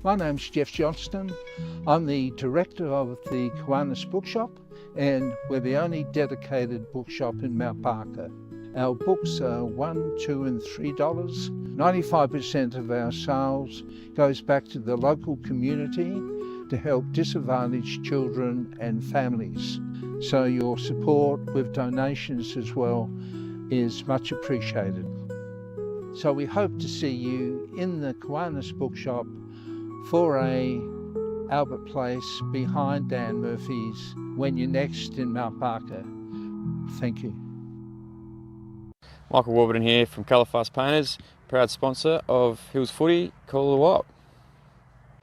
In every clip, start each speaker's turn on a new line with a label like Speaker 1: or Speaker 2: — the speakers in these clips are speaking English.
Speaker 1: My name's Jeff Johnston. I'm the director of the Kuanas bookshop, and we're the only dedicated bookshop in Mount Barker. Our books are $1, $2 and $3. 95% of our sales goes back to the local community to help disadvantaged children and families. So your support with donations as well is much appreciated. So we hope to see you in the Kuanas bookshop for a Albert Place behind Dan Murphy's when you're next in Mount Barker. Thank you.
Speaker 2: Michael Warburton here from Caravans Painters, proud sponsor of Hills Footy, Call the Wild.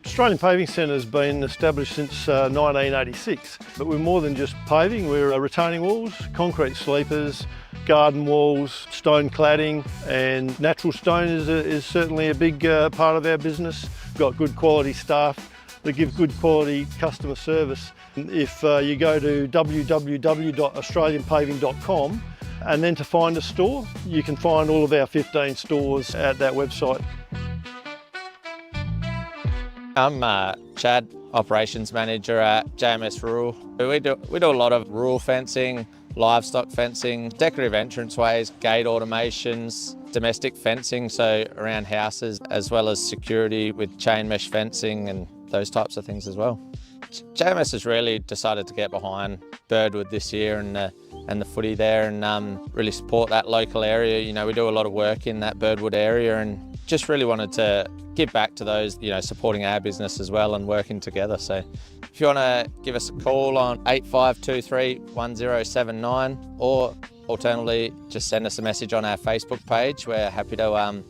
Speaker 3: Australian Paving Centre has been established since 1986, but we're more than just paving. We're retaining walls, concrete sleepers, garden walls, stone cladding, and natural stone is certainly a big part of our business. We've got good quality staff that give good quality customer service. If you go to www.australianpaving.com and then to find a store, you can find all of our 15 stores at that website.
Speaker 2: I'm Chad, Operations Manager at JMS Rural. We do a lot of rural fencing, livestock fencing, decorative entranceways, gate automations, domestic fencing, so around houses, as well as security with chain mesh fencing and those types of things as well. JMS has really decided to get behind Birdwood this year and the footy there and really support that local area. You know, we do a lot of work in that Birdwood area and just really wanted to give back to those, you know, supporting our business as well and working together. So if you want to give us a call on 8523 1079 or alternatively just send us a message on our Facebook page. We're happy to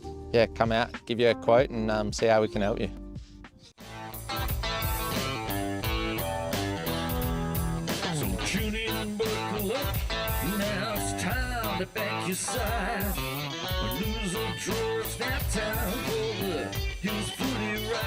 Speaker 2: come out, give you a quote and see how we can help you.
Speaker 4: So tune in and buckle up. Now it's time to back your side. Lose or draw, it's that time for the Hills Footy Ride.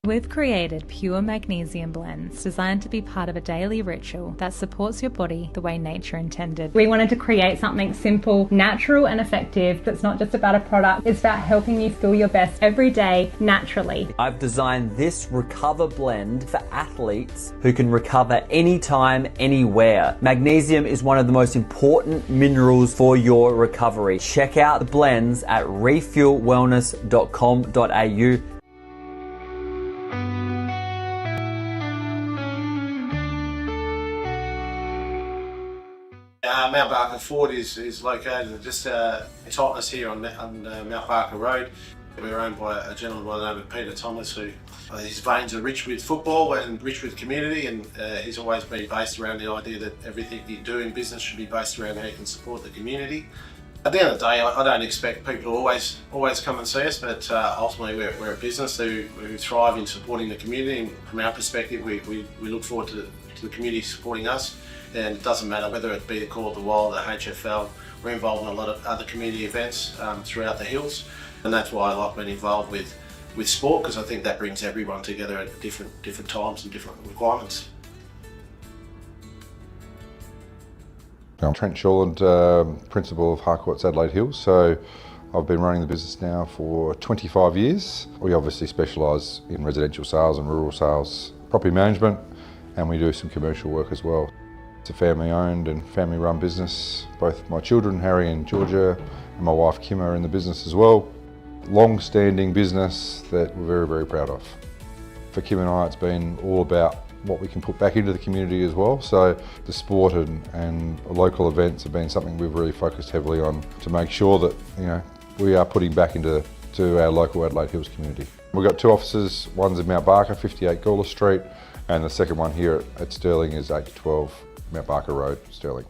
Speaker 5: We've created pure magnesium blends designed to be part of a daily ritual that supports your body the way nature intended. We wanted to create something simple, natural and effective that's not just about a product, it's about helping you feel your best every day naturally.
Speaker 6: I've designed this Recover blend for athletes who can recover anytime, anywhere. Magnesium is one of the most important minerals for your recovery. Check out the blends at refuelwellness.com.au.
Speaker 7: Mount Barker Ford is located just beside us here on Mount Barker Road. We're owned by a gentleman by the name of Peter Thomas, who his veins are rich with football and rich with community, and he's always been based around the idea that everything you do in business should be based around how you can support the community. At the end of the day, I don't expect people to always come and see us, but ultimately we're a business who thrive in supporting the community, and from our perspective we look forward to the community supporting us. And it doesn't matter whether it be the Call of the Wild, the HFL, we're involved in a lot of other community events throughout the hills, and that's why I like being involved with sport, because I think that brings everyone together at different times and different requirements.
Speaker 8: I'm Trent Shawland, Principal of Harcourts Adelaide Hills, so I've been running the business now for 25 years. We obviously specialise in residential sales and rural sales, property management, and we do some commercial work as well. It's a family owned and family run business. Both my children, Harry and Georgia, and my wife Kim are in the business as well. Long standing business that we're very, very proud of. For Kim and I, it's been all about what we can put back into the community as well. So the sport and local events have been something we've really focused heavily on to make sure that, you know, we are putting back into our local Adelaide Hills community. We've got two offices, one's in Mount Barker, 58 Gawler Street, and the second one here at Stirling is 8 to 12 Mount Barker Road, Stirling.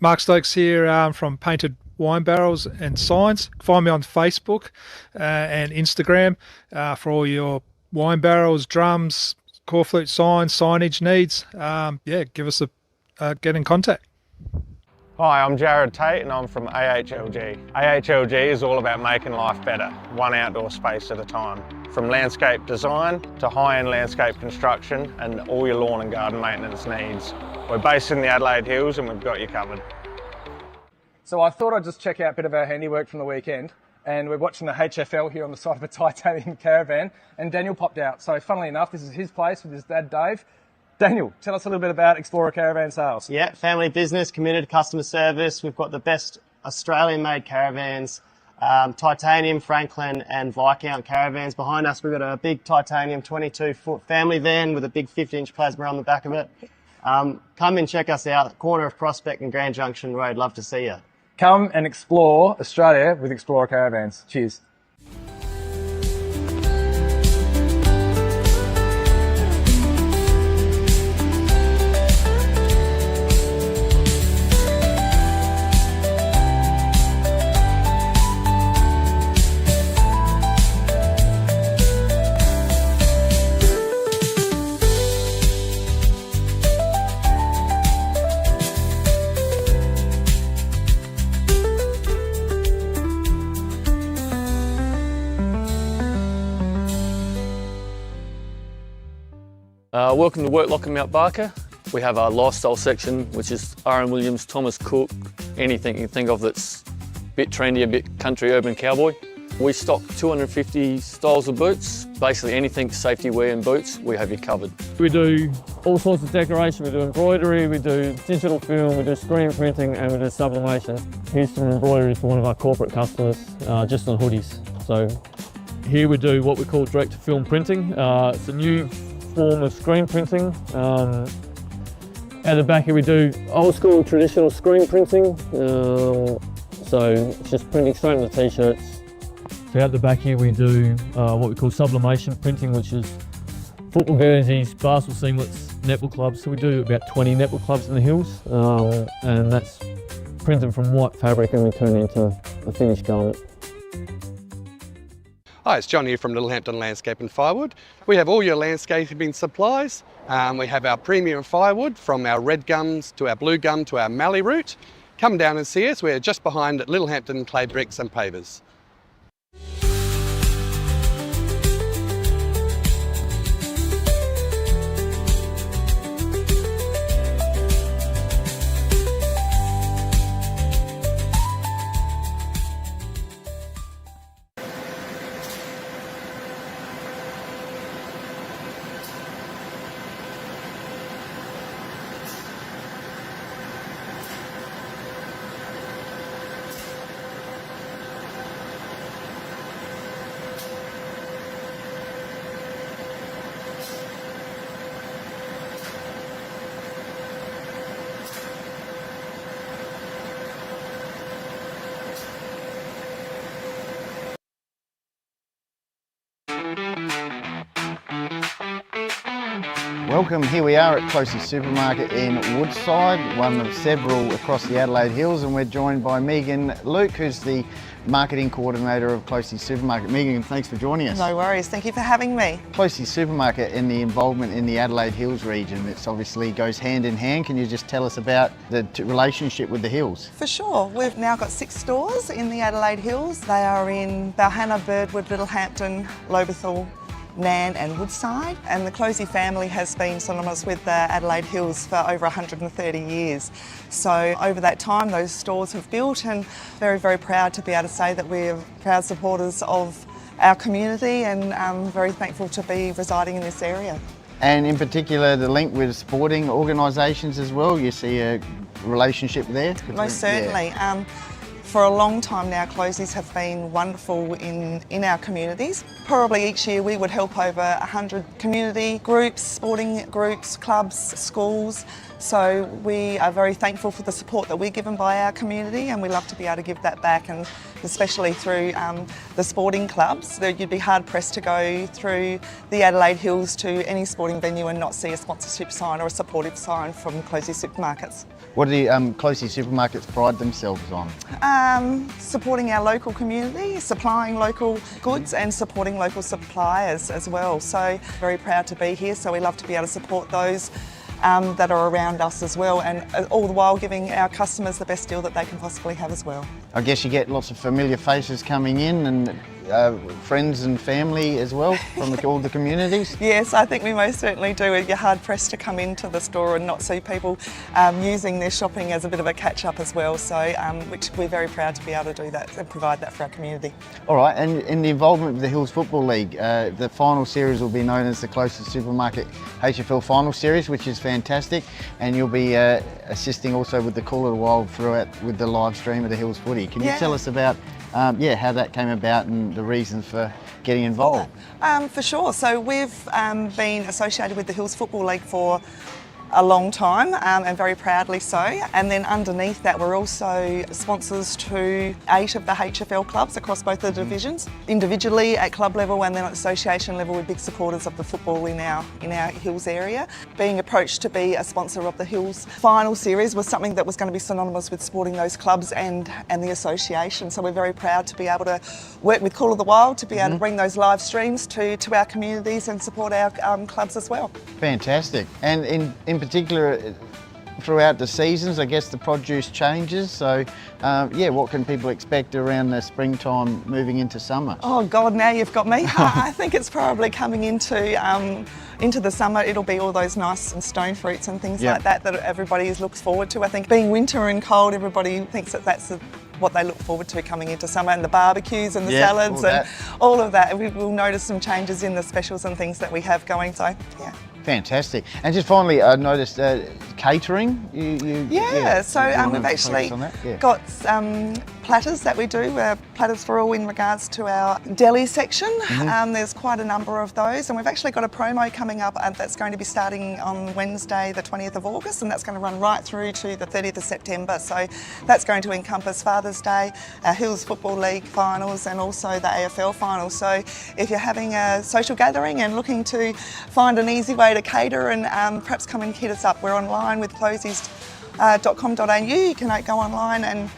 Speaker 9: Mark Stokes here from Painted Wine Barrels and Signs. Find me on Facebook and Instagram for all your wine barrels, drums, core flute signs, signage needs. Give us get in contact.
Speaker 10: Hi, I'm Jared Tate and I'm from AHLG. AHLG is all about making life better, one outdoor space at a time. From landscape design to high-end landscape construction and all your lawn and garden maintenance needs. We're based in the Adelaide Hills and we've got you covered.
Speaker 11: So I thought I'd just check out a bit of our handiwork from the weekend. and we're watching the HFL here on the side of a titanium caravan, and Daniel popped out. So funnily enough, this is his place with his dad, Dave. Daniel, tell us a little bit about Explorer Caravan Sales.
Speaker 12: Yeah, family business, committed customer service. We've got the best Australian-made caravans, titanium, Franklin and Viscount caravans. Behind us, we've got a big titanium 22-foot family van with a big 50-inch plasma on the back of it. Come and check us out, corner of Prospect and Grand Junction Road. Love to see you.
Speaker 11: Come and explore Australia with Explorer Caravans. Cheers.
Speaker 13: Welcome to Worklock in Mount Barker. We have our lifestyle section, which is R.M. Williams, Thomas Cook, anything you can think of that's a bit trendy, a bit country, urban cowboy. We stock 250 styles of boots. Basically anything safety wear and boots, we have you covered. We do all sorts of decoration. We do embroidery, we do digital film, we do screen printing, and we do sublimation. Here's some embroidery for one of our corporate customers, just on hoodies. So here we do what we call direct-to-film printing. It's a new form of screen printing. At the back here we do old school traditional screen printing, so it's just printing straight on the t-shirts. So out the back here we do what we call sublimation printing, which is football jerseys, basketball seamlets, netball clubs. So we do about 20 netball clubs in the hills, and that's printed from white fabric and we turn it into a finished garment.
Speaker 14: Hi, it's John here from Littlehampton Landscape and Firewood. We have all your landscaping supplies. We have our premium firewood from our red gums to our blue gum to our mallee root. Come down and see us. We're just behind Littlehampton Clay Bricks and Pavers.
Speaker 15: Welcome, here we are at Closey Supermarket in Woodside, one of several across the Adelaide Hills, and we're joined by Megan Luke, who's the Marketing Coordinator of Closey Supermarket. Megan, thanks for joining us.
Speaker 16: No worries, thank you for having me.
Speaker 15: Closey Supermarket and the involvement in the Adelaide Hills region, it's obviously goes hand in hand. Can you just tell us about the relationship with the Hills?
Speaker 16: For sure, we've now got 6 stores in the Adelaide Hills. They are in Balhanna, Birdwood, Littlehampton, Lobethal, Nairne and Woodside, and the Closey family has been synonymous with the Adelaide Hills for over 130 years. So over that time those stores have built, and very, very proud to be able to say that we're proud supporters of our community, and very thankful to be residing in this area.
Speaker 15: And in particular the link with sporting organisations as well, you see a relationship there?
Speaker 16: Most certainly. Yeah. For a long time now, Closeys have been wonderful in our communities. Probably each year we would help over 100 community groups, sporting groups, clubs, schools. So we are very thankful for the support that we're given by our community, and we love to be able to give that back, and especially through the sporting clubs. You'd be hard pressed to go through the Adelaide Hills to any sporting venue and not see a sponsorship sign or a supportive sign from Closey Supermarkets.
Speaker 15: What do the Closey Supermarkets pride themselves on?
Speaker 16: Supporting our local community, supplying local goods and supporting local suppliers as well. So very proud to be here, so we love to be able to support those that are around us as well, and all the while giving our customers the best deal that they can possibly have as well.
Speaker 15: I guess you get lots of familiar faces coming in, and friends and family as well from all the communities?
Speaker 16: Yes, I think we most certainly do. You're hard pressed to come into the store and not see people using their shopping as a bit of a catch up as well. So, which we're very proud to be able to do that and provide that for our community.
Speaker 15: All right, and in the involvement with the Hills Football League, the final series will be known as the Closey Supermarket HFL Final Series, which is fantastic, and you'll be assisting also with the Call of the Wild throughout with the live stream of the Hills Footy. Can you tell us about how that came about and the reasons for getting involved?
Speaker 16: For sure. So we've been associated with the Hills Football League for a long time, and very proudly so. And then underneath that, we're also sponsors to 8 of the HFL clubs across both the divisions. Individually at club level and then at association level, we're big supporters of the football in our Hills area. Being approached to be a sponsor of the Hills Final Series was something that was going to be synonymous with supporting those clubs and the association. So we're very proud to be able to work with Call of the Wild to be able to bring those live streams to our communities and support our clubs as well.
Speaker 15: Fantastic. And in particular, throughout the seasons, I guess the produce changes. So, what can people expect around the springtime moving into summer?
Speaker 16: Oh God, now you've got me. I think it's probably coming into the summer. It'll be all those nice and stone fruits and things like that everybody looks forward to. I think being winter and cold, everybody thinks that's what they look forward to coming into summer, and the barbecues and the salads and all of that. We will notice some changes in the specials and things that we have going. So, yeah.
Speaker 15: Fantastic. And just finally, I noticed catering.
Speaker 16: So we've actually got platters that we do, platters for all in regards to our deli section. There's quite a number of those, and we've actually got a promo coming up that's going to be starting on Wednesday the 20th of August, and that's going to run right through to the 30th of September. So that's going to encompass Father's Day, our Hills Football League finals, and also the AFL finals. So if you're having a social gathering and looking to find an easy way to cater and perhaps come and hit us up, we're online with closeys.com.au. You can go online and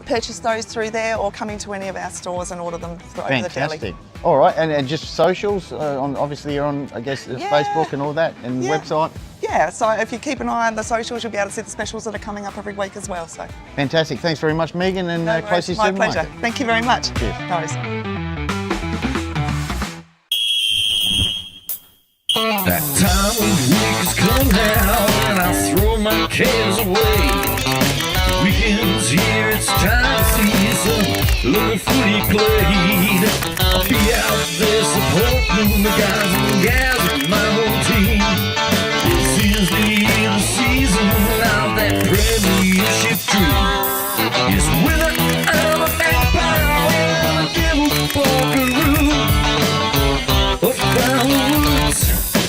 Speaker 16: purchase those through there, or come into any of our stores and order them over the deli.
Speaker 15: Fantastic. All right, and just socials, obviously you're on, I guess, Facebook and all that, and website?
Speaker 16: Yeah, so if you keep an eye on the socials, you'll be able to see the specials that are coming up every week as well. So
Speaker 15: fantastic. Thanks very much, Megan, and Closey Supermarket.
Speaker 16: My pleasure. Thank you very much.
Speaker 15: Cheers.
Speaker 4: That time of week has come now, and I throw my cares away. Weekends here, it's time to see some little footy played. I'll be out there supporting the guys and gals of my whole team. This is the season of that premiership dream. It's winter, I'm a magpie, and a devil buckaroo. Up down the woods,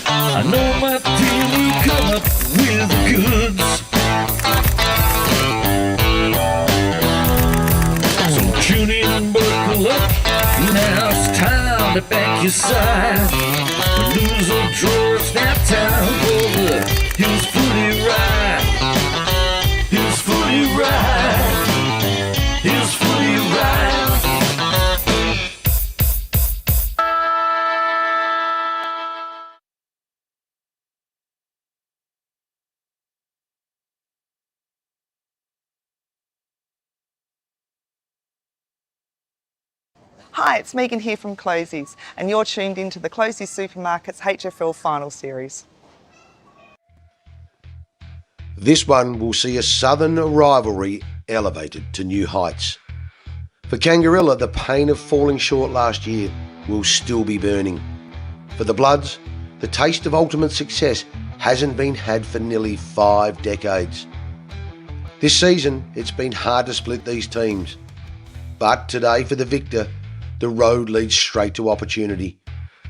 Speaker 4: I know my team will come up with the goods. So tune in and buckle up, now it's time to back your side. Lose or draw, snap time for the Hills Footy Ride. Hills Footy Ride. Hills Footy Ride.
Speaker 16: Hi, it's Megan here from Closey's, and you're tuned into the Closey Supermarket's HFL Final Series.
Speaker 17: This one will see a southern rivalry elevated to new heights. For Kangarilla, the pain of falling short last year will still be burning. For the Bloods, the taste of ultimate success hasn't been had for nearly 5 decades. This season, it's been hard to split these teams. But today, for the victor, the road leads straight to opportunity.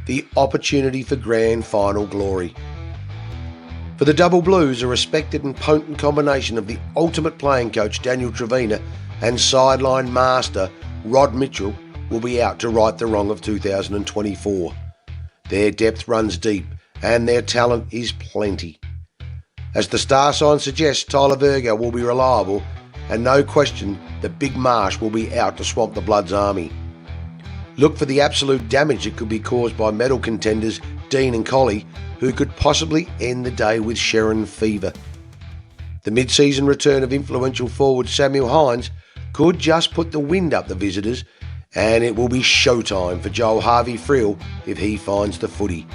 Speaker 17: The opportunity for grand final glory. For the Double Blues, a respected and potent combination of the ultimate playing coach Daniel Trevina and sideline master Rod Mitchell will be out to right the wrong of 2024. Their depth runs deep and their talent is plenty. As the star sign suggests, Tyler Virgo will be reliable, and no question the Big Marsh will be out to swamp the Bloods' army. Look for the absolute damage that could be caused by medal contenders Dean and Collie, who could possibly end the day with Sharon fever. The mid-season return of influential forward Samuel Hines could just put the wind up the visitors and it will be showtime for Joel Harvey-Friel if he finds the footy.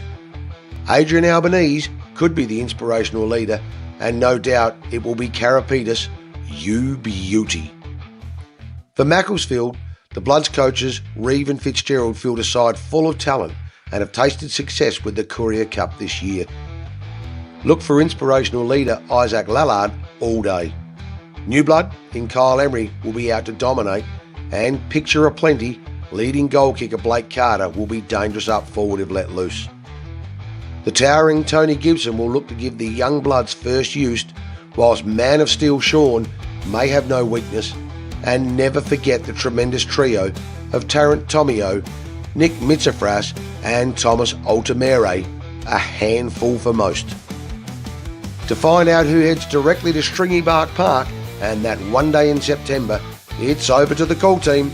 Speaker 17: Adrian Albanese could be the inspirational leader, and no doubt it will be Karapetis, you beauty. For Macclesfield, the Bloods coaches Reeve and Fitzgerald field a side full of talent and have tasted success with the Courier Cup this year. Look for inspirational leader Isaac Lallard all day. New blood in Kyle Emery will be out to dominate, and picture aplenty leading goal kicker Blake Carter will be dangerous up forward if let loose. The towering Tony Gibson will look to give the young bloods first use, whilst Man of Steel Sean may have no weakness, and never forget the tremendous trio of Tarrant Tomio, Nick Mitsafras and Thomas Altamere, a handful for most. To find out who heads directly to Stringy Bark Park and that one day in September, it's over to the call team,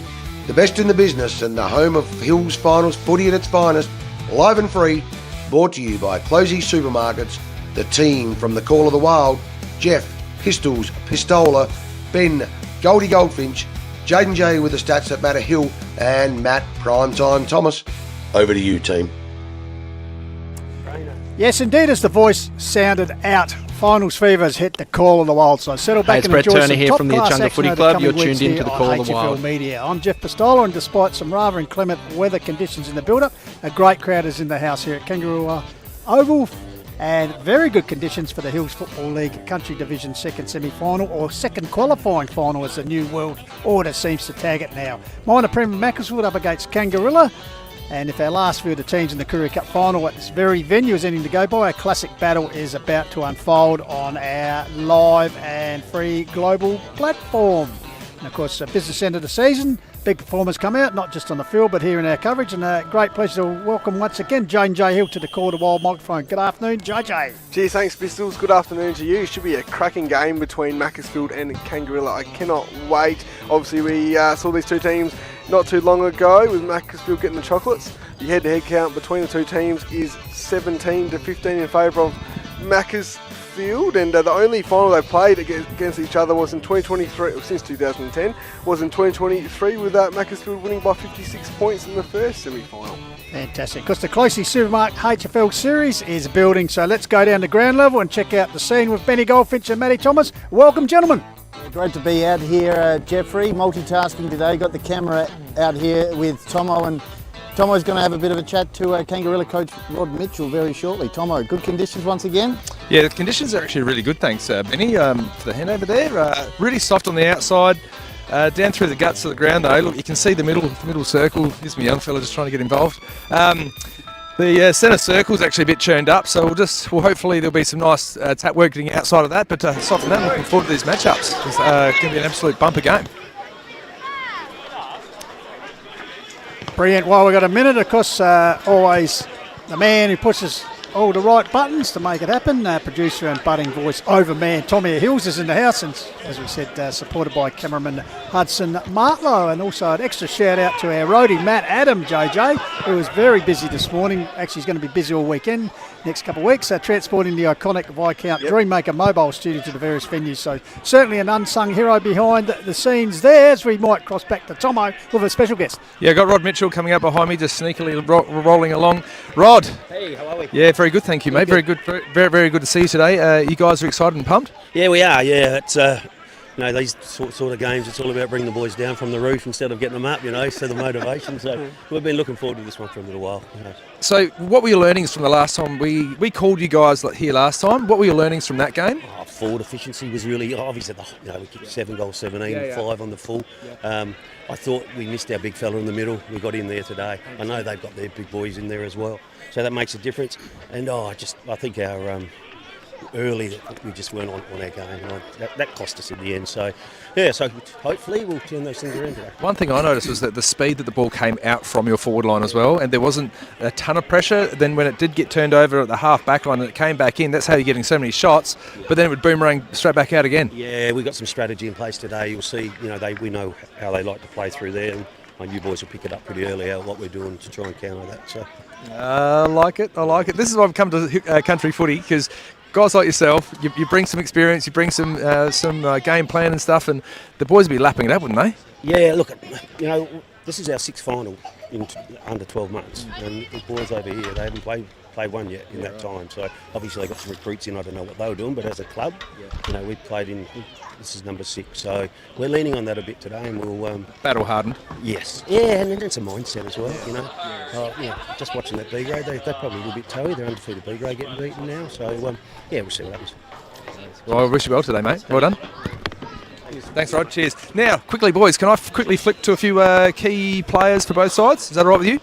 Speaker 17: the best in the business and the home of Hills Finals footy at its finest, live and free, brought to you by Closey Supermarkets, the team from the Call of the Wild, Jeff, Pistols, Pistola, Ben, Goldie Goldfinch, Jaden J with the stats that matter Hill, and Matt Primetime Thomas. Over to you, team.
Speaker 18: Yes, indeed, as the voice sounded out, finals fever's hit the Call of the Wild. So settle back and enjoy some top
Speaker 19: from the
Speaker 18: class
Speaker 19: Achunga
Speaker 18: action
Speaker 19: Footy
Speaker 18: over
Speaker 19: Club.
Speaker 18: the
Speaker 19: You're
Speaker 18: coming
Speaker 19: tuned
Speaker 18: weeks
Speaker 19: into the
Speaker 18: here
Speaker 19: Call
Speaker 18: on
Speaker 19: of the
Speaker 18: HFL
Speaker 19: Wild.
Speaker 18: Media. I'm Jeff Pistola, and despite some rather inclement weather conditions in the build-up, a great crowd is in the house here at Kangarilla Oval, and very good conditions for the Hills Football League Country Division second semi-final, or second qualifying final as the new world order seems to tag it now. Minor Premier Macclesfield up against Kangarilla. And if our last few of the teams in the Courier Cup final at this very venue is ending to go by, a classic battle is about to unfold on our live and free global platform. And of course, a business end of the season, big performers come out, not just on the field, but here in our coverage. And a great pleasure to welcome once again Jane J. Hill to the Call of the Wild microphone. Good afternoon, JJ.
Speaker 20: Cheers, thanks Pistols. Good afternoon to you. It should be a cracking game between Macclesfield and Kangarilla. I cannot wait. Obviously, we saw these two teams not too long ago with Macclesfield getting the chocolates. The head-to-head count between the two teams is 17 to 15 in favour of Macclesfield, and the only final they played against each other was in 2023, since 2010, was in 2023 with Macclesfield winning by 56 points in the first semi-final.
Speaker 18: Fantastic. Because the Closey Supermarket HFL series is building, so let's go down to ground level and check out the scene with Benny Goldfinch and Matty Thomas. Welcome, gentlemen.
Speaker 15: Great to be out here, Jeffrey. Multitasking today. Got the camera out here with Tomo, and Tomo's going to have a bit of a chat to Kangarilla coach Rod Mitchell very shortly. Tomo, good conditions once again?
Speaker 19: Yeah, the conditions are actually really good, thanks, Benny, for the handover there. Really soft on the outside, down through the guts of the ground though. Look, you can see the middle circle. Here's my young fella just trying to get involved. The centre circle's actually a bit churned up, so we'll hopefully there'll be some nice tap work getting outside of that. But aside from that, looking forward to these matchups. It's going to be an absolute bumper game.
Speaker 18: Brilliant. Well, we've got a minute. Of course, always the man who pushes all the right buttons to make it happen. Producer and budding voice overman Tommy Hills is in the house, and as we said, supported by cameraman Hudson Martlow. And also an extra shout out to our roadie Matt Adam, JJ, who was very busy this morning. Actually, he's going to be busy all weekend, next couple of weeks, transporting the iconic Viscount Dreammaker mobile studio to the various venues. So certainly an unsung hero behind the scenes there, as we might cross back to Tomo with a special guest.
Speaker 19: Yeah, got Rod Mitchell coming up behind me, just sneakily rolling along. Rod.
Speaker 21: Hey, how are we?
Speaker 19: Yeah, very good, thank you, mate. Very good, very good to see you today. You guys are excited and pumped?
Speaker 21: Yeah, we are. Yeah, it's these sort of games, it's all about bringing the boys down from the roof instead of getting them up. So the motivation. So we've been looking forward to this one for a little while.
Speaker 19: So, what were your learnings from the last time we called you guys here last time? What were your learnings from that game?
Speaker 21: Forward efficiency was really obvious. We kicked 7 goals, 17, 5 on the full. I thought we missed our big fella in the middle. We got in there today. I know they've got their big boys in there as well, so that makes a difference. And I think our early we just weren't on our game. That cost us in the end. So hopefully we'll turn those things around today.
Speaker 19: One thing I noticed was that the speed that the ball came out from your forward line as well, and there wasn't a ton of pressure. Then when it did get turned over at the half back line and it came back in, that's how you're getting so many shots. But then it would boomerang straight back out again.
Speaker 21: Yeah, we got some strategy in place today. You'll see, we know how they like to play through there, and my new boys will pick it up pretty early what we're doing to try and counter that. So
Speaker 19: I like it. This is why I've come to country footy, because guys like yourself, you bring some experience, you bring some game plan and stuff, and the boys would be lapping it up, wouldn't they?
Speaker 21: Yeah, look, This is our 6th final in under 12 months, and the boys over here, they haven't played one yet in that time. So obviously they got some recruits in. I don't know what they were doing, but as a club, we played in. This is number 6, so we're leaning on that a bit today, and we'll
Speaker 19: battle hardened.
Speaker 21: Yes, yeah, and it's a mindset as well. Just watching that B grade, they're probably a little bit toey. They're undefeated B grade getting beaten now, so we'll see what happens.
Speaker 19: Well, I wish you well today, mate. Well done. Thanks, Rod. Cheers. Now, quickly, boys, can I quickly flip to a few key players for both sides? Is that all right with you?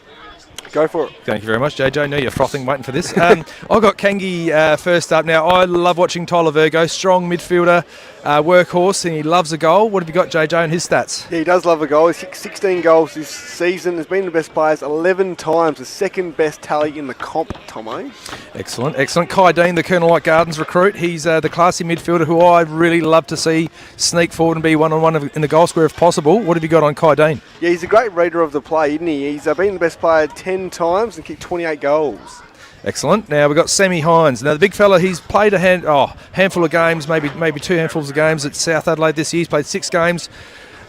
Speaker 20: Go for it.
Speaker 19: Thank you very much, JJ. I know you're frothing, waiting for this. I've got Kangi first up. Now, I love watching Tyler Virgo, strong midfielder, workhorse, and he loves a goal. What have you got, JJ, on his stats?
Speaker 20: Yeah, he does love a goal. He's kicked 16 goals this season. Has been the best players 11 times, the second best tally in the comp, Tomo.
Speaker 19: Excellent, excellent. Kai Dean, the Colonel Light Gardens recruit. He's the classy midfielder who I really love to see sneak forward and be one-on-one in the goal square if possible. What have you got on Kai Dean?
Speaker 20: Yeah, he's a great reader of the play, isn't he? He's been the best player 10 times and kicked 28 goals.
Speaker 19: Excellent. Now we've got Sammy Hines. Now the big fella, he's played a handful of games, maybe 2 handfuls of games at South Adelaide this year. He's played 6 games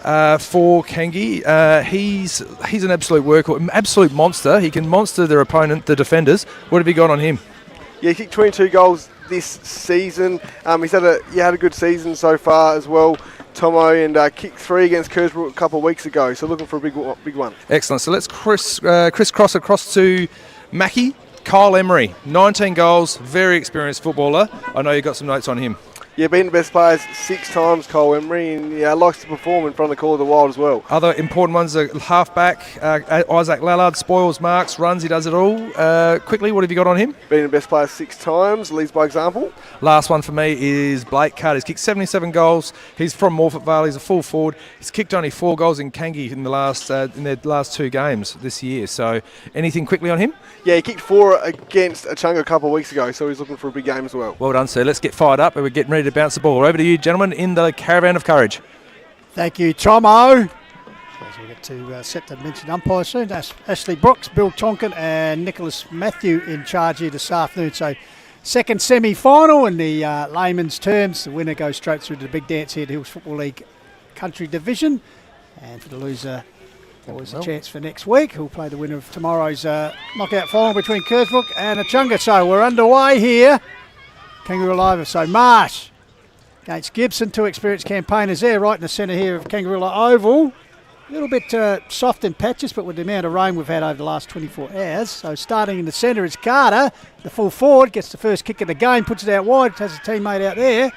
Speaker 19: for Kangi. He's an absolute workhorse, absolute monster. He can monster their opponent, the defenders. What have you got on him?
Speaker 20: Yeah, he kicked 22 goals this season. He's had a good season so far as well, Tomo, and kicked 3 against Kersbrook a couple of weeks ago. So looking for a big one.
Speaker 19: Excellent. So let's crisscross across to Mackie. Kyle Emery, 19 goals, very experienced footballer. I know you got some notes on him.
Speaker 20: Yeah, been the best players 6 times, Kyle Emery, and likes to perform in front of the Call of the Wild as well.
Speaker 19: Other important ones are halfback, Isaac Lallard, spoils, marks, runs, he does it all. Quickly, what have you got on him?
Speaker 20: Been the best player 6 times, leads by example.
Speaker 19: Last one for me is Blake Carter. He's kicked 77 goals. He's from Morfett Vale. He's a full forward. He's kicked only 4 goals in Kangi in their last 2 games this year. So anything quickly on him?
Speaker 20: Yeah, he kicked 4 against Achunga a couple of weeks ago, so he's looking for a big game as well.
Speaker 19: Well done, sir. Let's get fired up, and we're getting ready to bounce the ball. Over to you, gentlemen, in the Caravan of Courage.
Speaker 18: Thank you, Tomo. As we get to set to mention umpire soon, that's Ashley Brooks, Bill Tonkin and Nicholas Matthew in charge here this afternoon. So second semi-final in the layman's terms. The winner goes straight through to the big dance here at Hills Football League Country Division. And for the loser, always a chance for next week. Who'll play the winner of tomorrow's knockout final between Kersbrook and Achunga. So we're underway here. Kangarilla over. So Marsh against Gibson, 2 experienced campaigners there, right in the centre here of Kangarilla Oval. A little bit soft in patches, but with the amount of rain we've had over the last 24 hours. So starting in the centre is Carter, the full forward, gets the first kick of the game, puts it out wide, has a teammate out there,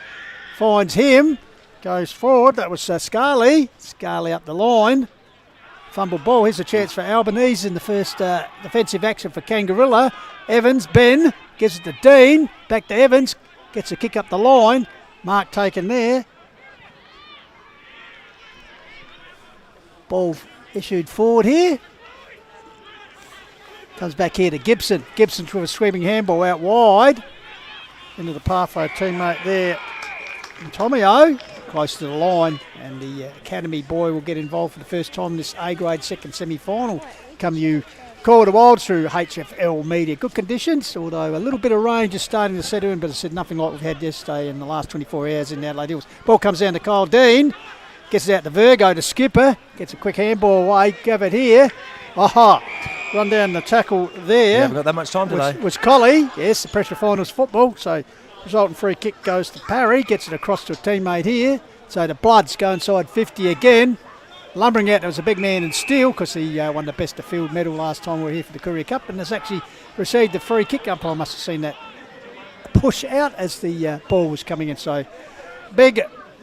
Speaker 18: finds him, goes forward. That was Scarley. Scarley up the line. Fumble ball. Here's a chance for Albanese in the first defensive action for Kangarilla. Evans, Ben, gives it to Dean, back to Evans, gets a kick up the line. Mark taken there. Ball issued forward here. Comes back here to Gibson. Gibson with a sweeping handball out wide. Into the pathway, teammate there. And Tomio, close to the line. And the Academy boy will get involved for the first time in this A-grade second semi-final. Come to you, Call of the Wild through HFL Media. Good conditions, although a little bit of rain just starting to set in, but I said nothing like we've had yesterday in the last 24 hours in Adelaide Hills. Ball comes down to Kyle Dean, gets it out to Virgo to Skipper, gets a quick handball away, give it here. Aha, run down the tackle there.
Speaker 19: Yeah, haven't got that much time today.
Speaker 18: Was Collie, yes, the pressure finals football, so resultant free kick goes to Parry, gets it across to a teammate here. So the Bloods go inside 50 again. Lumbering out, there was a big man in steel because he won the best of field medal last time we were here for the Courier Cup and has actually received the free kick. Umpire must have seen that push out as the ball was coming in. So big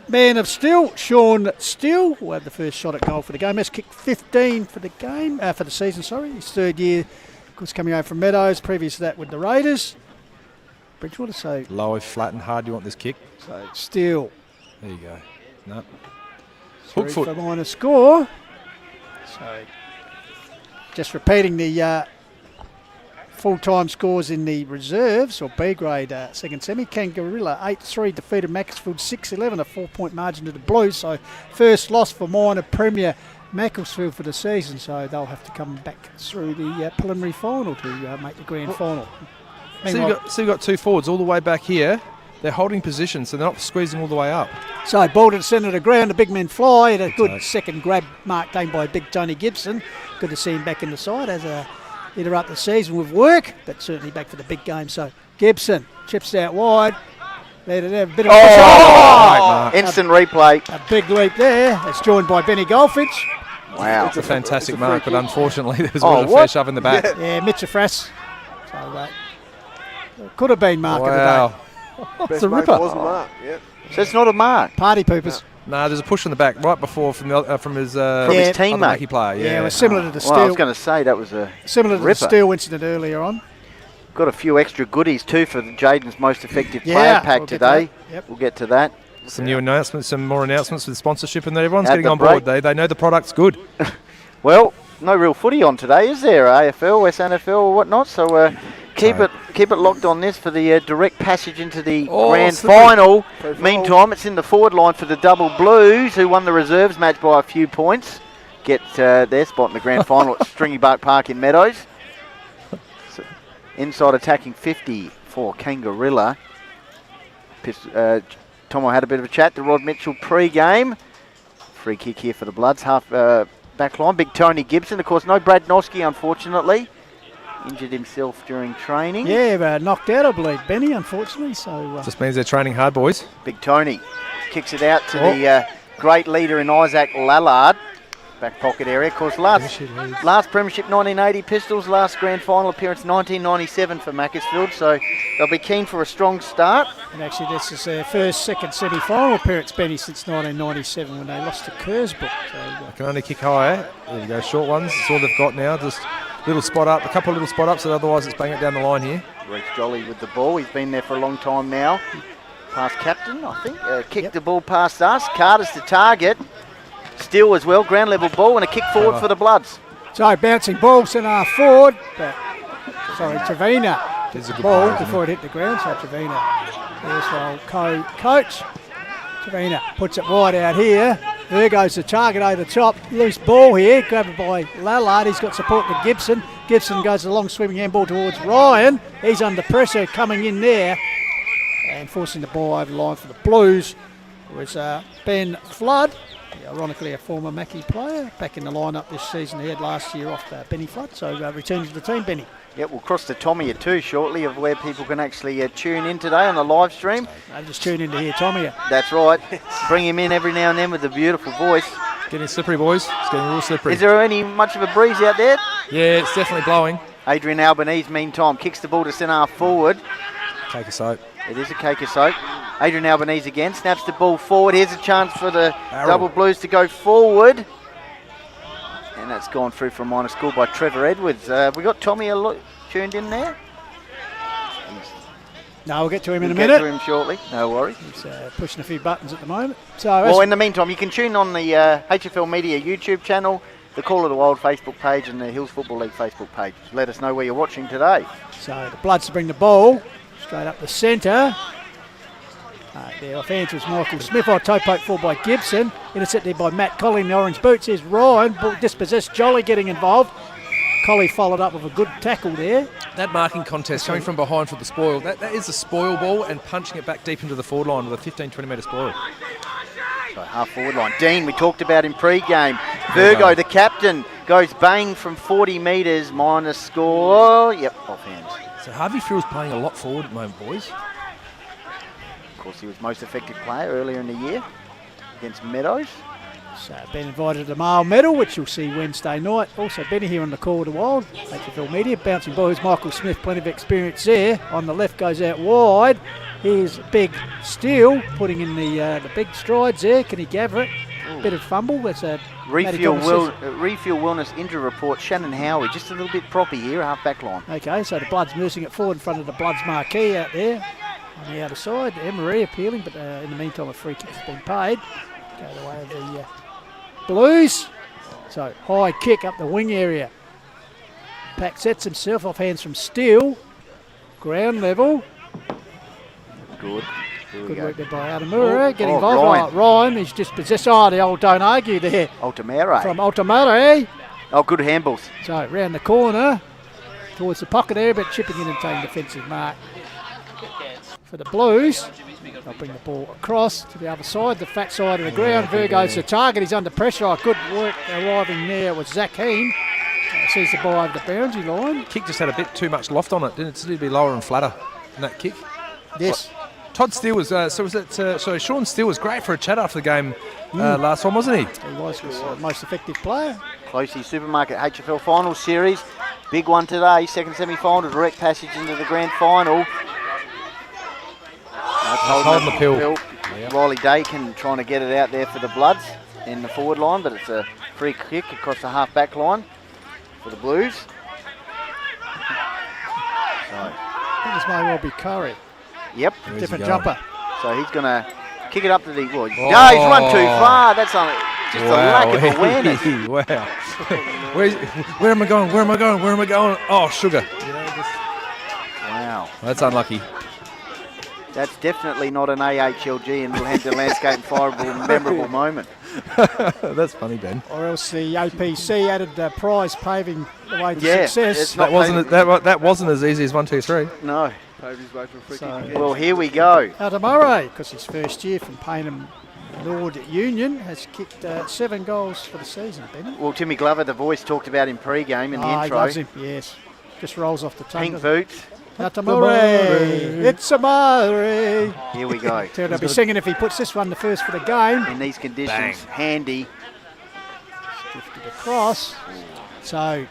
Speaker 18: man of steel, Sean Steele, will have the first shot at goal for the game. Has kicked 15 for the game, for the season, sorry. His 3rd year, of course, coming over from Meadows. Previous to that with the Raiders. Bridgewater, so...
Speaker 19: Low, flat and hard, you want this kick?
Speaker 18: So Steele.
Speaker 19: There you go. No.
Speaker 18: Hook foot. For minor score. So just repeating the full-time scores in the reserves or B-grade second semi. Kangarilla 8-3 defeated Macclesfield 6-11, a 4-point margin to the Blues. So first loss for minor Premier Macclesfield for the season. So they'll have to come back through the preliminary final to make the grand final.
Speaker 19: So you've got 2 forwards all the way back here. they're holding position, so they're not squeezing all the way up.
Speaker 18: So ball to the centre of the ground, the big men fly, and a good second grab mark came by big Tony Gibson. Good to see him back in the side as a interrupt the season with work, but certainly back for the big game. So Gibson chips out wide. Let it have a bit of
Speaker 15: instant replay.
Speaker 18: A big leap there. It's joined by Benny Goldfinch.
Speaker 15: Wow.
Speaker 19: It's a fantastic mark, but unfortunately there was a fair shove in the back.
Speaker 18: Yeah, Mitchell Frass. So could have been mark of the day.
Speaker 19: It's a ripper.
Speaker 20: Wasn't marked, yeah.
Speaker 15: So it's not a mark.
Speaker 18: Party poopers.
Speaker 19: No, there's a push in the back right before from his
Speaker 15: his teammate.
Speaker 19: Mackie player.
Speaker 18: Yeah, it was similar to the Steel.
Speaker 15: Well, I was going to say that was a
Speaker 18: similar to
Speaker 15: ripper.
Speaker 18: the Steel incident earlier on.
Speaker 15: Got a few extra goodies too for Jaden's most effective player pack today. We'll get to that.
Speaker 19: Some new announcements, some more announcements with sponsorship, and everyone's
Speaker 15: At
Speaker 19: getting
Speaker 15: the
Speaker 19: on board. They know the product's good.
Speaker 15: Well, no real footy on today, is there? AFL, SNFL, or whatnot. So keep it locked on this for the direct passage into the grand final. Meantime, it's in the forward line for the Double Blues, who won the reserves match by a few points. Get their spot in the grand final at Stringy Bark Park in Meadows. So, inside attacking 50 for Kangarilla. Tomo had a bit of a chat to Rod Mitchell pre-game. Free kick here for the Bloods, half back line. Big Tony Gibson, of course, no Brad Noski, unfortunately. Injured himself during training.
Speaker 18: Yeah, knocked out, I believe, Benny, unfortunately. So
Speaker 19: just means they're training hard, boys.
Speaker 15: Big Tony kicks it out to the great leader in Isaac Lallard. Back pocket area. Of course, last premiership 1980 Pistols, last grand final appearance 1997 for Macclesfield. So they'll be keen for a strong start.
Speaker 18: And actually, this is their second semi-final appearance, Benny, since 1997 when they lost to Kersbrook. So,
Speaker 19: I can only kick higher. There you go, short ones. That's all they've got now. Just little spot up, a couple of little spot ups, but otherwise it's bang it down the line here.
Speaker 15: Reece Jolly with the ball. He's been there for a long time now. Past captain, I think. Kicked the ball past us. Carter's the target. Still as well, ground level ball and a kick forward for the Bloods.
Speaker 18: So bouncing ball, centre half forward. Trevina.
Speaker 19: It's a good
Speaker 18: ball before it hit the ground. So Trevina. There's our coach. Trevina puts it wide out here. There goes the target over the top. Loose ball here, grabbed by Lallard. He's got support to Gibson. Gibson goes a long swinging handball towards Ryan. He's under pressure coming in there and forcing the ball over the line for the Blues. Was Ben Flood. Ironically, a former Mackie player, back in the lineup this season. He had last year off Benny Flood, so returns to the team, Benny.
Speaker 15: Yep, we'll cross to Tommy too shortly of where people can actually tune in today on the live stream.
Speaker 18: Just tune in to hear Tommy.
Speaker 15: That's right. Bring him in every now and then with a beautiful voice.
Speaker 19: Getting slippery, boys. It's getting real slippery.
Speaker 15: Is there any much of a breeze out there?
Speaker 19: Yeah, it's definitely blowing.
Speaker 15: Adrian Albanese, meantime, kicks the ball to centre half forward.
Speaker 19: Cake of soap.
Speaker 15: It is a cake of soap. Adrian Albanese again, snaps the ball forward. Here's a chance for the Double Blues to go forward. And that's gone through for a minor score by Trevor Edwards. We got Tommy tuned in there?
Speaker 18: No, we'll get to him in a
Speaker 15: We'll
Speaker 18: minute.
Speaker 15: get to him shortly, no worries.
Speaker 18: He's pushing a few buttons at the moment. So,
Speaker 15: well, in the meantime, you can tune on the HFL Media YouTube channel, the Call of the Wild Facebook page and the Hills Football League Facebook page. Let us know where you're watching today.
Speaker 18: So the Bloods to bring the ball straight up the centre. The offence was Michael Smith. Toe poke forward by Gibson. Intercepted by Matt Colley in the orange boots. Here's Ryan. Ball dispossessed. Jolly getting involved. Colley followed up with a good tackle there.
Speaker 19: That marking contest coming from behind for the spoil, that is a spoil ball and punching it back deep into the forward line with a 15-20 metre spoil.
Speaker 15: So half forward line. Dean, we talked about in pre-game. Virgo, the captain, goes bang from 40 metres, minus score. Yep, off hands.
Speaker 19: So Harvey Field's playing a lot forward at the moment, boys.
Speaker 15: Of course, he was most effective player earlier in the year against Meadows.
Speaker 18: So been invited to the Male Medal, which you'll see Wednesday night. Also Benny here on the Call of the Wild. HFL Media, bouncing ball. Here's Michael Smith, plenty of experience there. On the left goes out wide. Here's Big Steele, putting in the big strides there. Can he gather it? Bit of fumble. That's a
Speaker 15: Refuel Wellness injury report. Shannon Howie, just a little bit proppy here, half back line.
Speaker 18: Okay, so the Bloods nursing it forward in front of the Bloods marquee out there. On the outer side, Emery appealing, but in the meantime a free kick has been paid. Go the way of the Blues. So high kick up the wing area. Pack sets himself off hands from Steele. Ground level.
Speaker 15: Good.
Speaker 18: Good work there by Altamura. Getting involved. Ryan, he's just possessed. Oh, the old don't argue there.
Speaker 15: Altamura.
Speaker 18: From Altamura.
Speaker 15: Oh, good handballs.
Speaker 18: So round the corner towards the pocket area, but chipping in and taking defensive mark. for the Blues. They'll bring the ball across to the other side, the fat side of the ground. Virgo's the target. He's under pressure. Good work arriving there with Zach Heen. Sees the ball over the boundary line.
Speaker 19: Kick just had a bit too much loft on it, didn't it? It needed to be lower and flatter in that kick.
Speaker 18: Yes.
Speaker 19: Todd Steele was, Sean Steele was great for a chat after the game last one, wasn't he?
Speaker 18: He was the most effective player.
Speaker 15: Closey Supermarket HFL Final Series. Big one today, second semi-final, direct passage into the grand final.
Speaker 19: Holding the pill.
Speaker 15: Riley Dakin trying to get it out there for the Bloods in the forward line, but it's a free kick across the half-back line for the Blues.
Speaker 18: I think this may well be Curry.
Speaker 15: Yep.
Speaker 18: Different jumper.
Speaker 15: So he's going to kick it up to the... Well, he's run too far. That's just a lack of awareness.
Speaker 19: Wow. Where am I going? Where am I going? Where am I going? Oh, sugar.
Speaker 15: Wow.
Speaker 19: That's unlucky.
Speaker 15: That's definitely not an AHLG and Littlehampton Landscape and Fireable memorable moment.
Speaker 19: That's funny, Ben.
Speaker 18: Or else the APC added prize paving the way to success.
Speaker 19: That wasn't as easy as 1, 2, 3.
Speaker 15: No.
Speaker 18: So,
Speaker 15: well, here we go.
Speaker 18: Murray, because his first year from Payneham Lord Union, has kicked 7 goals for the season, Benny.
Speaker 15: Well, Timmy Glover, the voice, talked about in pre-game in the intro.
Speaker 18: He loves him, yes. Just rolls off the tongue.
Speaker 15: Pink boots.
Speaker 18: Murray, it's a Murray.
Speaker 15: Here we go.
Speaker 18: They'll be singing if he puts this one the first for the game.
Speaker 15: In these conditions, handy.
Speaker 18: Drifted across. So,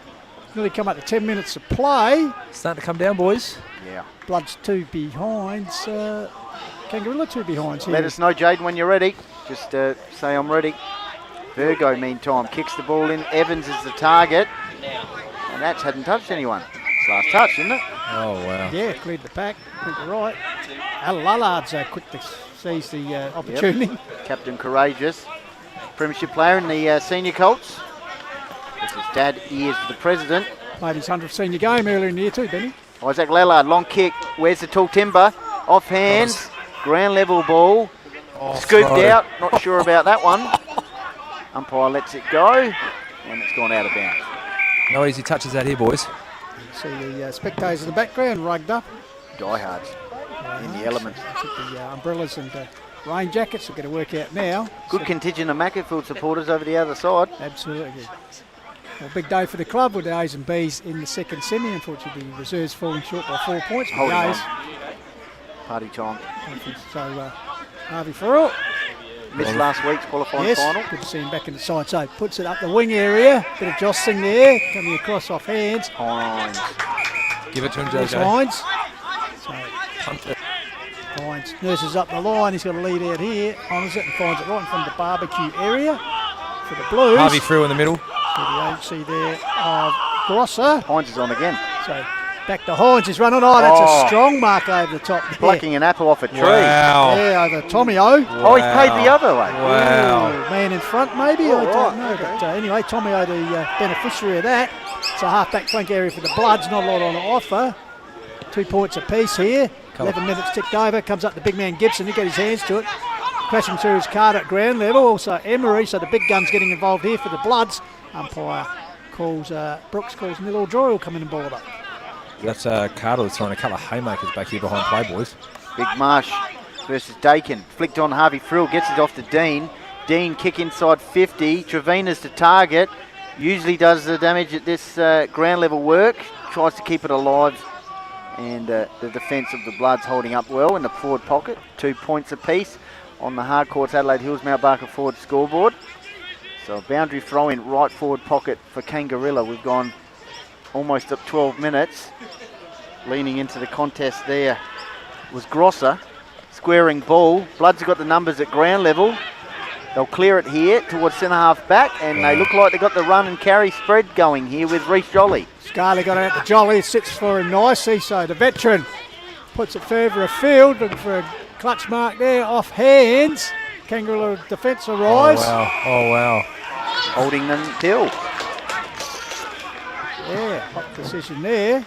Speaker 18: nearly come up to 10 minutes of play.
Speaker 19: Starting to come down, boys.
Speaker 15: Yeah.
Speaker 18: Bloods 2 behinds. Kangarilla 2 behinds here.
Speaker 15: Let us know, Jaden, when you're ready. Just say I'm ready. Virgo, meantime, kicks the ball in. Evans is the target. And that hadn't touched anyone. It's last touch, isn't it?
Speaker 19: Oh, wow.
Speaker 18: Yeah, cleared the pack. Went to right. Al Lullard's quick to seize the opportunity.
Speaker 15: Yep. Captain Courageous. Premiership player in the senior Colts. This is Dad, he is the president.
Speaker 18: Played his 100th senior game earlier in the year too, Benny.
Speaker 15: Isaac Lallard, long kick. Where's the tall timber? Off hands. Ground level ball. Scooped out. Not sure about that one. Umpire lets it go. And it's gone out of bounds.
Speaker 19: No easy touches out here, boys.
Speaker 18: See the spectators in the background rugged up.
Speaker 15: Diehards in the elements.
Speaker 18: The umbrellas and rain jackets are going to work out now.
Speaker 15: Good contingent of Macclesfield supporters over the other side.
Speaker 18: Absolutely. Well, big day for the club with the A's and B's in the second semi. Unfortunately, the reserves falling short by 4 points.
Speaker 15: Holding on. Party time.
Speaker 18: So, Harvey Farrell.
Speaker 15: Missed last week's qualifying final.
Speaker 18: Good to see him back in the side. So, puts it up the wing area. Bit of jostling there. Coming across off hands.
Speaker 15: Hines.
Speaker 19: Give it to him, JJ.
Speaker 18: Hines.
Speaker 19: Punt it.
Speaker 18: Hines nurses up the line. He's got a lead out here. Honours it and finds it right in front of the barbecue area for the Blues.
Speaker 19: Harvey through in the middle.
Speaker 18: The agency there of Grosser.
Speaker 15: Hines is on again.
Speaker 18: So back to Hines. He's running. Oh, that's a strong mark over the top.
Speaker 15: Plucking an apple off a tree.
Speaker 19: Wow.
Speaker 18: Yeah, over Tommy O.
Speaker 15: Wow. Oh, he's paid the other way.
Speaker 19: Wow.
Speaker 18: Ooh, man in front, maybe. I don't know. But anyway, Tommy O, the beneficiary of that. It's a half-back flank area for the Bloods. Not a lot on offer. 2 points apiece here. 11 minutes ticked over. Comes up the big man Gibson. He got his hands to it. Crashing through his card at ground level. Also Emery. So the big gun's getting involved here for the Bloods. Umpire calls, Brooks calls nil or draw. He'll come in and ball it up.
Speaker 19: That's Carter that's throwing a couple of haymakers back here behind play, boys.
Speaker 15: Big Marsh versus Dakin. Flicked on Harvey Frill. Gets it off to Dean. Dean kick inside 50. Trevina's to target. Usually does the damage at this ground level work. Tries to keep it alive. And the defence of the Bloods holding up well in the forward pocket. 2 points apiece on the Hardcourts Adelaide Hills Mount Barker forward scoreboard. So a boundary throw in right forward pocket for Kangarilla. We've gone almost up 12 minutes. Leaning into the contest there was Grosser. Squaring ball. Bloods have got the numbers at ground level. They'll clear it here towards centre half back, and they look like they've got the run and carry spread going here with Reece Jolly.
Speaker 18: Scarlett got it out to Jolly. It sits for him nicely. So the veteran puts it further afield, looking for a clutch mark there off hands. Kangaroo defence arrives.
Speaker 19: Oh wow.
Speaker 15: Holding them till.
Speaker 18: Yeah, hot decision there.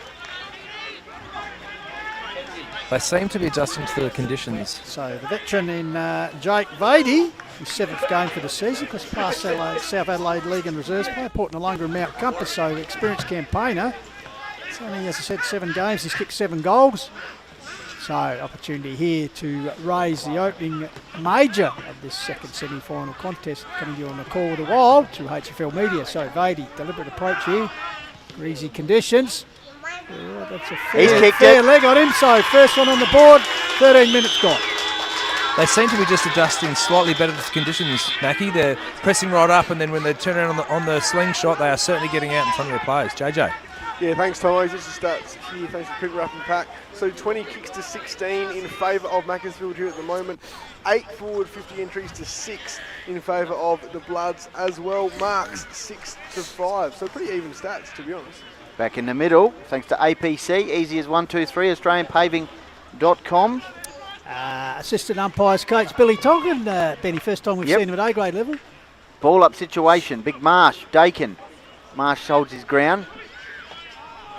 Speaker 19: They seem to be adjusting to the conditions.
Speaker 18: So the veteran in Jake Vady, his 7th game for the season, because past South Adelaide League and Reserves player, Port Noarlunga and Mount Compass, so experienced campaigner. It's only, as I said, 7 games. He's kicked 7 goals. So opportunity here to raise the opening major of this second semi-final contest, coming to you on the call of the wild through HFL Media. So Vady, deliberate approach here, greasy conditions. Yeah, that's a fair leg on him, so first one on the board, 13 minutes gone.
Speaker 19: They seem to be just adjusting slightly better to conditions, Mackie. They're pressing right up, and then when they turn around on the slingshot, they are certainly getting out in front of their players. JJ.
Speaker 20: Yeah, thanks, Tomo. Just the stats here. Thanks for picking up and pack. So 20 kicks to 16 in favour of Macclesfield here at the moment. 8 forward 50 entries to 6 in favour of the Bloods as well. Marks 6 to 5. So pretty even stats, to be honest.
Speaker 15: Back in the middle, thanks to APC, easy as 1, 2, 3, AustralianPaving.com.
Speaker 18: Assistant umpires coach Billy Tonkin. Benny, first time we've seen him at A-grade level.
Speaker 15: Ball up situation, big Marsh, Dakin. Marsh holds his ground.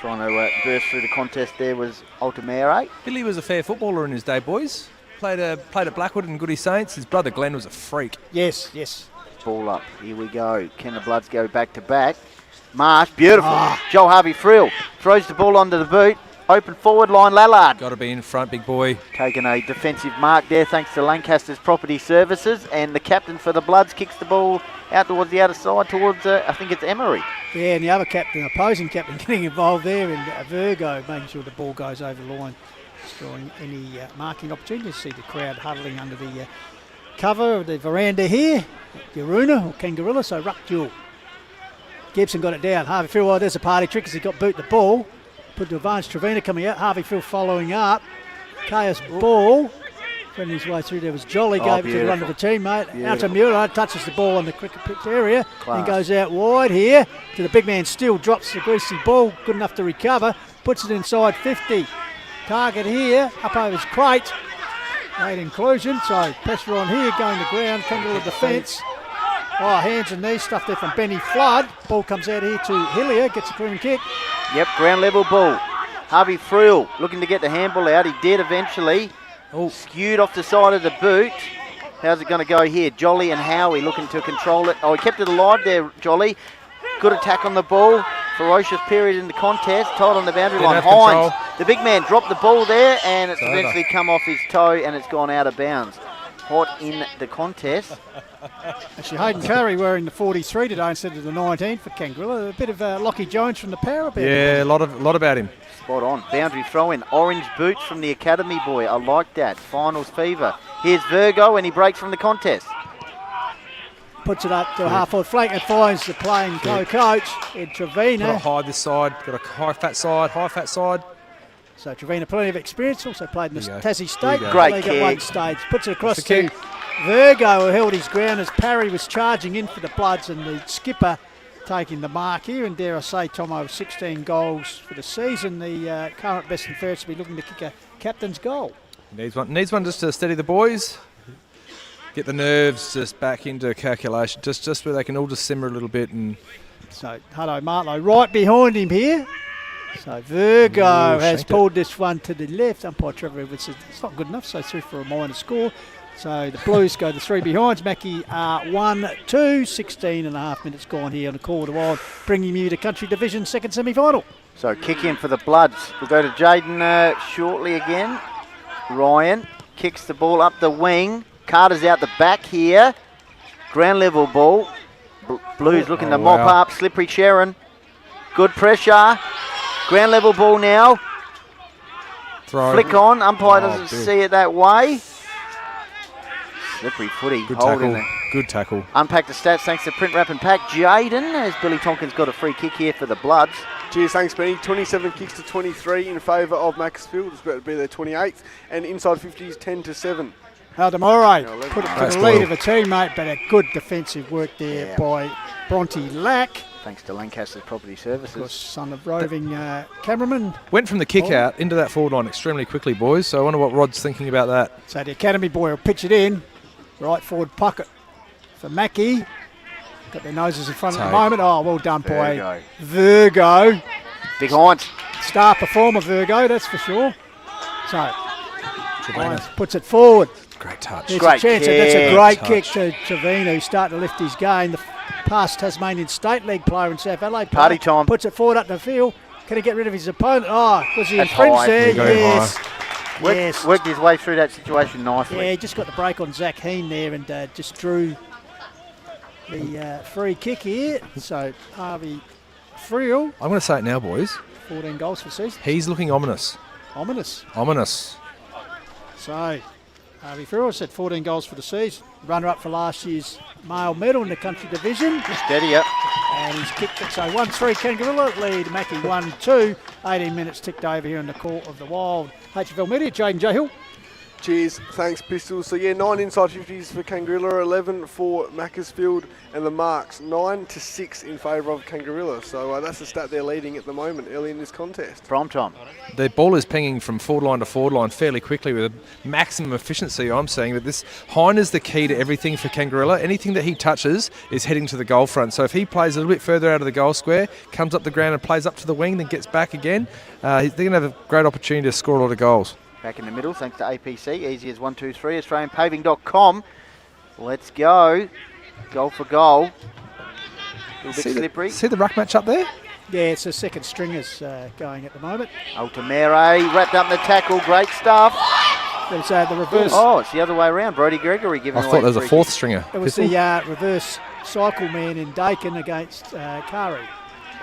Speaker 15: Trying to burst through the contest there was Altamere.
Speaker 19: Billy was a fair footballer in his day, boys. Played at Blackwood and Goody Saints. His brother Glenn was a freak.
Speaker 18: Yes, yes.
Speaker 15: Ball up, here we go. Can the Bloods go back to back? Marsh, beautiful. Joel Harvey-Frill throws the ball onto the boot. Open forward line, Lallard.
Speaker 19: Got to be in front, big boy.
Speaker 15: Taking a defensive mark there thanks to Lancaster's Property Services. And the captain for the Bloods kicks the ball out towards the outer side towards, I think it's Emery.
Speaker 18: Yeah, and the other captain, opposing captain, getting involved there in Virgo, making sure the ball goes over the line, destroying any marking opportunities. See the crowd huddling under the cover of the veranda here. Yaruna or Kangarilla, so ruck duel. Gibson got it down. Harvey-Frill, well, there's a party trick as he got boot the ball. Put to advantage, Trevina coming out. Harvey-Frill following up. Chaos ball. Friending his way through there was Jolly, gave it to the run of the teammate. Altamura touches the ball in the cricket pitch area. Then goes out wide here to the big man, still drops the greasy ball, good enough to recover. Puts it inside 50. Target here, up over his crate. Late inclusion, so pressure on here, going to ground, Kangarilla defence. Oh, hands and knees stuff there from Benny Flood. Ball comes out here to Hillier, gets a clearing kick.
Speaker 15: Yep, ground level ball. Harvey-Frill looking to get the handball out. He did eventually. Skewed off the side of the boot. How's it going to go here? Jolly and Howie looking to control it. Oh, he kept it alive there, Jolly. Good attack on the ball. Ferocious period in the contest. Tied on the boundary line. Hines, the big man, dropped the ball there, and it's eventually come off his toe, and it's gone out of bounds. Hot in the contest.
Speaker 18: Actually, Hayden Curry wearing the 43 today instead of the 19 for Kangarilla. A bit of Lockie Jones from the power band.
Speaker 19: Yeah, a lot about him.
Speaker 15: Spot on. Boundary throw in. Orange boots from the academy boy. I like that. Finals fever. Here's Virgo, and he breaks from the contest.
Speaker 18: Puts it up to a half-forward flank and finds the playing co-coach in Trevina.
Speaker 19: Got to hide this side. Got a high fat side.
Speaker 18: So Trevina, plenty of experience. Also played in the Tassie State.
Speaker 15: Great kick.
Speaker 18: At one stage. Puts it across to Virgo, who held his ground as Parry was charging in for the Bloods, and the skipper taking the mark here. And dare I say, Tomo, 16 goals for the season. The current best and fairest to be looking to kick a captain's goal.
Speaker 19: Needs one just to steady the boys. Get the nerves just back into calculation, just where they can all just simmer a little bit. And
Speaker 18: so Hutto Martlow right behind him here. So Virgo has pulled this one to the left. Umpire Trevor Edwards said it's not good enough, so through for a minor score. So the Blues go the 3 behinds. Mackie 1-2, 16 and a half minutes gone here on the call of the wild, bringing you to Country Division second semi-final.
Speaker 15: So kick in for the Bloods. We'll go to Jaden shortly again. Ryan kicks the ball up the wing. Carter's out the back here. Ground level ball. Blues looking to mop up. Slippery Sharon. Good pressure. Ground level ball now.
Speaker 19: Throw.
Speaker 15: Flick on. Umpire doesn't see it that way. Slippery footy.
Speaker 19: Good tackle.
Speaker 15: Unpack the stats thanks to Print Wrap and Pack. Jaden, as Billy Tonkin's got a free kick here for the Bloods.
Speaker 20: Cheers, thanks Benny. 27 kicks to 23 in favour of Macclesfield. It's about to be their 28th. And inside 50s 10-7.
Speaker 18: Aldemore put it to the lead of a teammate, but a good defensive work there by Bronte Lack.
Speaker 15: Thanks to Lancaster's Property Services.
Speaker 18: Of course, son of roving cameraman.
Speaker 19: Went from the kick out into that forward line extremely quickly, boys. So I wonder what Rod's thinking about that.
Speaker 18: So the academy boy will pitch it in. Right forward pocket for Mackie. Got their noses in front at the moment. Oh, well done, boy. Virgo.
Speaker 15: Big Hines.
Speaker 18: Star performer, Virgo, that's for sure. So Hines puts it forward.
Speaker 19: Great touch.
Speaker 18: There's a chance. That's a great kick to Trevina, who's starting to lift his game. The past Tasmanian State League player in South Adelaide.
Speaker 15: Party time.
Speaker 18: Puts it forward up the field. Can he get rid of his opponent? Oh, was he infringed there? Yes.
Speaker 15: Worked his way through that situation nicely.
Speaker 18: Yeah, he just got the break on Zach Heen there and just drew the free kick here. So Harvey Friel.
Speaker 19: I'm going to say it now, boys.
Speaker 18: 14 goals for the season.
Speaker 19: He's looking ominous.
Speaker 18: Ominous. So Harvey Friel said 14 goals for the season. Runner-up for last year's male medal in the country division.
Speaker 15: Steady up.
Speaker 18: And he's kicked it. So 1-3 Kangarilla lead. Mackie 1-2. 18 minutes ticked over here in the court of the Wild. HFL Media, Jaden J-Hill.
Speaker 20: Cheers, thanks Pistols. So yeah, 9 inside 50s for Kangarilla, 11 for Macclesfield, and the marks 9-6 in favour of Kangarilla. So that's the stat they're leading at the moment early in this contest.
Speaker 15: Prime time.
Speaker 19: The ball is pinging from forward line to forward line fairly quickly with a maximum efficiency, I'm saying. But this Hine is the key to everything for Kangarilla. Anything that he touches is heading to the goal front. So if he plays a little bit further out of the goal square, comes up the ground and plays up to the wing, then gets back again, they're going to have a great opportunity to score a lot of goals.
Speaker 15: Back in the middle, thanks to APC. Easy as 1, 2, 3. AustralianPaving.com. Let's go. Goal for goal. A little bit slippery.
Speaker 19: See the ruck match up there?
Speaker 18: Yeah, it's the second stringers going at the moment.
Speaker 15: Altamere wrapped up in the tackle. Great stuff.
Speaker 18: There's the reverse.
Speaker 15: Oh, it's the other way around. Brody Gregory giving away.
Speaker 19: I thought there was a fourth stringer.
Speaker 18: It was the reverse cycle man in Dakin against Kari.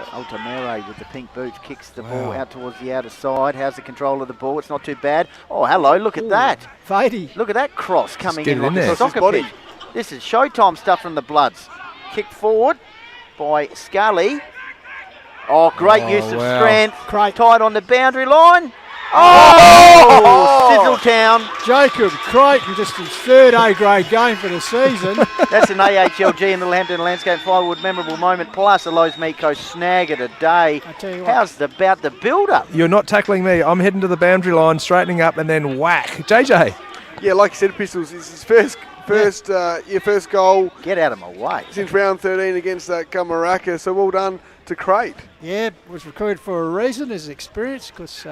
Speaker 15: Altamere with the pink boots kicks the ball out towards the outer side. How's the control of the ball? It's not too bad. Oh, hello, look at that.
Speaker 18: Fadey.
Speaker 15: Look at that cross coming in like
Speaker 19: there.
Speaker 15: a soccer pitch. This is showtime stuff from the Bloods. Kicked forward by Scully. Oh, great use of strength. Tied on the boundary line. Oh, Sizzletown.
Speaker 18: Jacob Creighton, just his third A-grade game for the season.
Speaker 15: That's an AHLG and Little Hampton Landscape Firewood memorable moment, plus a Lowe's Meco snag of the day.
Speaker 18: I tell you what.
Speaker 15: How's about the build-up?
Speaker 19: You're not tackling me. I'm heading to the boundary line, straightening up, and then whack. JJ.
Speaker 20: Yeah, like you said, Pistols, it's his first goal.
Speaker 15: Get out of my way.
Speaker 20: Since round 13 against Kamaraka, so well done to Crate.
Speaker 18: Yeah, was recruited for a reason, his experience, because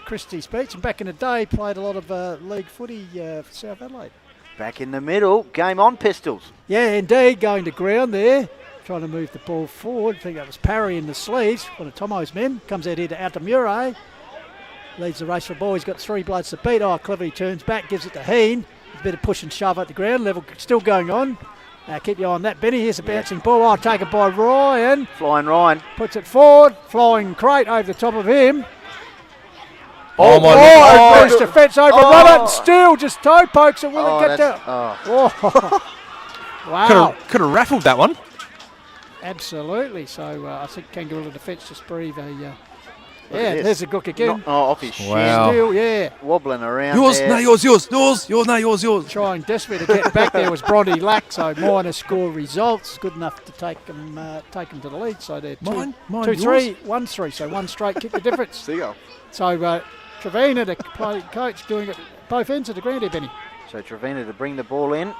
Speaker 18: Christie Speech, and back in the day played a lot of league footy for South Adelaide.
Speaker 15: Back in the middle, game on, Pistols.
Speaker 18: Yeah, indeed, going to ground there, trying to move the ball forward. I think that was Parry in the sleeves, one of Tomo's men. Comes out here to Altamure, leads the race for the ball. He's got 3 bloods to beat. Oh, cleverly turns back, gives it to Heen. A bit of push and shove at the ground level, still going on. Keep your eye on that, Benny. Here's a bouncing ball. I'll take it by Ryan.
Speaker 15: Flying Ryan.
Speaker 18: Puts it forward. Flying Crate over the top of him.
Speaker 19: Oh my God.
Speaker 18: First defence over Robert. Still just toe pokes it. Will it get down? Wow.
Speaker 19: Could have raffled that one.
Speaker 18: Absolutely. So I think Kangarilla defence just breathe a... there's a gook again.
Speaker 15: Off his shin.
Speaker 19: Wow.
Speaker 18: Still,
Speaker 15: wobbling around
Speaker 19: Yours,
Speaker 15: there.
Speaker 19: no, yours.
Speaker 18: Trying desperately to get back there was Bronte Lack, so minor score results. Good enough to take them to the lead. So they're 2-3, 1-3. So one straight kick the difference.
Speaker 20: So
Speaker 18: Trevina, the coach, doing it both ends of the ground here, Benny.
Speaker 15: So Trevina to bring the ball in.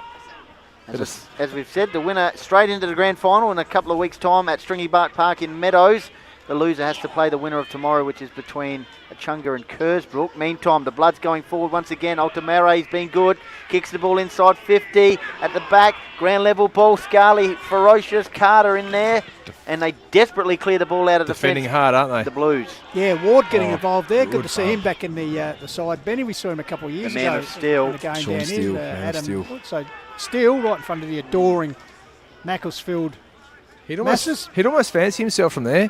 Speaker 15: As we've said, the winner straight into the grand final in a couple of weeks' time at Stringy Bark Park in Meadows. The loser has to play the winner of tomorrow, which is between Achunga and Kersbrook. Meantime, the Bloods going forward once again. Altamere's been good. Kicks the ball inside 50. At the back, ground level ball. Scarley, ferocious. Carter in there. And they desperately clear the ball out of
Speaker 19: defending
Speaker 15: defence.
Speaker 19: hard, aren't they?
Speaker 15: The Blues.
Speaker 18: Yeah, Ward getting involved there. Good to see him back in the side. Benny, we saw him a couple of years ago.
Speaker 15: The man of steel.
Speaker 18: Sean Steele. Adam. So Steele right in front of the adoring Macclesfield.
Speaker 19: He'd almost fancy himself from there.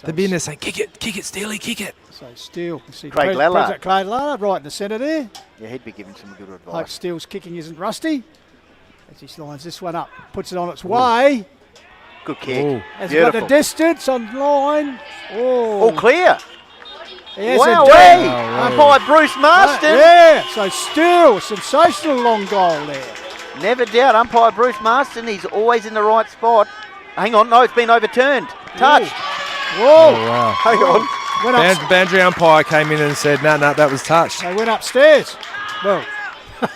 Speaker 19: They'd be in there saying, kick it, Steely, kick it.
Speaker 18: So Steele, you see
Speaker 15: Craig Lallard.
Speaker 18: Craig Lallard right in the centre there.
Speaker 15: Yeah, he'd be giving some good advice.
Speaker 18: Hope Steele's kicking isn't rusty. As he lines this one up, puts it on its way.
Speaker 15: Good kick.
Speaker 18: Has got the distance on line.
Speaker 15: All clear.
Speaker 18: Yes,
Speaker 15: wow,
Speaker 18: indeed.
Speaker 15: Umpire Bruce Marston.
Speaker 18: Yeah, so Steele, sensational long goal there.
Speaker 15: Never doubt, umpire Bruce Marston, he's always in the right spot. Hang on, no, it's been overturned. Touched.
Speaker 18: Whoa.
Speaker 19: Oh, wow.
Speaker 20: Hang on.
Speaker 19: Boundary umpire came in and said, no, that was touched.
Speaker 18: They went upstairs. Well,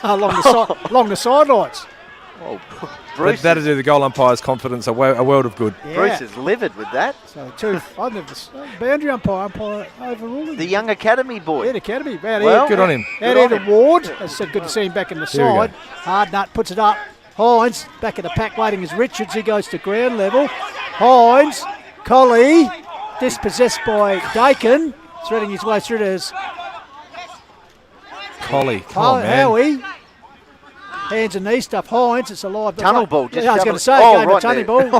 Speaker 18: along the sidelines.
Speaker 15: Oh,
Speaker 19: That'll do the goal umpire's confidence a world of good.
Speaker 15: Yeah. Bruce is livid with that.
Speaker 18: So I've never boundary umpire overruling.
Speaker 15: The young academy boy.
Speaker 18: Yeah, the academy.
Speaker 19: Good on him.
Speaker 18: Out here to Ward. As I said, good to see him back in the side. Hard nut puts it up. Hines back at the pack waiting as Richards. He goes to ground level. Hines, Collie, dispossessed by Dakin. Threading his way through to
Speaker 19: Collie, come on, man.
Speaker 18: Howie. Hands and knee stuff. Hines, it's a live
Speaker 1: Tunnel ball. Just
Speaker 18: I was going to say, game of tunnel ball.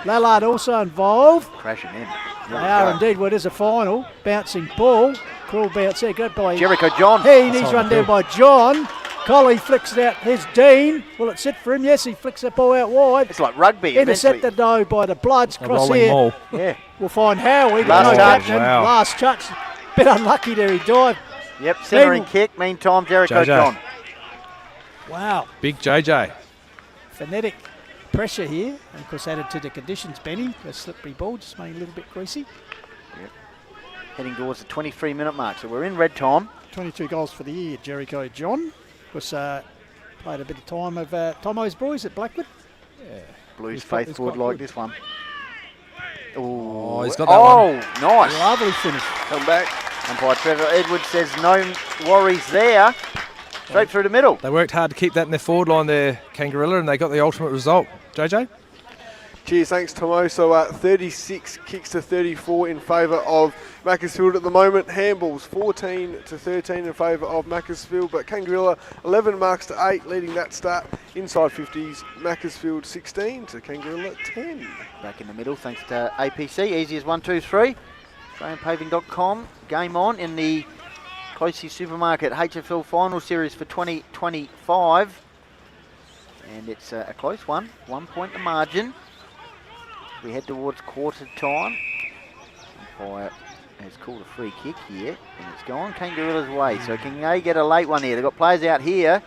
Speaker 18: Lallard also involved.
Speaker 1: Crashing in.
Speaker 18: They are indeed. Well, it is a final. Bouncing ball. Cruel bounce there. Good by
Speaker 1: Jericho John.
Speaker 18: He's run down by John. Collie flicks it out. Here's Dean. Will it sit for him? Yes, he flicks that ball out wide.
Speaker 1: It's like rugby.
Speaker 18: Intercepted though by the Bloods. Cross here.
Speaker 19: Maul.
Speaker 1: Yeah.
Speaker 18: We'll find Howie.
Speaker 1: Last touch.
Speaker 19: Wow.
Speaker 18: Last touch. Bit unlucky there. He dived.
Speaker 1: Yep, centering kick. Meantime, Jericho John.
Speaker 18: Wow.
Speaker 19: Big JJ.
Speaker 18: Phonetic pressure here. And of course added to the conditions, Benny. A slippery ball, just made a little bit greasy.
Speaker 1: Yep. Heading towards the 23-minute mark. So we're in red time.
Speaker 18: 22 goals for the year, Jericho John. Of course, played a bit of time of Tomo's boys at Blackwood.
Speaker 1: Yeah. Blues faithful would like this one.
Speaker 19: Oh, he's got that one.
Speaker 1: Nice.
Speaker 18: Lovely finish.
Speaker 20: Come back.
Speaker 1: Umpire Trevor Edwards says no worries there. Straight through the middle.
Speaker 19: They worked hard to keep that in their forward line there, Kangarilla, and they got the ultimate result. JJ?
Speaker 20: Cheers, thanks Tomo. So 36 kicks to 34 in favour of Macclesfield at the moment. Handballs 14 to 13 in favour of Macclesfield, but Kangarilla 11 marks to 8, leading that start inside 50s. Macclesfield 16 to Kangarilla 10.
Speaker 1: Back in the middle, thanks to APC. Easy as 1, 2, 3. AustralianPaving.com. Game on in the Closey Supermarket HFL Final Series for 2025. And it's a close one. 1 point the margin. We head towards quarter time. Umpire has called a free kick here, and it's gone Kangarilla's way. So can they get a late one here? They've got players out here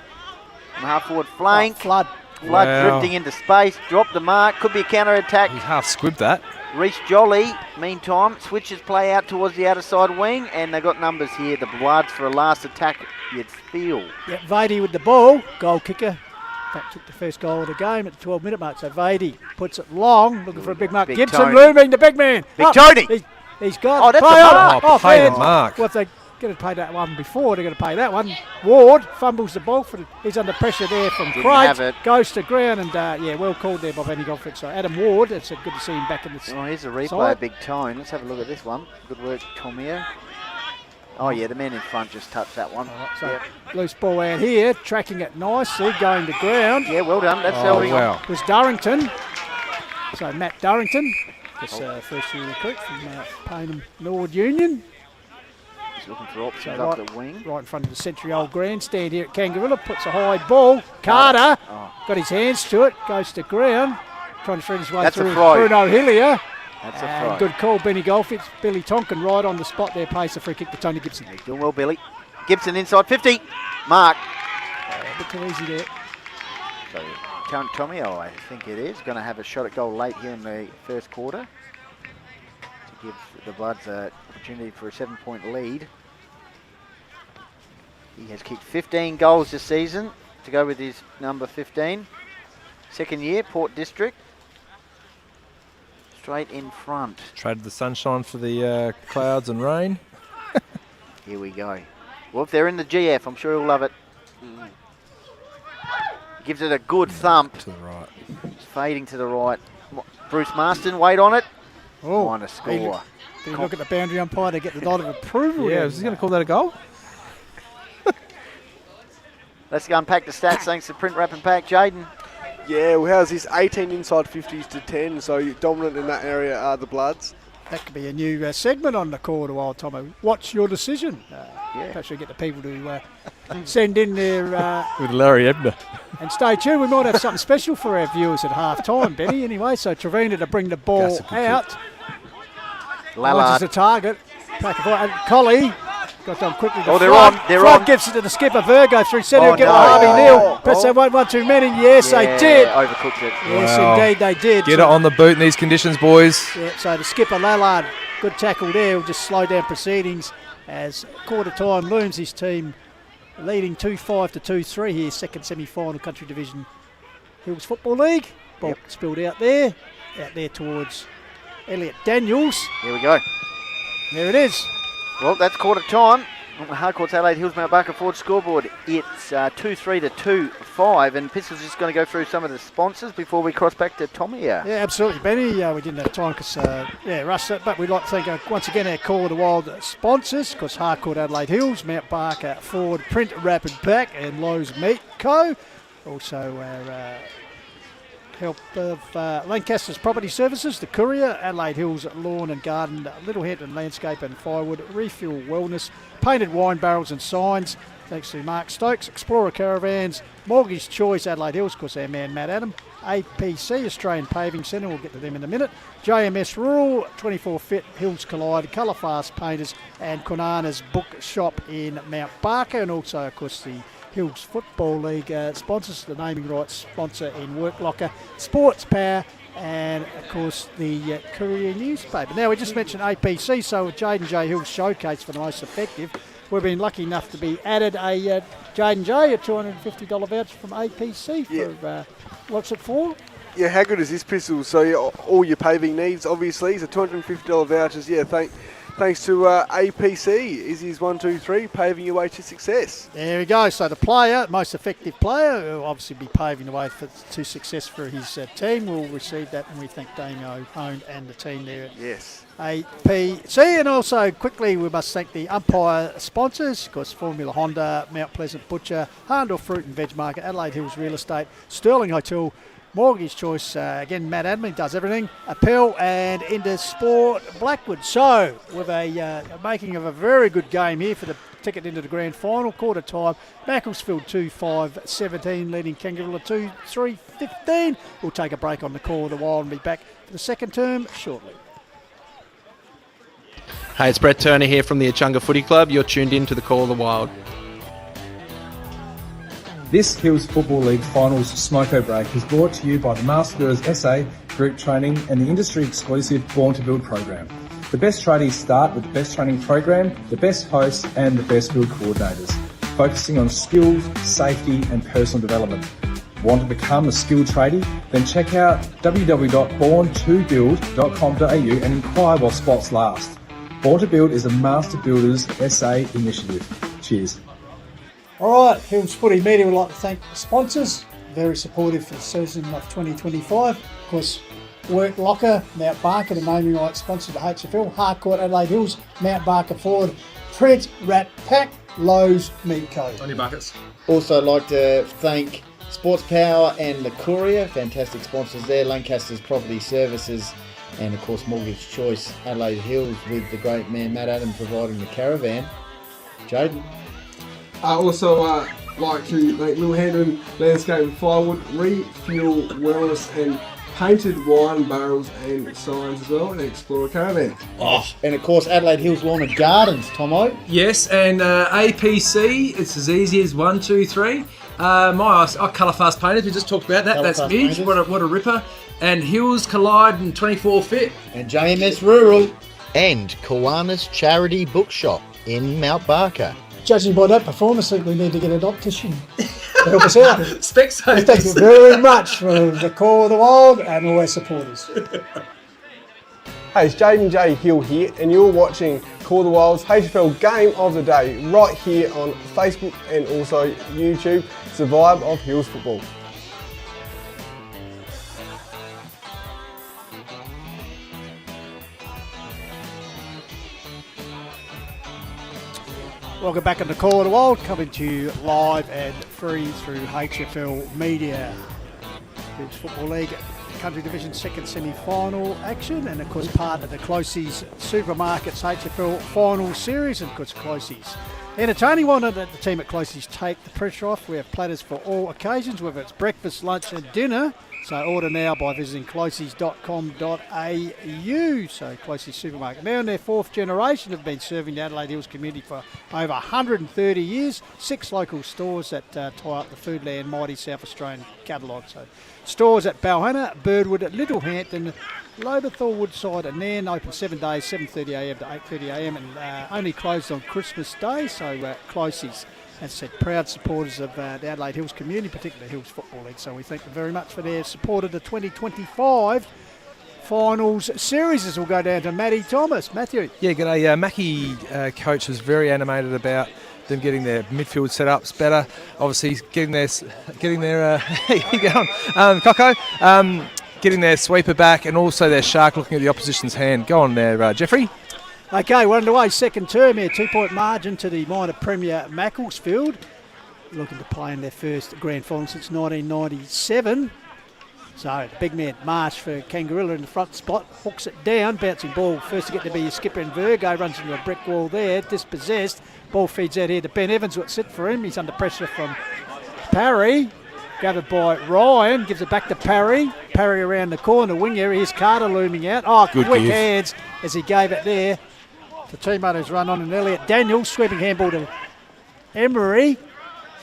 Speaker 1: on the half forward flank.
Speaker 18: Flood
Speaker 1: Drifting into space, dropped the mark, could be a counter attack.
Speaker 19: He half squibbed that.
Speaker 1: Reece Jolly, meantime, switches play out towards the outer side wing, and they've got numbers here. The Bloods for a last attack, you'd feel.
Speaker 18: Yep, Vady with the ball, goal kicker. That took the first goal of the game at the 12-minute mark. So Vady puts it long, looking for a big mark.
Speaker 1: Big
Speaker 18: Gibson
Speaker 1: Tony.
Speaker 18: looming, the big man.
Speaker 1: Big Tony.
Speaker 18: He's got
Speaker 1: Oh, that's
Speaker 18: play
Speaker 1: a
Speaker 18: on.
Speaker 1: mark.
Speaker 19: Play the mark.
Speaker 18: Well, if they're going to pay that one before, they're going to pay that one. Ward fumbles the ball. He's under pressure there from
Speaker 1: Didn't
Speaker 18: Craig.
Speaker 1: have it.
Speaker 18: Goes to ground, and yeah, well called there by Benny Goldford. So Adam Ward, it's good to see him back in the
Speaker 1: Oh, here's a replay
Speaker 18: side.
Speaker 1: of Big Tone. Let's have a look at this one. Good work, Tomio. Oh, yeah, the man in front just touched that one.
Speaker 18: So
Speaker 1: Yep.
Speaker 18: loose ball out here, tracking it nicely, going to ground.
Speaker 1: Yeah, well done. That's
Speaker 19: Oh,
Speaker 1: holding
Speaker 19: wow.
Speaker 1: on.
Speaker 18: Was Durrington. So Matt Durrington, this first year recruit from Paynham Norwood Union.
Speaker 1: He's looking for options
Speaker 18: So
Speaker 1: up the wing.
Speaker 18: right in front of the Century Old Grandstand here at Kangarilla, puts a high ball. Carter got his hands to it, goes to ground, trying to thread his way
Speaker 1: That's a
Speaker 18: through
Speaker 1: throw.
Speaker 18: Bruno Hillier.
Speaker 1: That's a
Speaker 18: And
Speaker 1: throw.
Speaker 18: good call, Benny Golf. It's Billy Tonkin right on the spot there, pays the free kick to Tony Gibson.
Speaker 1: He's doing well, Billy. Gibson inside 50. Mark.
Speaker 18: A bit too easy there.
Speaker 1: So Tomio, I think it is, going to have a shot at goal late here in the first quarter to give the Bloods an opportunity for a 7-point lead. He has kicked 15 goals this season to go with his number 15. Second year, Port District. Straight in front.
Speaker 19: Traded the sunshine for the clouds and rain.
Speaker 1: Here we go. Well, if they're in the GF, I'm sure he'll love it. Gives it a good thump.
Speaker 19: To the right.
Speaker 1: It's fading to the right. Bruce Marston, wait on it.
Speaker 18: Oh,
Speaker 1: Trying to score.
Speaker 18: Did you look at the boundary umpire to get the nod of approval?
Speaker 19: Yeah, was he going to call that a goal?
Speaker 1: Let's go unpack the stats thanks to Print Wrap and Pack. Jaden.
Speaker 20: Yeah, well, how's this? 18 inside 50s to 10, so dominant in that area are the Bloods.
Speaker 18: That could be a new segment on the quarter while, Tomo. What's your decision?
Speaker 1: Yeah.
Speaker 18: Perhaps we get the people to send in their...
Speaker 19: With Larry Ebner.
Speaker 18: and stay tuned. We might have something special for our viewers at half-time, Benny. Anyway, so Trevina to bring the ball
Speaker 19: That's a good
Speaker 18: out.
Speaker 1: Lallard.
Speaker 18: Is the target. And Collie got done quickly.
Speaker 1: Oh, they're
Speaker 18: Flood.
Speaker 1: on. They're
Speaker 18: Flood
Speaker 1: on.
Speaker 18: gives it to the skipper. Virgo through centre.
Speaker 1: Oh,
Speaker 18: Get
Speaker 1: no.
Speaker 18: the Harvey Neal.
Speaker 1: Oh.
Speaker 18: Press that one too many. Yes, they did.
Speaker 1: Overcooked it.
Speaker 18: Yes,
Speaker 19: Wow.
Speaker 18: indeed they did.
Speaker 19: Get it on the boot in these conditions, boys.
Speaker 18: Yeah, so the skipper Lallard, good tackle there, will just slow down proceedings as quarter time looms. His team leading 2-5 to 2-3 here, second semi-final Country Division Hills Football League. Ball spilled out there towards Elliot Daniels.
Speaker 1: Here we go.
Speaker 18: There it is.
Speaker 1: Well, that's quarter time. On the Harcourt's Adelaide Hills Mount Barker Ford scoreboard, it's 2-3 to 2-5, and Pistol's just going to go through some of the sponsors before we cross back to Tommy here.
Speaker 18: Yeah, absolutely, Benny. We didn't have time because, rushed it, but we'd like to thank once again our Call of the Wild sponsors, because Harcourt Adelaide Hills, Mount Barker Ford, Print Rapid Pack, and Lowe's Meat Co. Also our help of Lancaster's Property Services, the Courier, Adelaide Hills Lawn and Garden, Little Hampton Landscape and Firewood, Refuel Wellness, Painted Wine Barrels and Signs, thanks to Mark Stokes, Explorer Caravans, Mortgage Choice Adelaide Hills, of course our man Matt Adam, APC, Australian Paving Centre, we'll get to them in a minute, JMS Rural, 24 Fit, Hills Collide, Colour Fast Painters, and Kuanas Bookshop in Mount Barker, and also of course the Hills Football League sponsors, the naming rights sponsor in Work Locker, Sports Power, and of course the Courier newspaper. Now we just mentioned APC, so with J&J Hills Showcase for the most effective, we've been lucky enough to be added a J&J, a $250 voucher from APC for, what's it for?
Speaker 20: Yeah, how good is this, Pistol? So all your paving needs, obviously, so $250 vouchers, thanks to APC, Izzy's 1, 2, 3, paving your way to success.
Speaker 18: There we go. So the player, most effective player, will obviously be paving the way to success for his team. We'll receive that, and we thank Damo Hone and the team there at APC. And also, quickly, we must thank the umpire sponsors, of course, Formula Honda, Mount Pleasant Butcher, Harndorf Fruit and Veg Market, Adelaide Hills Real Estate, Sterling Hotel, Mortgage Choice, again, Matt Admin does everything, Appel and into Sport Blackwood. So, with a making of a very good game here for the ticket into the grand final, quarter time, Macclesfield 2-5-17, leading Kangarilla 2-3-15. We'll take a break on the Call of the Wild and be back for the second term shortly.
Speaker 3: Hey, it's Brett Turner here from the Echunga Footy Club. You're tuned in to the Call of the Wild.
Speaker 22: This Hills Football League Finals Smoko Break is brought to you by the Master's SA Group Training and the industry-exclusive Born to Build program. The best tradies start with the best training program, the best hosts and the best build coordinators, focusing on skills, safety and personal development. Want to become a skilled tradie? Then check out www.born2build.com.au and inquire while spots last. Born to Build is a Master Builders SA initiative. Cheers.
Speaker 18: All right, Hills Footy Media would like to thank the sponsors, very supportive for the season of 2025. Of course, Work Locker, Mount Barker, the naming rights sponsor to HFL, Harcourt Adelaide Hills, Mount Barker Ford, Trent Rat Pack, Lowe's Meat Co.
Speaker 3: On your buckets.
Speaker 23: Also like to thank Sports Power and the Courier, fantastic sponsors there, Lancaster's Property Services, and of course Mortgage Choice Adelaide Hills with the great man Matt Adam providing the caravan. Jaden.
Speaker 20: Also like to thank Little Hampton Landscape and Firewood, Refuel Wellness and Painted Wine Barrels and Signs as well, and Explorer Caravans.
Speaker 23: And of course Adelaide Hills Lawn and Gardens, Tomo.
Speaker 3: Yes, and APC, it's as easy as 1, 2, 3. My Colour Fast Painters, we just talked about that. That's huge. What a ripper. And Hills Collide and 24 Fit.
Speaker 23: And JMS Rural. And Kuanas Charity Bookshop in Mount Barker.
Speaker 18: Judging by that performance, I think we need to get an optician to help us out.
Speaker 3: Specsavers.
Speaker 18: Thank you very much for the Call of the Wild and all our supporters.
Speaker 20: Hey, it's Jaden J Hill here, and you're watching Call of the Wild's HFL Game of the Day right here on Facebook and also YouTube. It's the vibe of Hills football.
Speaker 18: Welcome back on the Call of the Wild, coming to you live and free through HFL Media. Hills Football League Country Division second semi-final action, and of course part of the Closey Supermarket's HFL Final Series, and of course Closey's entertaining one, and the team at Closey's take the pressure off. We have platters for all occasions, whether it's breakfast, lunch and dinner. So order now by visiting closeys.com.au. So Closey Supermarket, now in their fourth generation, have been serving the Adelaide Hills community for over 130 years. 6 local stores that tie up the Foodland Mighty South Australian catalogue. So stores at Balhana, Birdwood, Littlehampton, Lobethal, Woodside and Nairne, open 7 days, 7:30am to 8:30am, and only closed on Christmas Day. So Closey's, as I said, proud supporters of the Adelaide Hills community, particularly the Hills Football League. So we thank them very much for their support of the 2025 finals series as we'll go down to Matty Thomas. Matthew.
Speaker 19: Yeah, g'day. Mackie coach was very animated about them getting their midfield setups better. Obviously, getting their how you going, Coco? Getting their sweeper back and also their shark looking at the opposition's hand. Go on there, Jeffrey.
Speaker 18: Okay, we're underway. Second term here. 2-point margin to the minor premier Macclesfield. Looking to play in their first grand final since 1997. So, big man Marsh for Kangarilla in the front spot. Hooks it down. Bouncing ball. First to get to be your skipper in Virgo. Runs into a brick wall there. Dispossessed. Ball feeds out here to Ben Evans. What's it for him? He's under pressure from Parry. Gathered by Ryan. Gives it back to Parry. Parry around the corner. Wing area. Here's Carter looming out. Oh,
Speaker 19: good
Speaker 18: quick
Speaker 19: give.
Speaker 18: hands as he gave it there. The teammate has run on, and Elliot Daniels sweeping handball to Emery.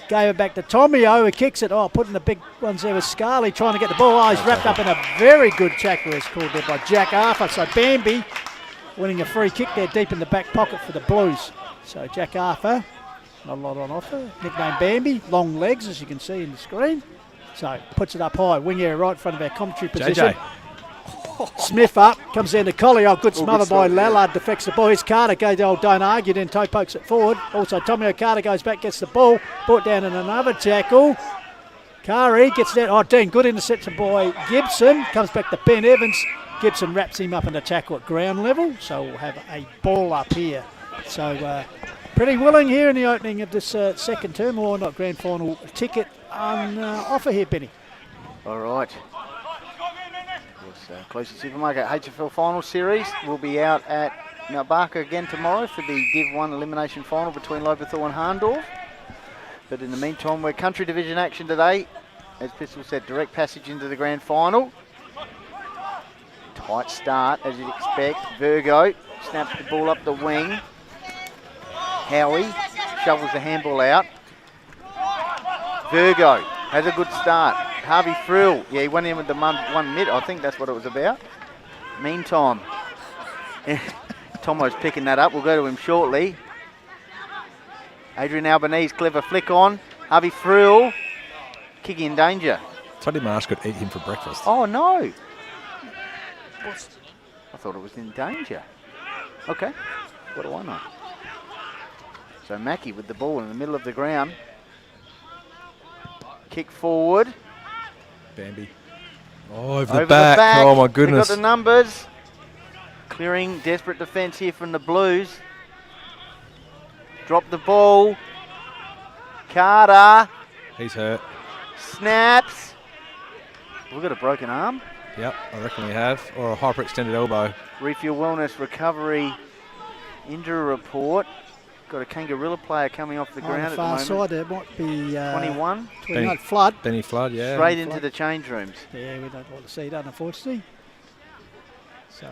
Speaker 18: Gave it back to Tomio, who kicks it. Oh, putting the big ones there with Scarley trying to get the ball. Oh, he's wrapped up in a very good tackle, as called there by Jack Arthur. So Bambi winning a free kick there deep in the back pocket for the Blues. So Jack Arthur, not a lot on offer. Nickname Bambi, long legs as you can see in the screen. So puts it up high, wing area right in front of our commentary position.
Speaker 19: JJ.
Speaker 18: Smith up, comes down to Collie. Oh, good smother by
Speaker 1: stop,
Speaker 18: Lallard, deflects the ball. Here's Carter, goes, oh, don't argue, then toe pokes it forward. Also, Tommy O'Carter goes back, gets the ball, brought down in another tackle. Kari gets that, oh, Dean, good interception by Gibson. Comes back to Ben Evans. Gibson wraps him up in the tackle at ground level. So we'll have a ball up here. So pretty willing here in the opening of this second term, or not grand final ticket on offer here, Benny.
Speaker 1: All right. Closey Supermarket HFL Final Series will be out at Mount Barker again tomorrow for the Div 1 elimination final between Lobethal and Harndorf. But in the meantime, we're country division action today. As Pistol said, direct passage into the grand final. Tight start, as you'd expect. Virgo snaps the ball up the wing. Howie shovels the handball out. Virgo has a good start. Harvey Frill, yeah, he went in with the 1 mid. I think that's what it was about. Meantime, Tomo's picking that up. We'll go to him shortly. Adrian Albanese, clever flick on. Harvey Frill, kicking in danger.
Speaker 19: Toddy Marsh could eat him for breakfast.
Speaker 1: Oh, no. I thought it was in danger. Okay, what do I know? So Mackie with the ball in the middle of the ground. Kick forward.
Speaker 19: Bambi. Oh, over the back. Oh, my goodness.
Speaker 1: They've got the numbers. Clearing, desperate defence here from the Blues. Drop the ball. Carter.
Speaker 19: He's hurt.
Speaker 1: Snaps. We've got a broken arm.
Speaker 19: Yep, I reckon we have. Or a hyperextended elbow.
Speaker 1: Refuel Wellness recovery injury report. Got a Kangarilla player coming off the ground at the moment.
Speaker 18: On the far side, there might be
Speaker 1: 21.
Speaker 18: 21. Flood.
Speaker 19: Benny Flood, yeah.
Speaker 1: Straight into the change rooms.
Speaker 18: Yeah, we don't want to see that, unfortunately. So,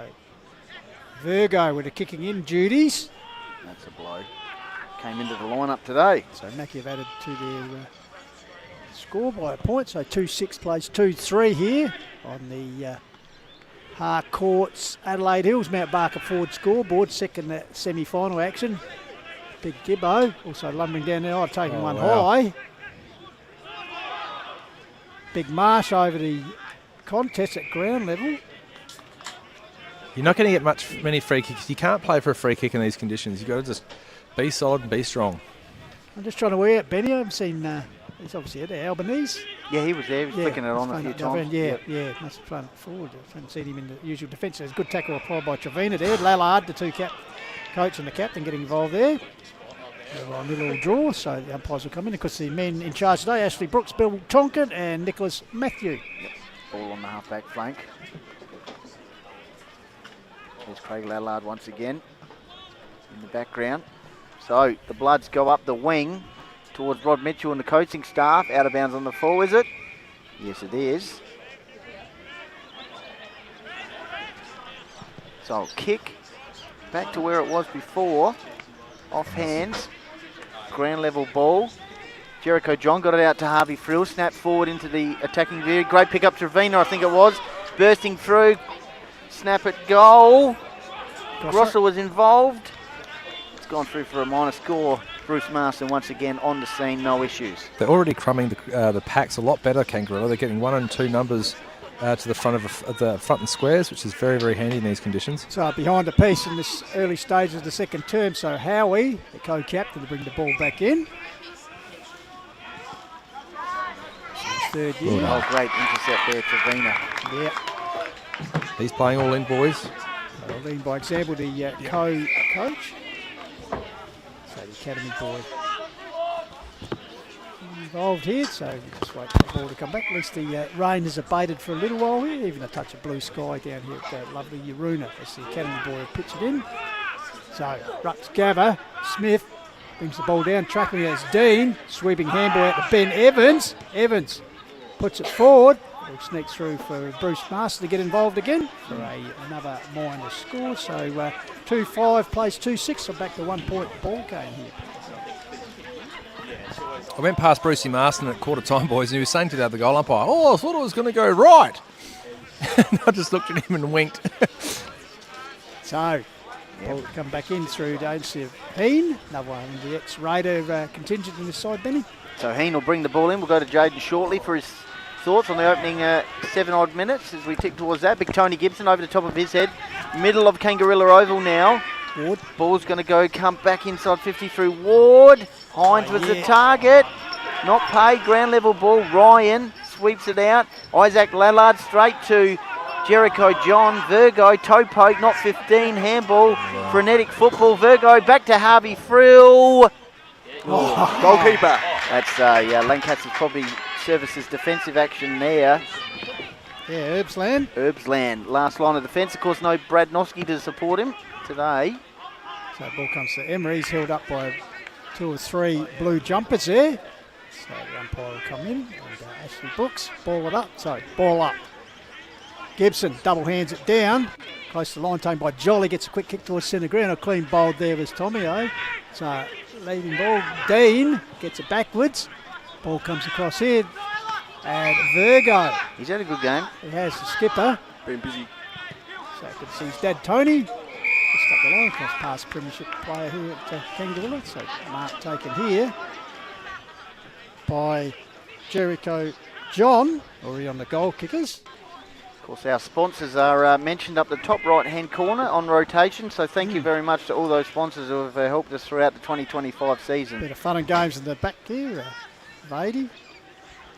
Speaker 18: Virgo with the kicking in duties.
Speaker 1: That's a blow. Came into the lineup today.
Speaker 18: So, Mackie have added to their score by a point. So, 2-6 plays 2-3 here on the Harcourts Adelaide Hills Mount Barker Ford scoreboard. Second semi-final action. Big Gibbo, also lumbering down there, taking one high. Big Marsh over the contest at ground level.
Speaker 19: You're not going to get many free kicks. You can't play for a free kick in these conditions. You've got to just be solid and be strong.
Speaker 18: I'm just trying to wear out Benny. I haven't seen, he's obviously at Albanese.
Speaker 1: Yeah, he was there. He was flicking it on a few times.
Speaker 18: Yeah, must have thrown it forward. I haven't seen him in the usual defence. There's a good tackle applied by Trevina there. Lallard, the coach and the captain getting involved there. A little draw, so the umpires will come in. Of course, the men in charge today, Ashley Brooks, Bill Tonkin and Nicholas Matthew.
Speaker 1: Yep. Ball on the half-back flank. There's Craig Lallard once again in the background. So the Bloods go up the wing towards Rod Mitchell and the coaching staff. Out of bounds on the full, is it? Yes, it is. So kick back to where it was before. Off hands. Ground level ball. Jericho John got it out to Harvey Frill. Snap forward into the attacking view. Great pick up to Trevina, I think it was. Bursting through. Snap at goal. Grosser was involved. It's gone through for a minor score. Bruce Marston once again on the scene, no issues.
Speaker 19: They're already crumbing the packs a lot better, Kangarilla. They're getting 1 and 2 numbers to the front of the front and squares, which is very, very handy in these conditions.
Speaker 18: So behind the piece in this early stage of the second term. So Howie, the co-captain, to bring the ball back in. Third year.
Speaker 1: Oh, great intercept there to Vina.
Speaker 18: Yeah.
Speaker 19: He's playing all in, boys.
Speaker 18: Leading by example, the co-coach. So the academy boy involved here, so just wait for the ball to come back. At least the rain has abated for a little while here, even a touch of blue sky down here at lovely Yaruna as the academy boy will pitch it in. So Rux Gava, Smith brings the ball down, tracking as Dean, sweeping handball out to Ben Evans. Evans puts it forward. It'll sneak through for Bruce Master to get involved again for another minor score. So 2-5 plays 2-6, so back to 1 point ball game here.
Speaker 19: I went past Brucey Marston at quarter time, boys, and he was saying to the other goal umpire, "Oh, I thought it was going to go right." And I just looked at him and winked.
Speaker 18: So, ball to come back in through the agency of Heen. Another one of the ex-Raider contingent in this side, Benny.
Speaker 1: So Heen will bring the ball in. We'll go to Jaden shortly for his thoughts on the opening 7-odd minutes as we tick towards that. Big Tony Gibson over the top of his head. Middle of Kangarilla Oval now.
Speaker 18: Ward.
Speaker 1: Ball's going to come back inside 50 through Ward. Hines was the target. Not paid. Ground level ball. Ryan sweeps it out. Isaac Lallard straight to Jericho John. Virgo, toe poke, not 15. Handball. Frenetic football. Virgo back to Harvey Frill.
Speaker 20: Goalkeeper.
Speaker 1: That's, Lancaster's probably services defensive action there.
Speaker 18: Yeah, Herbsland.
Speaker 1: Herbsland, last line of defence. Of course, no Bradnowski to support him today.
Speaker 18: So ball comes to Emery. He's held up by 2 or 3 blue jumpers there. So the umpire will come in. And Ashley Brooks, ball it up. So ball up. Gibson double hands it down. Close to the line, taken by Jolly. Gets a quick kick towards centre ground. A clean bowled there was Tommy O. So leading ball. Dean gets it backwards. Ball comes across here. And Virgo.
Speaker 1: He's had a good game.
Speaker 18: He has the skipper.
Speaker 20: Been busy.
Speaker 18: So I can see his dad Tony. Just up the line, cross past premiership player here at Kangarilla. So mark taken here by Jericho John, already on the goal kickers.
Speaker 1: Of course, our sponsors are mentioned up the top right-hand corner on rotation, so thank you very much to all those sponsors who have helped us throughout the 2025 season.
Speaker 18: Bit of fun and games in the back here. Vady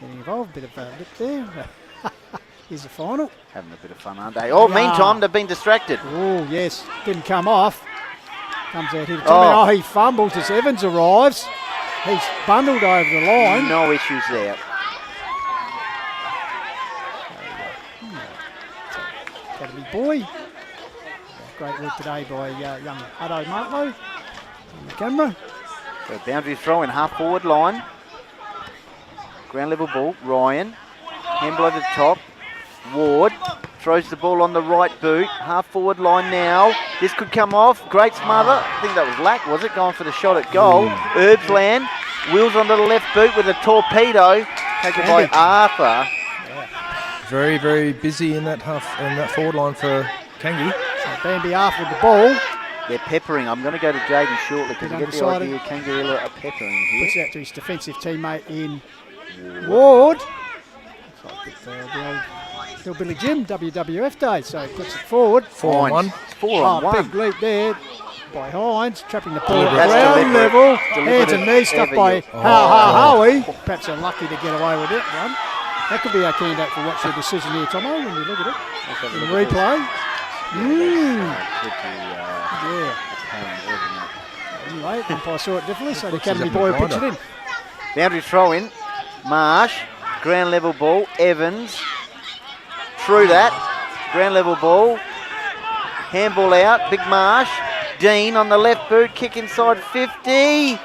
Speaker 18: getting involved, bit of lip there. Here's the final.
Speaker 1: Having a bit of fun, aren't they? Oh, meantime, they've been distracted.
Speaker 18: Oh, yes. Didn't come off. Comes out here to Tommy. Oh, he fumbles as Evans arrives. He's bundled over the line.
Speaker 1: No issues there.
Speaker 18: Academy boy. Great work today by young Hutto Martlow on the camera.
Speaker 1: So boundary throw in half forward line. Ground level ball. Ryan. Handball over the top. Ward throws the ball on the right boot. Half forward line now. This could come off. Great smother. I think that was Lack, was it? Going for the shot at goal. Herbsland. Wheels onto the left boot with a torpedo. Taken by Arthur.
Speaker 19: Very, very busy in that forward line for Kangi.
Speaker 18: So Bambi Arthur with the ball.
Speaker 1: They're peppering. I'm going to go to Jaden shortly because you get the idea Kangarilla are peppering here.
Speaker 18: Puts out to his defensive teammate in Ward. Looks like the old Hillbilly Jim, WWF day. So he puts it forward.
Speaker 19: 4-on-1.
Speaker 1: 4-on-1.
Speaker 18: Big leap there by Hines, trapping the ball at ground level. Hands and knees stuffed by Howie. Perhaps unlucky to get away with it one. That could be our candidate for watching the decision here, Tomo, when you look at it. In the replay. Anyway, umpire saw it differently, so the academy boy will pitch it in.
Speaker 1: Boundary throw in. Marsh. Ground level ball. Evans. Through that. Ground level ball. Handball out. Big Marsh. Dean on the left boot. Kick inside 50.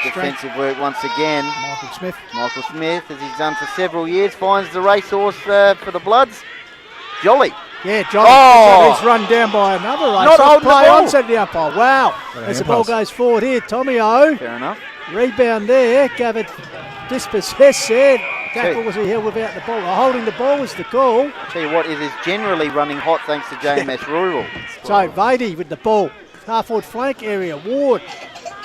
Speaker 1: Defensive work once again. Michael Smith, as he's done for several years, finds the racehorse for the Bloods. Jolly.
Speaker 18: Yeah, Jolly.
Speaker 1: Oh!
Speaker 18: He's run down by another racehorse.
Speaker 1: Not holding the ball.
Speaker 18: On, said the umpire. Wow. As the ball goes forward here, Tommy O.
Speaker 1: Fair enough.
Speaker 18: Rebound there. Gathered dispossessed there. Tackle was he held without the ball. Holding the ball was the call.
Speaker 1: I'll tell you what, it is generally running hot thanks to JMS Rural.
Speaker 18: So Vady with the ball. Half forward flank area. Ward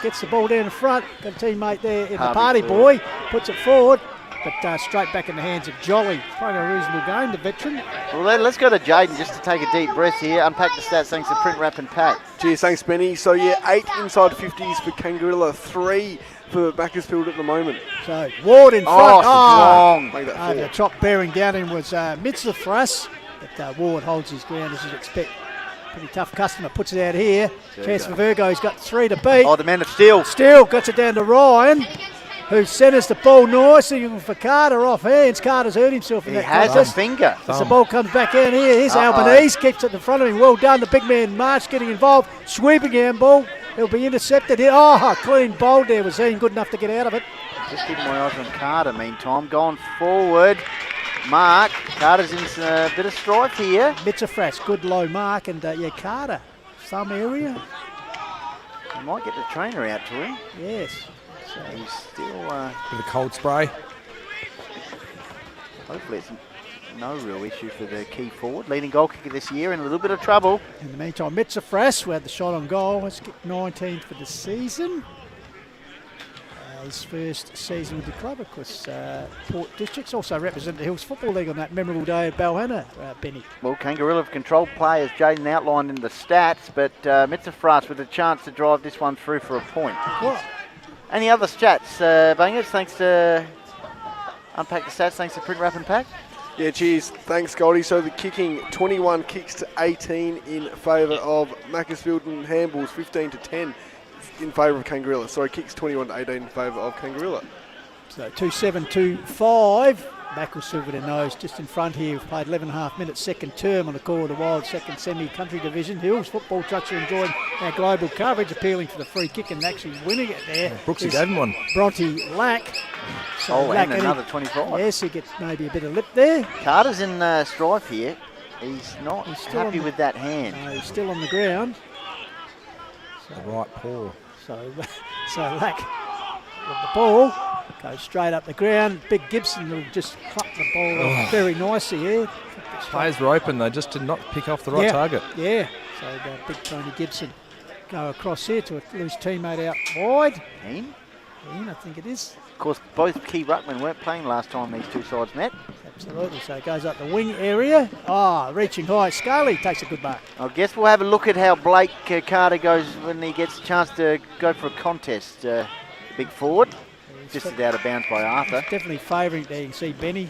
Speaker 18: gets the ball down the front. Got a teammate there in the party boy. Puts it forward. but straight back in the hands of Jolly. Playing a reasonable game, the veteran.
Speaker 1: Well, let's go to Jaden just to take a deep breath here. Unpack the stats thanks to Print Wrap and Pack.
Speaker 20: Cheers, thanks Benny. So yeah, 8 inside 50s for Kangarilla, 3 for Macclesfield at the moment.
Speaker 18: So Ward in front.
Speaker 1: Strong.
Speaker 20: Make that
Speaker 18: Over the
Speaker 20: 4.
Speaker 18: top, bearing down him was Mitzlafras, but Ward holds his ground as you'd expect. Pretty tough customer, puts it out here. Chance for Virgo, he's got 3 to beat.
Speaker 1: Oh, the man of steel.
Speaker 18: Steel gets it down to Ryan, who centres the ball nicely for Carter off hands. Carter's hurt himself in
Speaker 1: He
Speaker 18: that
Speaker 1: has a
Speaker 18: contest.
Speaker 1: finger.
Speaker 18: As the ball comes back in here, here's Albanese, keeps it in front of him. Well done, the big man March getting involved. Sweeping handball, it'll be intercepted here. Oh, clean bowl there, was he good enough to get out of it.
Speaker 1: Just keeping my eyes on Carter meantime. Going forward. Mark. Carter's in a bit of strife here.
Speaker 18: Mitzafras, good low mark, and Carter, some area.
Speaker 1: He might get the trainer out to him.
Speaker 18: Yes.
Speaker 1: So he's still...
Speaker 3: With a cold spray.
Speaker 1: Hopefully it's no real issue for the key forward. Leading goal kicker this year in a little bit of trouble.
Speaker 18: In the meantime, Mitzafras, who had the shot on goal, has kicked 19 for the season. His first season with the club, of course. Port Districts also represent the Hills Football League on that memorable day at Balhanna, Benny.
Speaker 1: Well, Kangarilla have controlled play as Jaden outlined in the stats, but Mitzafras with a chance to drive this one through for a point.
Speaker 18: What?
Speaker 1: Any other stats, Bangers? Thanks to Unpack the Stats, thanks to Print Wrap and Pack.
Speaker 20: Yeah, cheers. Thanks, Goldie. So the kicking, 21 kicks to 18 in favour of Macclesfield, and handballs 15 to 10 in favour of Kangarilla. Sorry, kicks 21 to 18 in favour of Kangarilla.
Speaker 18: So 2-7-2-5. Macclesfield with a nose just in front here. We've played 11.5 minutes, second term on the core of the Wild, second semi-country division. Hills football trucks are enjoying our global coverage, appealing for the free kick and actually winning it there.
Speaker 3: Yeah, Brooksy gave him one.
Speaker 18: Bronte Lack. So
Speaker 1: Lack, and another 25.
Speaker 18: Yes, he gets maybe a bit of lip there.
Speaker 1: Carter's in strife here. He's not happy with that hand.
Speaker 18: No, he's still on the ground.
Speaker 3: The right paw.
Speaker 18: So Lack with the ball goes straight up the ground. Big Gibson will just clup the ball off very nicely here.
Speaker 3: Players were open, they just did not pick off the right target.
Speaker 18: Yeah, so big Tony Gibson go across here to a loose teammate out wide.
Speaker 1: Keen,
Speaker 18: I think it is.
Speaker 1: Of course, both key ruckmen weren't playing last time these two sides met.
Speaker 18: Absolutely, so it goes up the wing area. Reaching high. Scully takes a good mark.
Speaker 1: I guess we'll have a look at how Blake Carter goes when he gets a chance to go for a contest. Big forward, just out of bounds by Arthur.
Speaker 18: He's definitely favouring there. You can see Benny.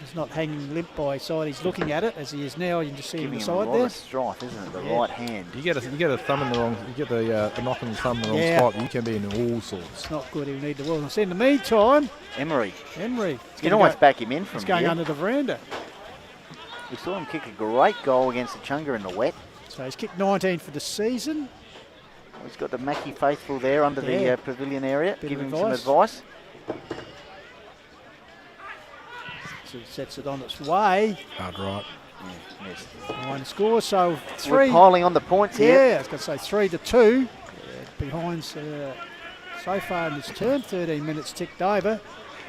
Speaker 18: He's not hanging limp by his side. He's looking at it as he is now. You can just see him on the side
Speaker 1: there. Of strife, isn't it? The right hand.
Speaker 3: You get a thumb in the wrong. You get the knock on the thumb in the wrong spot. You can be in all sorts.
Speaker 18: It's not good. He'll need the wellness. In the meantime,
Speaker 1: Emery.
Speaker 18: You
Speaker 1: can almost back him in from
Speaker 18: here. He's going
Speaker 1: here.
Speaker 18: under the veranda.
Speaker 1: We saw him kick a great goal against the Chunga in the wet.
Speaker 18: So he's kicked 19 for the season.
Speaker 1: He's got the Mackie faithful there under the pavilion area, giving him some advice.
Speaker 18: So he sets it on its way.
Speaker 3: Hard right.
Speaker 1: Yes.
Speaker 18: 9 scores, so 3.
Speaker 1: We're piling on the points here.
Speaker 18: Yeah, I was going to say 3-2. Behind so far in this term, 13 minutes ticked over.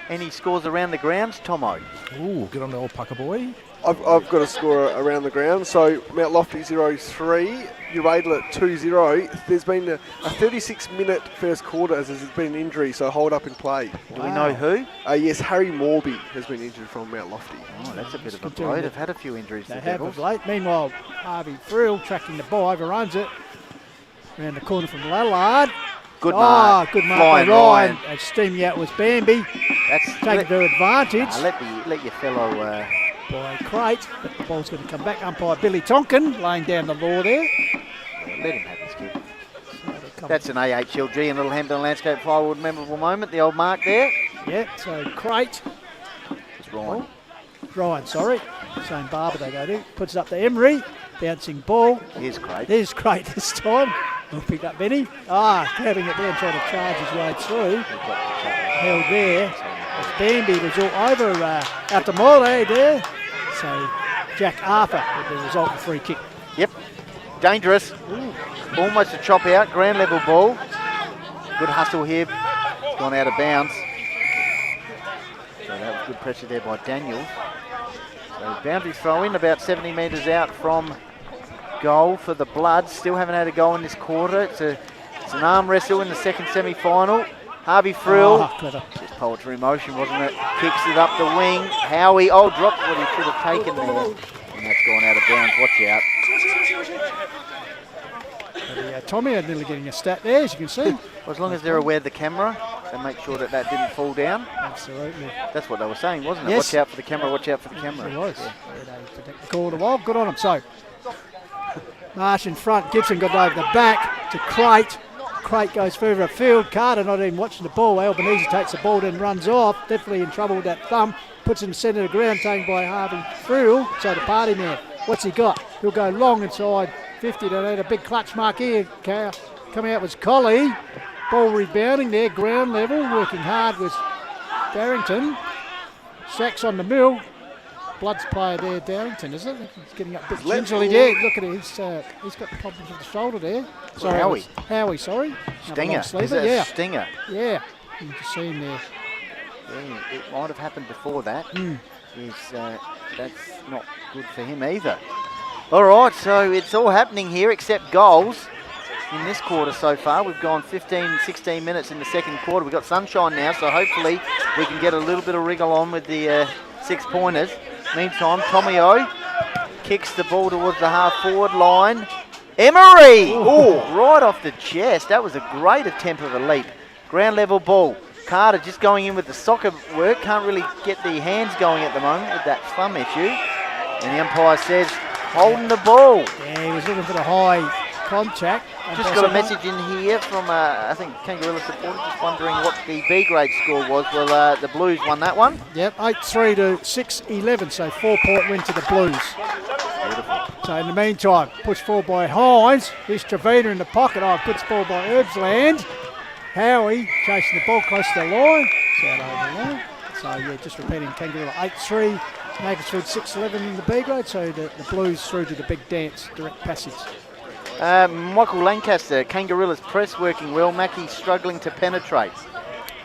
Speaker 1: Any scores around the grounds, Tomo?
Speaker 3: Ooh, get on the old pucker boy.
Speaker 20: I've got a score around the ground. So Mount Lofty 0-3, Uradla 2-0. There's been a 36-minute first quarter as there's been an injury, so hold up in play.
Speaker 1: Do we know who?
Speaker 20: Yes, Harry Morby has been injured from Mount Lofty.
Speaker 1: Oh, that's a bit of a blow. They've had a few injuries.
Speaker 18: They have of late. Meanwhile, Harvey Frill tracking the ball, overruns it. Around the corner from Lallard.
Speaker 1: Good mark.
Speaker 18: Good mark by Ryan. Steaming out was Bambi. That's taking their advantage.
Speaker 1: Let your fellow...
Speaker 18: by Crate, but the ball's going to come back. Umpire Billy Tonkin laying down the law there.
Speaker 1: Let him have his kick. That's an AHLG and Little Hampton Landscape Firewood memorable moment. The old mark there.
Speaker 18: Yeah, so Crate.
Speaker 1: It's Ryan.
Speaker 18: Ryan, sorry. Same barber they go to. Puts it up to Emery. Bouncing ball.
Speaker 1: Here's Crate.
Speaker 18: There's Crate this time. We'll pick up Benny. Grabbing it there and trying to charge his way through. Held there. Bambi was all over after Mole there. So Jack Arthur with the resultant free kick.
Speaker 1: Yep. Dangerous. Ooh. Almost a chop out. Ground level ball. Good hustle here. It's gone out of bounds. So that was good pressure there by Daniel. So boundary throw in about 70 metres out from goal for the Bloods. Still haven't had a goal in this quarter. It's an arm wrestle in the second semi-final. Harvey Frill just Poetry in motion, wasn't it? Kicks it up the wing. Howie, dropped what he should have taken there. And that's gone out of bounds. Watch out.
Speaker 18: Tommy are nearly getting a stat there, as you can see.
Speaker 1: Well, as long as they're aware of the camera, they make sure that didn't fall down.
Speaker 18: Absolutely.
Speaker 1: That's what they were saying, wasn't it?
Speaker 18: Yes.
Speaker 1: Watch out for the camera, watch out for the camera.
Speaker 18: It was. Yeah, they protect the call a while. Good on them. So, Marsh in front. Gibson got over the back to Crate. Crate goes further afield. Carter not even watching the ball. Albanese takes the ball and runs off. Definitely in trouble with that thumb. Puts him centre of the ground, taken by Harvey Friel. So the party man, what's he got? He'll go long inside 50. They had a big clutch mark here. Coming out was Colley. Ball rebounding there, ground level. Working hard was Darrington. Sacks on the mill. Blood's player there, Darrington, is it? He's getting up a bit gingerly there. Look at it, he's got problems with the shoulder there. Sorry, Howie, sorry.
Speaker 1: Stinger. Is it a stinger?
Speaker 18: Yeah, you can see him there.
Speaker 1: Yeah, it might have happened before that. That's not good for him either. All right, so it's all happening here except goals in this quarter so far. We've gone 15, 16 minutes in the second quarter. We've got sunshine now, so hopefully we can get a little bit of wriggle on with the 6-pointers. Meantime, Tommy O kicks the ball towards the half-forward line. Emery! Right off the chest. That was a great attempt of a leap. Ground level ball. Carter just going in with the soccer work. Can't really get the hands going at the moment with that thumb issue. And the umpire says, holding the ball.
Speaker 18: Yeah, he was looking for the high contact.
Speaker 1: Just got a message in here from, I think, Kangarilla supporter, just wondering what the B grade score was. Well, the Blues won that one.
Speaker 18: Yep, 8-3 to 6-11, so 4-point win to the Blues.
Speaker 1: Beautiful.
Speaker 18: So in the meantime, pushed forward by Hines. Here's Trevina in the pocket. Good ball by Herbsland. Howie chasing the ball close to the line. It's out over the line. So yeah, just repeating, Kangarilla 8-3. Macclesfield 6-11 in the B grade, so the Blues through to the big dance, direct passage.
Speaker 1: Michael Lancaster, Kangarilla's press working well. Mackie struggling to penetrate.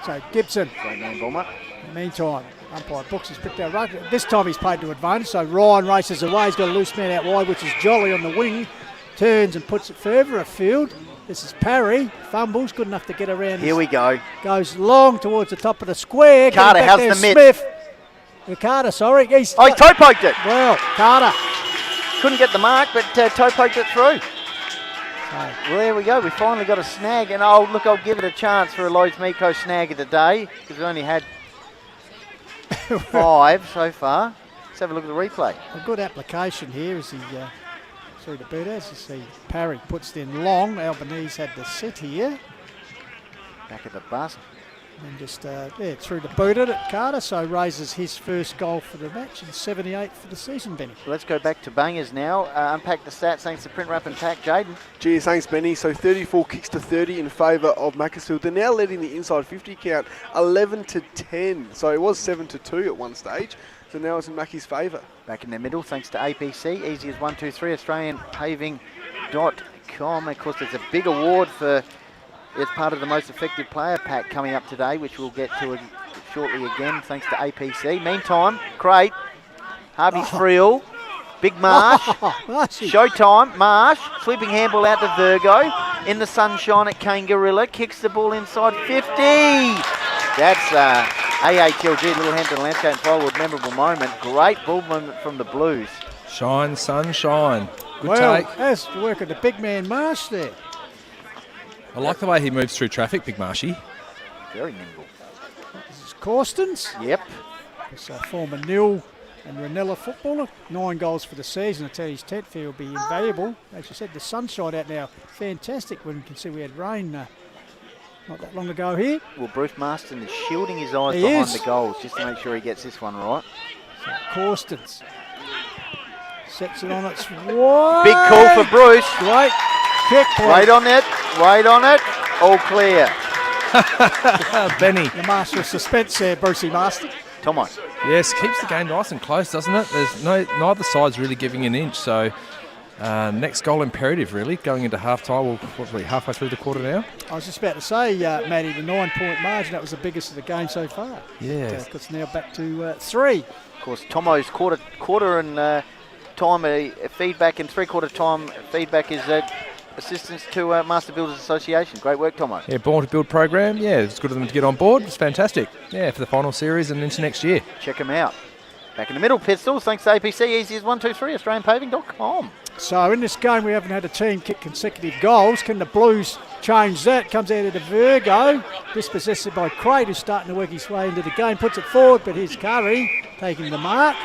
Speaker 18: So Gibson.
Speaker 1: Great man, Bomber.
Speaker 18: In the meantime, umpire Brooks has picked out right. This time he's played to advantage, so Ryan races away. He's got a loose man out wide, which is Jolly on the wing. Turns and puts it further afield. This is Parry. Fumbles, good enough to get around.
Speaker 1: Here we go.
Speaker 18: Goes long towards the top of the square.
Speaker 1: Carter, how's the mitt?
Speaker 18: Smith. Carter, sorry.
Speaker 1: He toe poked it.
Speaker 18: Well, Carter.
Speaker 1: Couldn't get the mark, but toe poked it through. Well, there we go. We finally got a snag, and look, I'll give it a chance for a Lowe's Miko snag of the day because we've only had 5 so far. Let's have a look at the replay.
Speaker 18: A good application here as he through the boot. As you see, Parry puts it in long. Albanese had the sit here.
Speaker 1: Back at the bus.
Speaker 18: And just through the boot at Carter, so raises his first goal for the match and 78 for the season, Benny.
Speaker 1: Let's go back to bangers now. Unpack the stats thanks to Print Wrap and Pack. Jaden.
Speaker 20: Geez, thanks, Benny. So 34 kicks to 30 in favour of Macclesfield. They're now leading the inside 50 count 11-10. So it was 7-2 at one stage. So now it's in Mackie's favour.
Speaker 1: Back in the middle thanks to APC. Easy as 1, 2, 3. AustralianPaving.com. Of course, there's a big award for... It's part of the most effective player pack coming up today, which we'll get to shortly again, thanks to APC. Meantime, Crate, Harvey Friel, Big Marsh, Showtime, Marsh, sweeping handball out to Virgo, in the sunshine at Kangarilla, kicks the ball inside 50. That's AHLG, Little Hampton Landscape Firewood, memorable moment. Great ball movement from the Blues.
Speaker 19: Shine, sunshine. Good take.
Speaker 18: That's the work of the big man Marsh there.
Speaker 19: I like the way he moves through traffic, Big Marshy.
Speaker 1: Very nimble.
Speaker 18: This is Corstens.
Speaker 1: Yep.
Speaker 18: This former Nil and Ranella footballer. 9 goals for the season. I tell you, his 10th here will be invaluable. As you said, the sunshine out now. Fantastic when you can see we had rain not that long ago here.
Speaker 1: Well, Bruce Marston is shielding his eyes behind the goals just to make sure he gets this one right.
Speaker 18: So Corstens sets it on its wide.
Speaker 1: Big call for Bruce.
Speaker 18: Great kick.
Speaker 1: Wait on it. Wait on it. All clear.
Speaker 19: Benny.
Speaker 18: The master of suspense there, Brucey Marston.
Speaker 1: Tomo.
Speaker 19: Yes, keeps the game nice and close, doesn't it? There's neither side's really giving an inch. So next goal imperative, really, going into half-time. We're probably halfway through the quarter now.
Speaker 18: I was just about to say, Matty, the 9-point margin, that was the biggest of the game so far.
Speaker 19: Yeah.
Speaker 18: It's now back to 3.
Speaker 1: Of course, Tomo's quarter and time feedback and 3/4 time feedback is assistance to Master Builders Association. Great work, Tomo.
Speaker 19: Yeah, Born to Build program. Yeah, it's good of them to get on board. It's fantastic. Yeah, for the final series and into next year.
Speaker 1: Check them out. Back in the middle, Pistols, thanks to APC, easy as 1, 2, 3, AustralianPaving.com.
Speaker 18: So in this game we haven't had a team kick consecutive goals. Can the Blues change that? Comes out of the Virgo. Dispossessed by Craig, who's starting to work his way into the game. Puts it forward, but here's Curry taking the mark.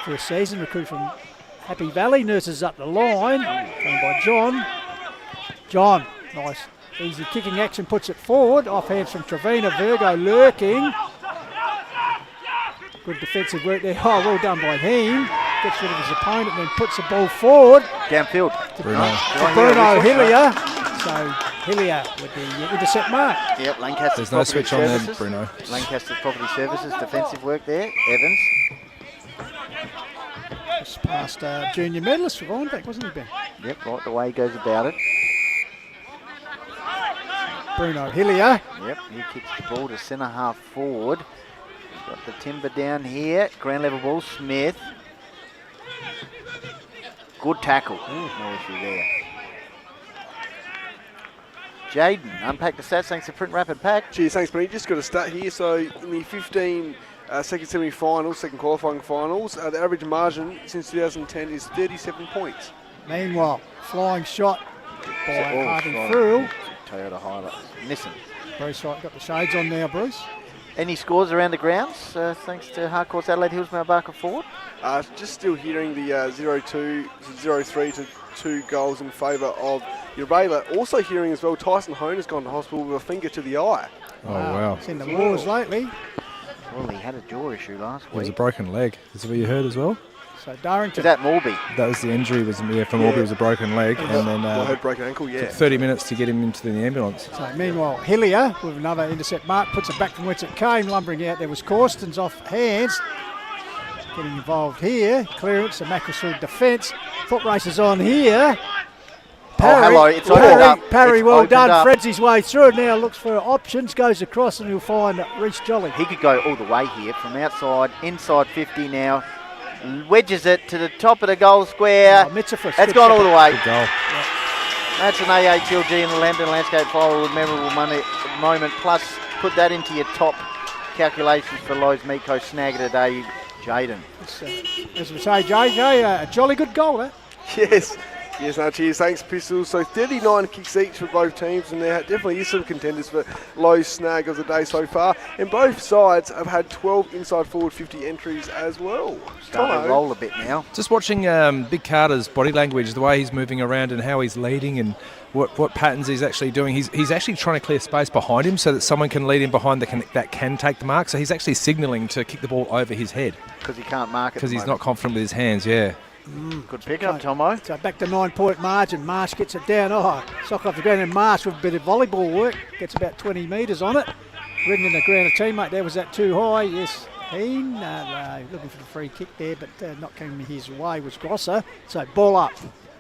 Speaker 18: First season, recruit from Happy Valley. Nurses up the line. Done by John. John, nice. Easy kicking action, puts it forward. Off hands from Trevina. Virgo lurking. Good defensive work there. Oh, well done by him. Gets rid of his opponent and then puts the ball forward.
Speaker 1: Downfield.
Speaker 18: To Bruno Hillier. So Hillier with the intercept mark.
Speaker 1: Yep, Lancaster's
Speaker 19: There's no switch on there,
Speaker 1: Services.
Speaker 19: Bruno.
Speaker 1: Lancaster's Property Services, defensive work there. Evans.
Speaker 18: Just past junior medalist for Rhinebeck, wasn't he, Ben?
Speaker 1: Yep, right the way he goes about it.
Speaker 18: Bruno Hillier.
Speaker 1: Yep, he kicks the ball to centre half forward. Got the timber down here. Ground level ball, Smith. Good tackle. No issue there. Jaden, unpack the stats thanks to Print Rapid Pack.
Speaker 20: Cheers, thanks, Benny. Just got a stat here. So in the 15 second semi-finals, second qualifying finals, the average margin since 2010 is 37 points.
Speaker 18: Meanwhile, flying shot by Harvey
Speaker 1: flying.
Speaker 18: Frill.
Speaker 1: Toyota Hilux. Missing.
Speaker 18: Bruce Wright got the shades on now, Bruce.
Speaker 1: Any scores around the grounds thanks to Harcourt's Adelaide Hills, Mount Barker forward?
Speaker 20: Just still hearing the 0-2, 0-3 to 2 goals in favour of Urela. Also hearing as well, Tyson Hone has gone to hospital with a finger to the eye.
Speaker 19: Oh, wow.
Speaker 18: It's in the wars lately.
Speaker 1: Well, he had a jaw issue last
Speaker 19: It was a
Speaker 1: week.
Speaker 19: broken leg. Is that what you heard as well?
Speaker 18: So Darrington.
Speaker 1: Is that Morby?
Speaker 19: That was the injury. Was from Morby. It was a broken leg, and then
Speaker 20: I heard broken ankle, yeah.
Speaker 19: took 30 minutes to get him into the ambulance.
Speaker 18: So meanwhile, Hillier with another intercept mark, puts it back from whence it came, lumbering out. There was Corstens off hands. Getting involved here. Clearance, the Macclesfield defence. Foot races on here.
Speaker 1: Hello, it's opened up.
Speaker 18: Parry,
Speaker 1: It's
Speaker 18: well
Speaker 1: opened
Speaker 18: done.
Speaker 1: up.
Speaker 18: Freds his way through. Now looks for options, goes across, and he'll find Reece Jolly.
Speaker 1: He could go all the way here from outside, inside 50 now. Wedges it to the top of the goal square. That's gone all the way.
Speaker 19: Good goal.
Speaker 1: That's an AHLG in the Lambton Landscape Firewood memorable moment. Plus, put that into your top calculations for Lowe's Meatco snag of the day, Jaden.
Speaker 18: As we say, JJ, a jolly good goal, eh?
Speaker 20: Yes. Yes, no, cheers. Thanks, Pistols. So 39 kicks each for both teams, and there definitely is some contenders for Lowe's snag of the day so far. And both sides have had 12 inside forward 50 entries as well.
Speaker 1: Starting to roll a bit now.
Speaker 19: Just watching Big Carter's body language, the way he's moving around and how he's leading and what patterns he's actually doing. He's actually trying to clear space behind him so that someone can lead him behind that can take the mark. So he's actually signalling to kick the ball over his head.
Speaker 1: Because he can't mark it.
Speaker 19: Because he's not confident with his hands, yeah.
Speaker 1: Good pick up, Tomo.
Speaker 18: So back to 9-point margin. Marsh gets it down. Oh, sock off the ground, and Marsh with a bit of volleyball work gets about 20 metres on it. Ridden in the ground, a teammate there. Was that too high? Yes. Heen looking for the free kick there, but not coming his way was Grosser. So ball up.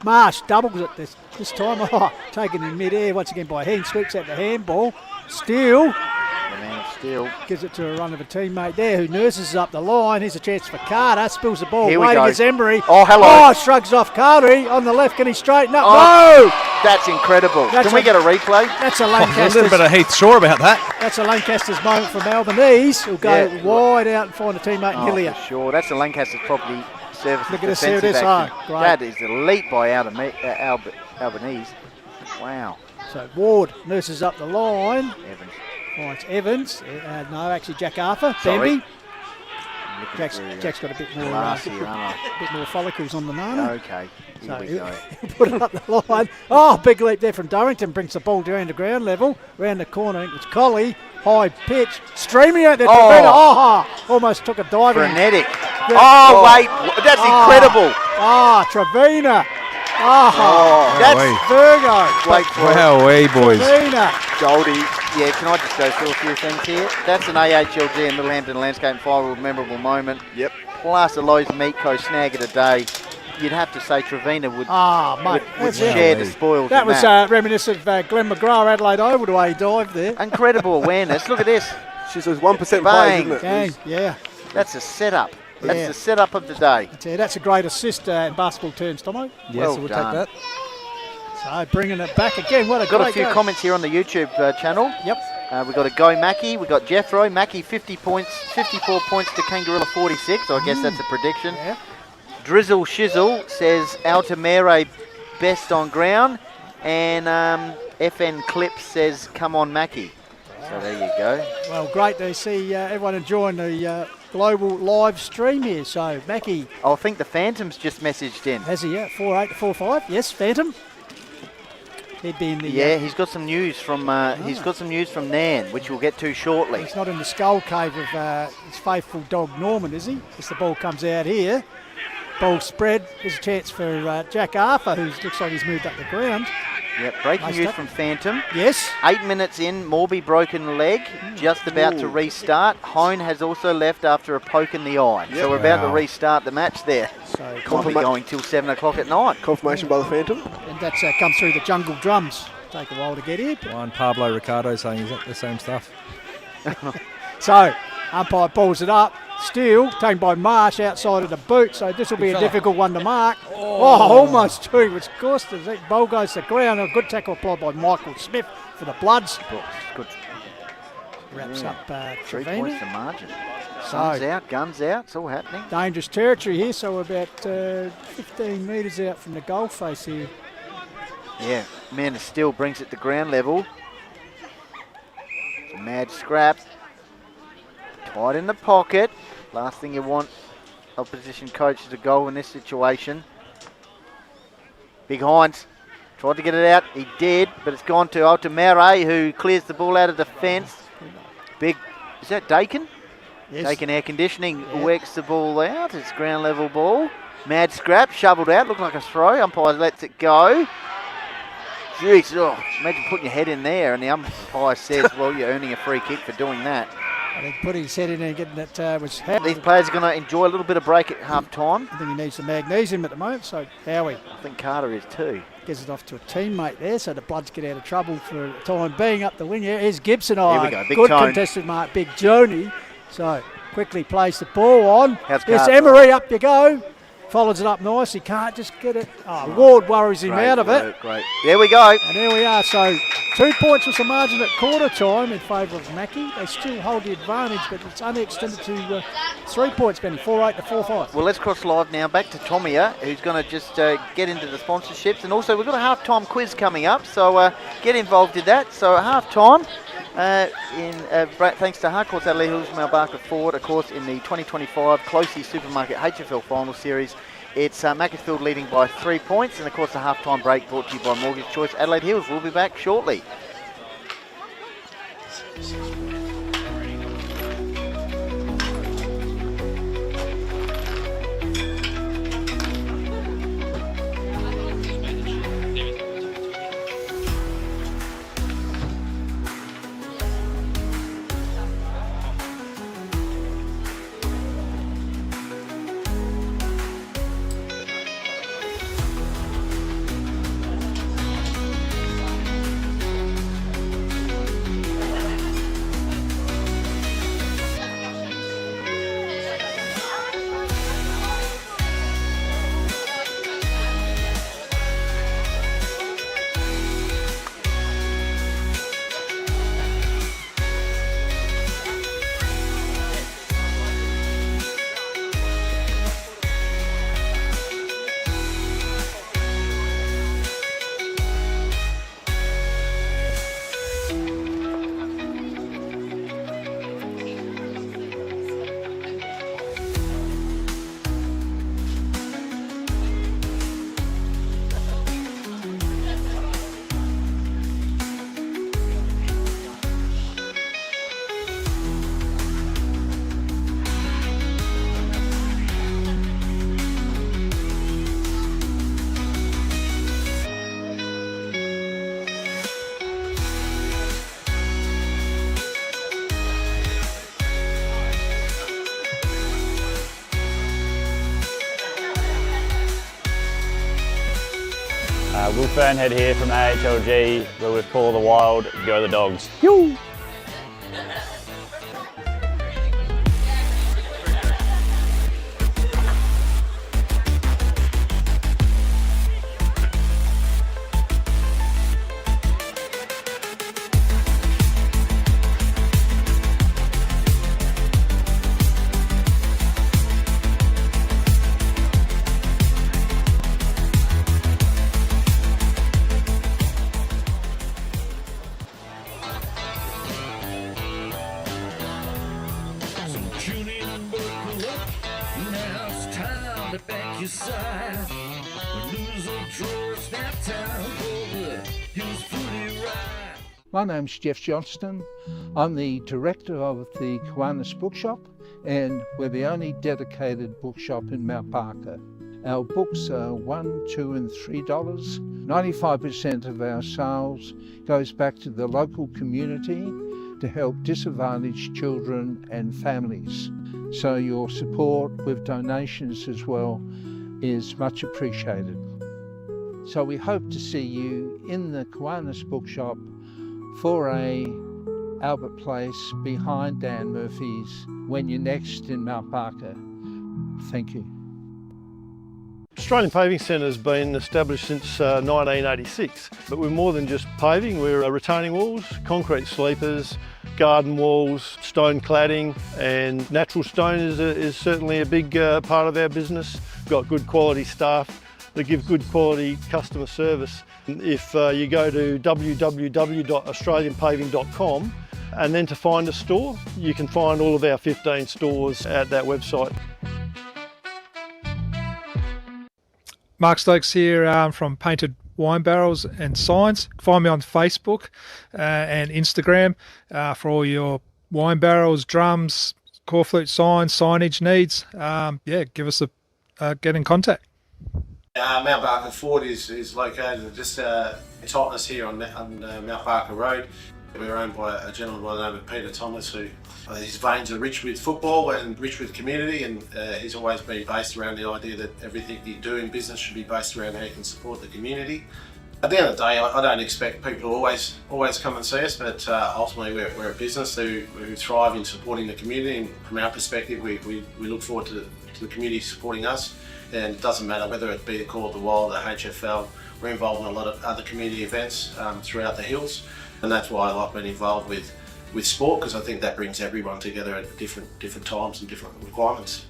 Speaker 18: Marsh doubles it this time. Oh, taken in mid-air once again by Heen. Sweeps out the handball. Steele.
Speaker 1: The man of Steele.
Speaker 18: Gives it to a run of a teammate there who nurses up the line. Here's a chance for Carter. Spills the ball.
Speaker 1: Here we
Speaker 18: Waiting
Speaker 1: go.
Speaker 18: is Emery.
Speaker 1: Oh, hello.
Speaker 18: Oh, shrugs off Carter. On the left, can he straighten up?
Speaker 1: Oh,
Speaker 18: No!
Speaker 1: That's incredible.
Speaker 18: That's
Speaker 1: Can we
Speaker 18: a-
Speaker 1: get a replay?
Speaker 18: That's a
Speaker 19: A
Speaker 18: Lancaster's.
Speaker 19: little bit of Heath Shaw about that.
Speaker 18: That's a Lancaster's moment from Albanese. Who'll go
Speaker 1: Yeah.
Speaker 18: wide out and find a teammate in
Speaker 1: Oh,
Speaker 18: Hillier.
Speaker 1: for sure. That's the Lancaster's Property Services
Speaker 18: Look at this, see what
Speaker 1: defensive
Speaker 18: this
Speaker 1: action.
Speaker 18: are. Great.
Speaker 1: That is elite by Albanese. Wow.
Speaker 18: So Ward nurses up the line.
Speaker 1: Evans.
Speaker 18: Finds Evans. No, actually Jack Arthur.
Speaker 1: Sorry.
Speaker 18: Bambi. Jack's got a bit more,
Speaker 1: Glass here, aren't I?
Speaker 18: bit more follicles on the nana.
Speaker 1: Okay. Here
Speaker 18: So
Speaker 1: we
Speaker 18: he'll
Speaker 1: go.
Speaker 18: put it up the line. Oh, big leap there from Durrington. Brings the ball down to ground level. Round the corner, I think it's Colley. High pitch. Streaming out there.
Speaker 1: Oh.
Speaker 18: Oh, almost took a diving.
Speaker 1: Frenetic.
Speaker 18: Yeah.
Speaker 1: Oh, wait. That's
Speaker 18: Oh.
Speaker 1: incredible.
Speaker 18: Ah, Trevina.
Speaker 1: Oh, that's
Speaker 18: Virgo.
Speaker 1: Wait for it.
Speaker 19: Wowee, boys.
Speaker 18: Trevina.
Speaker 1: Goldie, yeah, can I just go through a few things here? That's an AHLG and Little Hampton Landscape and Firewood memorable moment.
Speaker 20: Yep.
Speaker 1: Plus a Lowe's Meatco snag of the day. You'd have to say Trevina would,
Speaker 18: Ah, mate.
Speaker 1: would
Speaker 18: that's it.
Speaker 1: share the spoils.
Speaker 18: That
Speaker 1: in
Speaker 18: was reminiscent of Glenn McGrath, Adelaide Oval, the way he dived there.
Speaker 1: Incredible awareness. Look at this.
Speaker 20: She's those 1%
Speaker 1: Bang.
Speaker 20: plays, isn't it?
Speaker 18: Gang, yeah.
Speaker 1: That's a setup. That's
Speaker 18: Yeah.
Speaker 1: the setup of the day.
Speaker 18: That's a great assist in basketball terms, Tomo.
Speaker 19: Yes,
Speaker 1: Well
Speaker 19: we'll
Speaker 1: done.
Speaker 19: take that.
Speaker 18: So bringing it back again. What a
Speaker 1: Got
Speaker 18: great
Speaker 1: a few
Speaker 18: go.
Speaker 1: comments here on the YouTube channel.
Speaker 18: Yep.
Speaker 1: We've got a Go Mackie. We've got Jeffro. Mackie 50 points, 54 points to Kangarilla 46. So I guess that's a prediction.
Speaker 18: Yeah.
Speaker 1: Drizzle Shizzle says Altamere best on ground. And FN Clips says come on Mackie. So there you go.
Speaker 18: Well, great to see everyone enjoying the global live stream here. So, Mackie.
Speaker 1: I think the Phantom's just messaged in.
Speaker 18: Has he? Yeah, 48 to 45. Yes, Phantom. He'd be in the.
Speaker 1: Yeah, he's got some news from Nairne, which we'll get to shortly.
Speaker 18: He's not in the skull cave of his faithful dog Norman, is he? As the ball comes out here. Ball spread. There's a chance for Jack Arthur, who looks like he's moved up the ground.
Speaker 1: Yep, breaking news from Phantom.
Speaker 18: Yes.
Speaker 1: 8 minutes in, Morby broken leg, just about to restart. Hone has also left after a poke in the eye. So we're about to restart the match there.
Speaker 18: So
Speaker 1: can't be going till 7 o'clock at night.
Speaker 20: Confirmation by the Phantom.
Speaker 18: And that's come through the jungle drums. Take a while to get here.
Speaker 19: One Pablo Ricardo saying he's the same stuff.
Speaker 18: So, umpire balls it up. Still taken by Marsh outside of the boot, so this will be a difficult one to mark. Oh, almost two, which cost us. That ball goes to the ground. A good tackle applied by Michael Smith for the Bloods.
Speaker 1: Good.
Speaker 18: Wraps up
Speaker 1: 3
Speaker 18: Trevina.
Speaker 1: points to margin.
Speaker 18: So-
Speaker 1: Sun's out, guns out, it's all happening.
Speaker 18: Dangerous territory here, so we're about 15 metres out from the goal face here.
Speaker 1: Yeah, Man still brings it to ground level. It's a mad scrap. Tight in the pocket. Last thing you want, opposition coach, is a goal in this situation. Big Hines tried to get it out. He did, but it's gone to Altamere, who clears the ball out of defence. Big, is that Dakin?
Speaker 18: Yes.
Speaker 1: Dakin Air Conditioning works the ball out. It's ground level ball. Mad scrap, shoveled out, looked like a throw. Umpire lets it go. Jeez, imagine putting your head in there and the umpire says, well, you're earning a free kick for doing that.
Speaker 18: I think putting his head in there and getting it was
Speaker 1: These players are going to enjoy a little bit of break at half time.
Speaker 18: I think he needs some magnesium at the moment, so Howie.
Speaker 1: I think Carter is too.
Speaker 18: Gives it off to a teammate there, so the Bloods get out of trouble for the time being. Up the wing here. Here's Gibson.
Speaker 1: Here we go, big
Speaker 18: good
Speaker 1: tone.
Speaker 18: contested mark, Big Joni. So quickly plays the ball on.
Speaker 1: How's
Speaker 18: Yes,
Speaker 1: Carter?
Speaker 18: Emery, up you go. Follows it up nice. He can't just get it. Oh, Ward worries him
Speaker 1: Great
Speaker 18: out of it.
Speaker 1: work, great. There we go.
Speaker 18: And there we are. So 2 points was the margin at quarter time in favour of Mackie. They still hold the advantage, but it's only extended to 3 points, Benny. 4-8 to 4-5.
Speaker 1: Well, let's cross live now back to Tomia, who's going to just get into the sponsorships. And also, we've got a half-time quiz coming up, so get involved in that. So, half-time, thanks to Harcourt's Adelaide Hills, Malbarker Ford, of course, in the 2025 Closey Supermarket HFL Final Series. It's Macclesfield leading by 3 points, and of course the half-time break brought to you by Mortgage Choice Adelaide Hills. We'll be back shortly.
Speaker 2: Will Fernhead here from AHLG, where we call the Wild, go the Dogs.
Speaker 18: Yoo!
Speaker 4: to back your side. When lose or draw, it's that time for the Hills Footy Ride.
Speaker 5: My name's Jeff Johnston. I'm the director of the Kuanas bookshop, and we're the only dedicated bookshop in Mount Barker. Our books are $1, $2 and $3. 95% of our sales goes back to the local community to help disadvantaged children and families. So your support with donations as well is much appreciated. So we hope to see you in the Kuanas bookshop for a Albert Place behind Dan Murphy's when you're next in Mount Barker. Thank you.
Speaker 6: Australian Paving Centre has been established since 1986, but we're more than just paving. We're retaining walls, concrete sleepers, garden walls, stone cladding, and natural stone is certainly a big part of our business. We've got good quality staff that give good quality customer service. If you go to www.australianpaving.com and then to find a store, you can find all of our 15 stores at that website.
Speaker 9: Mark Stokes here from Painted Wine Barrels and Signs. Find me on Facebook and Instagram for all your wine barrels, drums, corflute signs, signage needs. Give us get in contact.
Speaker 7: Mount Barker Ford is located just Totnes here on Mount Barker Road. We're owned by a gentleman by the name of Peter Thomas, who his veins are rich with football and rich with community, and he's always been based around the idea that everything you do in business should be based around how you can support the community. At the end of the day, I don't expect people to always come and see us, but ultimately we're a business who thrive in supporting the community, and from our perspective we look forward to the community supporting us, and it doesn't matter whether it be the Call of the Wild, the HFL. We're involved in a lot of other community events throughout the hills, and that's why I like being involved with sport, because I think that brings everyone together at different times and different requirements.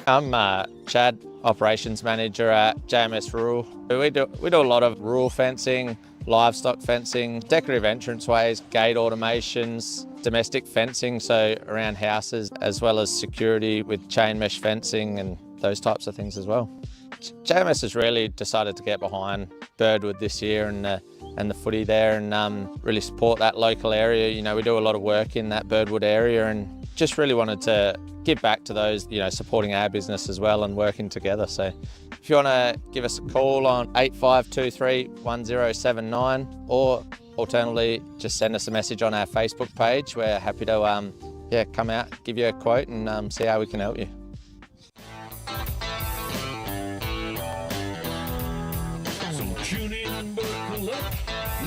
Speaker 24: I'm Chad, Operations Manager at JMS Rural. We do a lot of rural fencing, livestock fencing, decorative entranceways, gate automations, domestic fencing, so around houses, as well as security with chain mesh fencing and those types of things as well. JMS has really decided to get behind Birdwood this year and the footy there, and really support that local area. You know, we do a lot of work in that Birdwood area, and just really wanted to give back to those, you know, supporting our business as well and working together. So if you want to give us a call on 8523 1079, or alternatively just send us a message on our Facebook page. We're happy to come out, give you a quote and see how we can help you.
Speaker 4: So tune in and buckle up.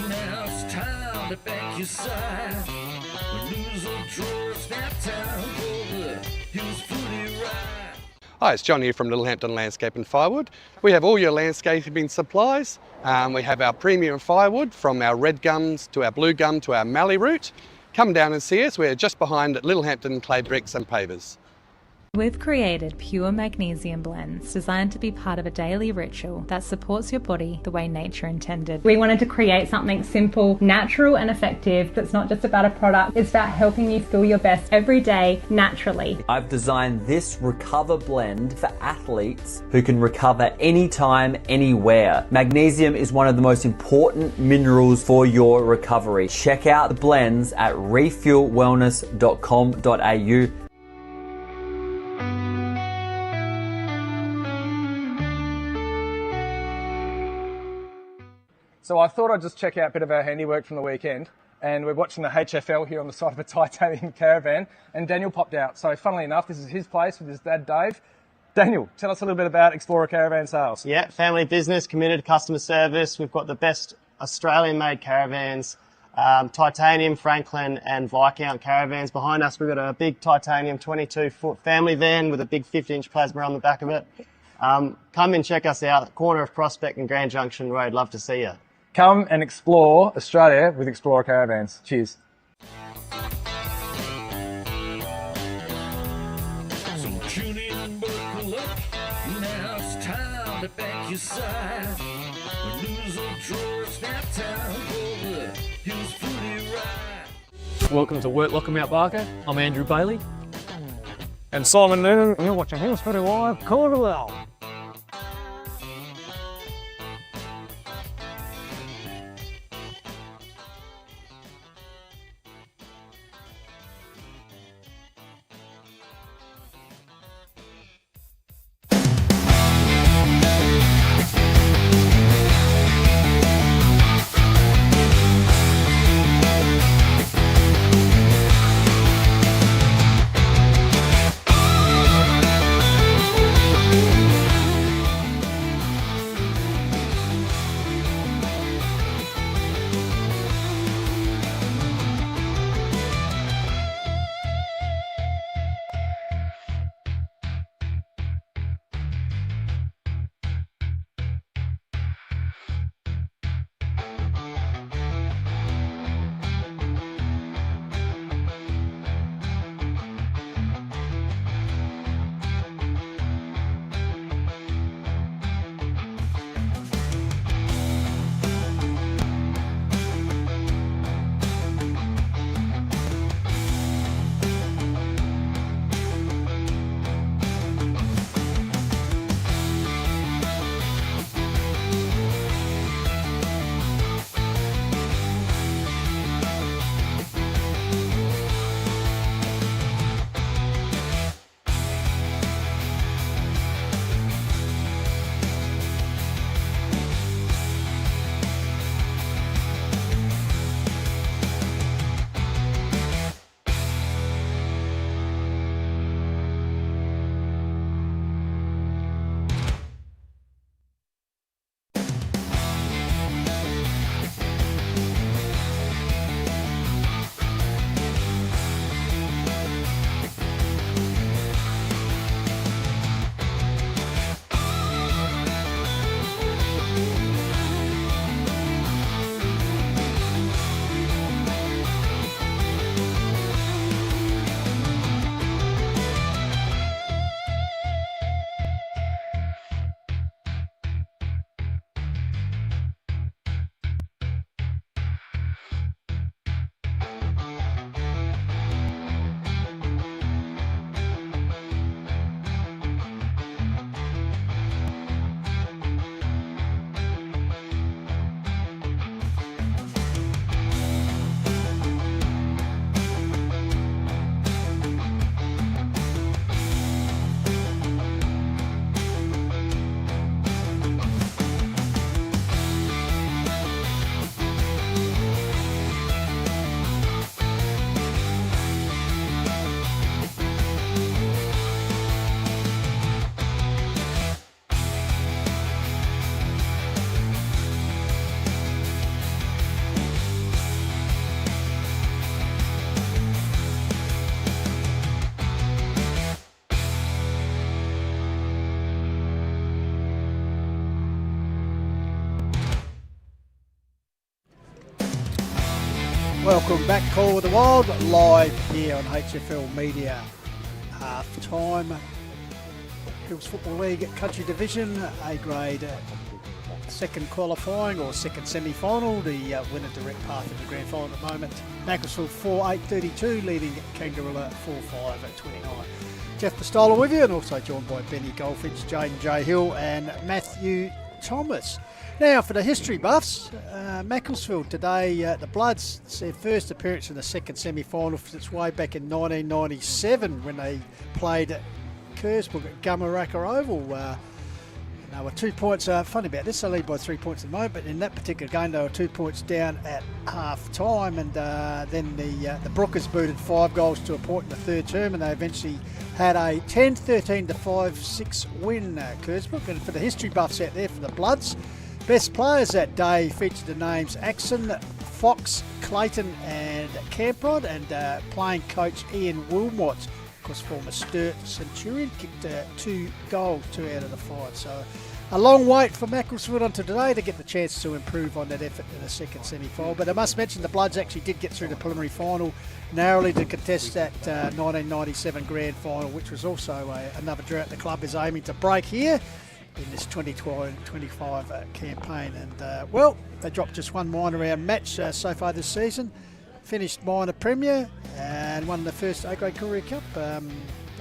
Speaker 4: Now it's time to back your side. When lose or draw, it's that time for the Hills Footy Ride.
Speaker 14: Hi, it's John here from Littlehampton Landscape and Firewood. We have all your landscaping supplies. We have our premium firewood, from our red gums to our blue gum to our mallee root. Come down and see us. We're just behind Littlehampton Clay Bricks and Pavers.
Speaker 8: We've created pure magnesium blends designed to be part of a daily ritual that supports your body the way nature intended.
Speaker 10: We wanted to create something simple, natural and effective that's not just about a product, it's about helping you feel your best every day naturally.
Speaker 11: I've designed this Recover blend for athletes who can recover anytime, anywhere. Magnesium is one of the most important minerals for your recovery. Check out the blends at refuelwellness.com.au.
Speaker 12: So I thought I'd just check out a bit of our handiwork from the weekend, and we're watching the HFL here on the side of a titanium caravan, and Daniel popped out. So funnily enough, this is his place with his dad Dave. Daniel, tell us a little bit about Explorer Caravan Sales.
Speaker 25: Yeah, family business, committed customer service. We've got the best Australian-made caravans, titanium, Franklin and Viscount caravans. Behind us, we've got a big titanium 22-foot family van with a big 50-inch plasma on the back of it. Come and check us out, corner of Prospect and Grand Junction Road. Love to see you.
Speaker 12: Come and explore Australia with Explorer Caravans. Cheers.
Speaker 4: So tune in and buckle up. Now it's time to back your side. Lose or draw, it's that time for the Hills Footy Ride.
Speaker 26: Welcome to Work Locker Mount Barker. I'm Andrew Bailey. And Simon Noonan. And you're watching Hills Footy Live, Kangarilla.
Speaker 18: Welcome back, Call with the Wild, live here on HFL Media. half-time. Hills Football League Country Division, A grade second qualifying or second semi-final. The winner direct path in the grand final at the moment. Macclesfield 4-8-32, leading Kangarilla 4-5-29. Jeff Pistola with you, and also joined by Benny Goldfinch, Jaden J. Hill and Matthew Thomas. Now for the history buffs, Macclesfield today, the Bloods, it's their first appearance in the second semi-final since way back in 1997 when they played at Kersbrook at Gummaraka Oval. They were 2 points, funny about this, they lead by 3 points at the moment, but in that particular game they were 2 points down at half time, and then the Brookers booted 5 goals to a point in the third term, and they eventually had a 10-13 to 5-6 win, Kersbrook. And for the history buffs out there for the Bloods, best players that day featured the names Axon, Fox, Clayton and Camprod, and playing coach Ian Wilmot, of course former Sturt Centurion, kicked 2 goals, 2 out of the 5. So a long wait for Macclesfield until today to get the chance to improve on that effort in the second semi-final. But I must mention the Bloods actually did get through the preliminary final narrowly to contest that 1997 grand final, which was also another drought the club is aiming to break here in this 2025 campaign. And well, they dropped just one minor round match so far this season, finished minor premier and won the first A-grade Courier Cup,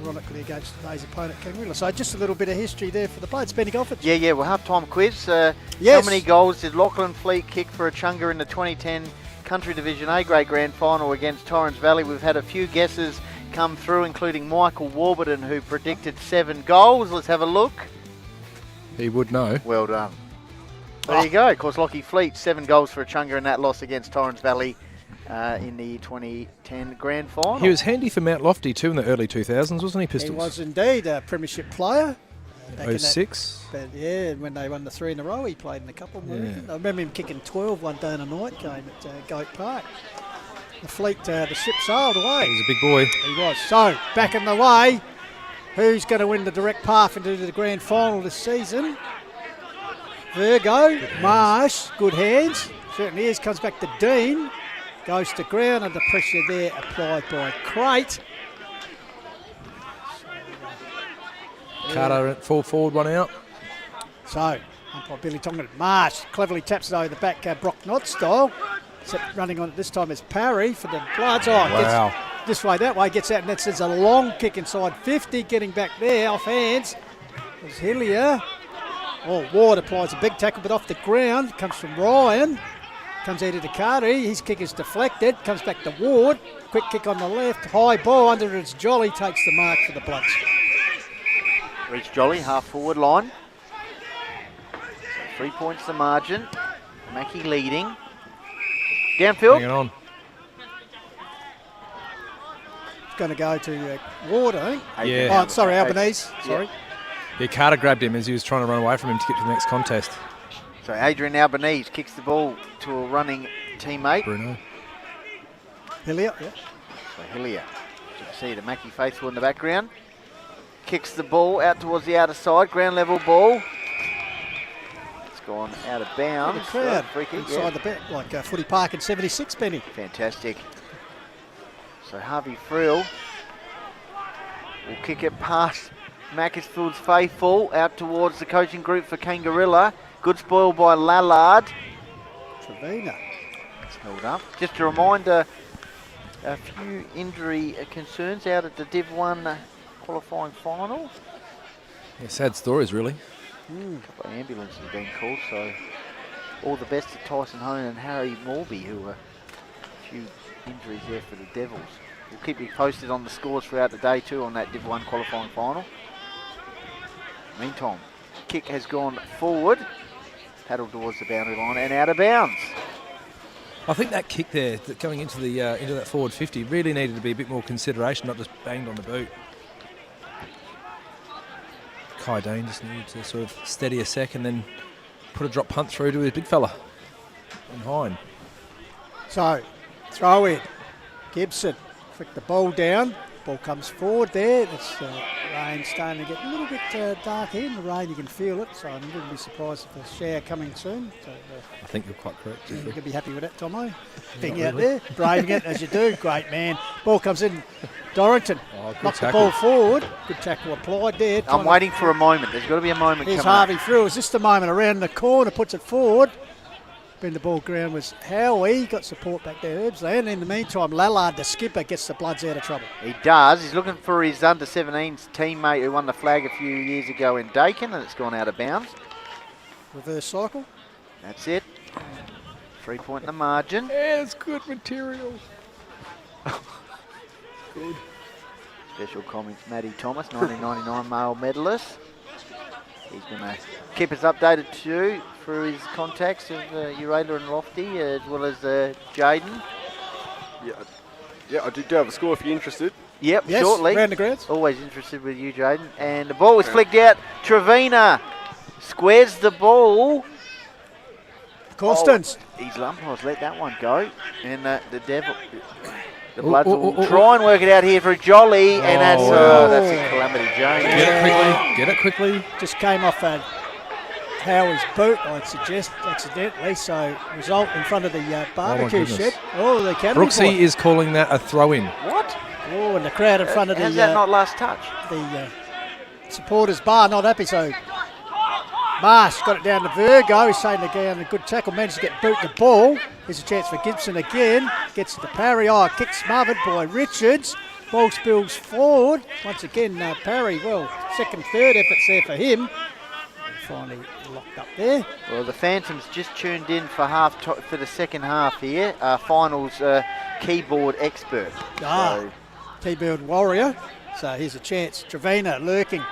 Speaker 18: ironically against today's opponent Kangarilla. So just a little bit of history there for the Blades. Benny Goldfinch.
Speaker 1: Yeah, well, half-time quiz.
Speaker 18: Yes.
Speaker 1: How many goals did Lachlan Fleet kick for Echunga in the 2010 Country Division A-grade grand final against Torrens Valley? We've had a few guesses come through, including Michael Warburton, who predicted 7 goals. Let's have a look.
Speaker 19: He would know.
Speaker 1: Well done. There you go. Of course, Lockie Fleet, 7 goals for Echunga in that loss against Torrens Valley in the 2010 grand final.
Speaker 19: He was handy for Mount Lofty too in the early 2000s, wasn't he, Pistols?
Speaker 18: He was indeed a premiership player.
Speaker 19: 06?
Speaker 18: Yeah, when they won the 3 in a row, he played in a couple.
Speaker 19: Yeah.
Speaker 18: I remember him kicking 12 one day in a night game at Goat Park. The Fleet, the ship sailed away.
Speaker 19: He was a big boy.
Speaker 18: He was. So, back in the way. Who's going to win the direct path into the grand final this season? Virgo, Marsh, good hands. Certainly is. Comes back to Dean. Goes to ground under pressure there applied by Crate.
Speaker 19: Carter full forward, one out.
Speaker 18: So, umpire Billy Tongan. Marsh cleverly taps it over the back, Brock Knott style. Except running on it this time is Parry for the Bloods. Oh,
Speaker 19: wow.
Speaker 18: Gets this way, that way, gets out, and that's a long kick inside 50, getting back there, off hands. There's Hillier. Oh, Ward applies a big tackle, but off the ground. Comes from Ryan. Comes out to Carter. His kick is deflected. Comes back to Ward. Quick kick on the left. High ball under it's Jolly. Takes the mark for the Bloods.
Speaker 1: Reach Jolly, half forward line. So 3 points the margin. Mackie leading. Downfield.
Speaker 19: Hanging on.
Speaker 18: It's going to go to Ward, I think.
Speaker 19: Yeah.
Speaker 18: Oh, sorry, Albanese. Sorry.
Speaker 19: Yeah, Carter grabbed him as he was trying to run away from him to get to the next contest.
Speaker 1: So Adrian Albanese kicks the ball to a running teammate.
Speaker 19: Bruno.
Speaker 18: Hillier, yeah.
Speaker 1: So Hillier. You can see the Mackie faithful in the background. Kicks the ball out towards the outer side. Ground level ball. It's gone out of bounds.
Speaker 18: The crowd
Speaker 1: free kick,
Speaker 18: inside the bet, like Footy Park in 76, Benny.
Speaker 1: Fantastic. So Harvey Frill will kick it past Macclesfield's faithful out towards the coaching group for Kangarilla. Good spoil by Lallard.
Speaker 18: Trevina.
Speaker 1: It's held up. Just a reminder, a few injury concerns out at the Div 1 qualifying final.
Speaker 19: Yeah, sad stories, really.
Speaker 1: A couple of ambulances have been called, so all the best to Tyson Hone and Harry Morby, who were a few injuries there for the Devils. We'll keep you posted on the scores throughout the day too on that Div 1 qualifying final. Meantime, kick has gone forward, paddled towards the boundary line and out of bounds.
Speaker 19: I think that kick there, going into that forward 50, really needed to be a bit more consideration, not just banged on the boot. Kai Dane just needed to sort of steady a sec and then put a drop punt through to his big fella on Hine.
Speaker 18: So, throw in. Gibson flick the ball down. Ball comes forward there. It's Rain's starting to get a little bit dark here in the rain. You can feel it, so I wouldn't be surprised if a shower coming soon. So,
Speaker 19: I think you're quite correct.
Speaker 18: you can be happy with that, Tomo. Being out there, braving it as you do. Great man. Ball comes in. Dorrington knocks the ball forward. Good tackle applied there.
Speaker 1: I'm waiting for a moment. There's got to be a moment
Speaker 18: Here's
Speaker 1: coming
Speaker 18: Harvey through. Is this the moment? Around the corner, puts it forward. Bring the ball ground was Howie. Got support back there, Herbsley. And in the meantime, Lallard, the skipper, gets the Bloods out of trouble.
Speaker 1: He does. He's looking for his under-17s teammate who won the flag a few years ago in Dakin, and it's gone out of bounds.
Speaker 18: Reverse cycle.
Speaker 1: That's it. 3 point in the margin.
Speaker 19: Yeah, it's good material.
Speaker 1: Good. Special comments, Matty Thomas, 1999 male medalist. He's going to keep us updated too through his contacts of Urayla and Lofty, as well as Jaden.
Speaker 20: Yeah, I do have a score if you're interested.
Speaker 1: Yep,
Speaker 18: Yes,
Speaker 1: shortly.
Speaker 18: round the grounds.
Speaker 1: Always interested with you, Jaden. And the ball was flicked out. Trevina squares the ball.
Speaker 18: Constance.
Speaker 1: Oh, his umpires let that one go. And the Devil... The Bloods will try and work it out here for Jolly, and that's a calamity, James.
Speaker 19: Get it quickly.
Speaker 18: Just came off Howie's boot, I'd suggest, accidentally. So result in front of the barbecue shed. Oh, the academy.
Speaker 19: Brooksy is calling that a throw-in.
Speaker 1: What?
Speaker 18: Oh, and the crowd in front of
Speaker 1: How's that not last touch?
Speaker 18: The supporters bar not happy. So Marsh got it down to Virgo. He's saying again, a good tackle, managed to get boot the ball. Here's a chance for Gibson again. Gets it to Parry. Oh, kick smothered by Richards. Ball spills forward. Once again, Parry, well, second, third efforts there for him. And finally locked up there.
Speaker 1: Well, the Phantoms just tuned in for for the second half here. Finals keyboard expert.
Speaker 18: Keyboard warrior. So here's a chance. Trevina lurking.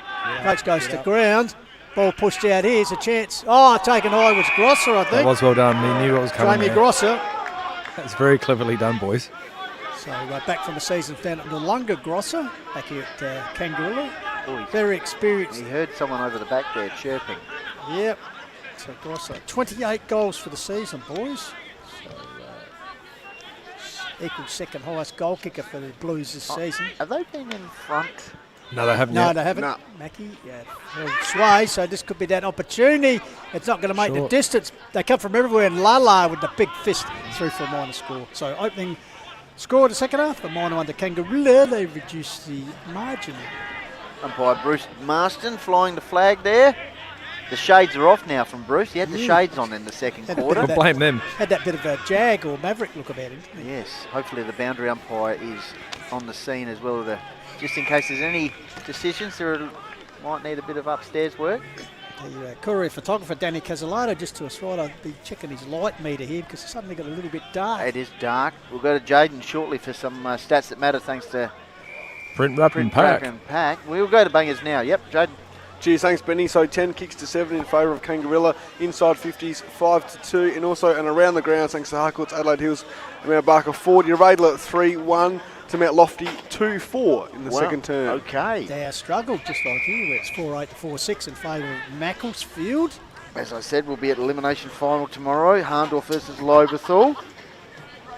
Speaker 18: Coach goes to ground. Ball pushed out. Here's a chance. Oh, taken high was Grosser, I think.
Speaker 19: That was well done. He knew what was coming.
Speaker 18: Jamie Grosser.
Speaker 19: That's very cleverly done, boys.
Speaker 18: So back from the season down at Noongar, Grosser, back here at Kangarilla. Very experienced.
Speaker 1: He heard someone over the back there chirping.
Speaker 18: Yep. So Grosser, 28 goals for the season, boys. So equal second highest goal kicker for the Blues this season.
Speaker 1: Have they been in front?
Speaker 19: No, they haven't.
Speaker 18: No,
Speaker 19: yet.
Speaker 18: they haven't. No. Mackie, sway. So this could be that opportunity. It's not going to make the distance. They come from everywhere, and Lala with the big fist through for a minor score. So opening score of the second half, the minor under Kangarilla. They reduce the margin.
Speaker 1: Umpire Bruce Marston flying the flag there. The shades are off now from Bruce. He had the shades on in the second quarter.
Speaker 19: We'll blame them.
Speaker 18: Had that bit of a Jag or Maverick look about him, didn't he?
Speaker 1: Yes. Hopefully the boundary umpire is on the scene as well, just in case there's any decisions. There might need a bit of upstairs work.
Speaker 18: The courier photographer Danny Casalado just to us right. I'll be checking his light meter here because it suddenly got a little bit dark.
Speaker 1: It is dark. We'll go to Jaden shortly for some stats that matter thanks to
Speaker 19: Print, Wrap and Pack.
Speaker 1: We'll go to bangers now. Yep, Jaden.
Speaker 20: Cheers, thanks Benny. So 10 kicks to 7 in favour of Kangarilla, inside 50s 5-2, and also and around the ground thanks to Harcourt's Adelaide Hills, Mount Barker 40, Radler 3-1 to Mount Lofty 2-4 in the second term.
Speaker 1: Okay.
Speaker 18: They struggled just like you, where it's 4-8 to 4-6 in favour of Macclesfield.
Speaker 1: As I said, we'll be at elimination final tomorrow. Harndorf versus Lobethal.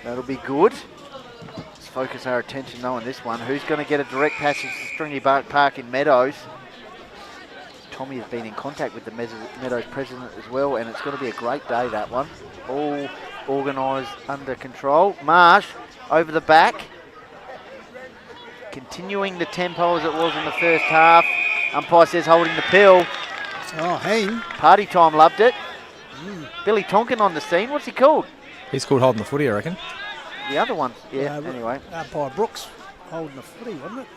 Speaker 1: That'll be good. Let's focus our attention though on this one. Who's going to get a direct passage to Stringy Park in Meadows? Tommy has been in contact with the Meadows president as well, and it's going to be a great day, that one. All organised, under control. Marsh over the back. Continuing the tempo as it was in the first half. Umpire says holding the pill.
Speaker 18: Oh, Hain.
Speaker 1: Party time loved it. Billy Tonkin on the scene. What's he called?
Speaker 19: He's called holding the footy, I reckon.
Speaker 1: The other one. Yeah, anyway.
Speaker 18: Umpire Brooks holding the footy, wasn't it?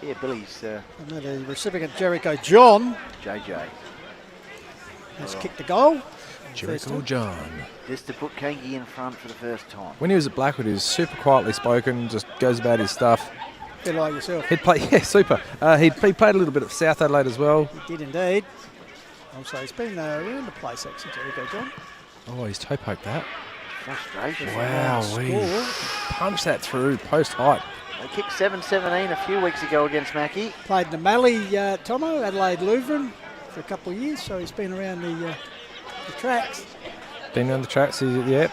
Speaker 1: Yeah, Billy's...
Speaker 18: and then the recipient, Jericho John.
Speaker 1: JJ.
Speaker 18: Has kicked the goal.
Speaker 19: Jericho John.
Speaker 1: Just to put Kangi in front for the first time.
Speaker 19: When he was at Blackwood, he was super quietly spoken, just goes about his stuff.
Speaker 18: A bit like yourself.
Speaker 19: He'd play, yeah, super. He played a little bit of South Adelaide as well.
Speaker 18: He did indeed. So he's been around the place, actually, Jericho John.
Speaker 19: Oh, he's toe poked that.
Speaker 1: Frustration.
Speaker 19: Wow, we punched that through post height.
Speaker 1: They kicked 7-17 a few weeks ago against Mackie.
Speaker 18: Played in the Mallee, Tomo, Adelaide Lutheran for a couple of years, so he's been around the tracks.
Speaker 19: Been on the track, so yep.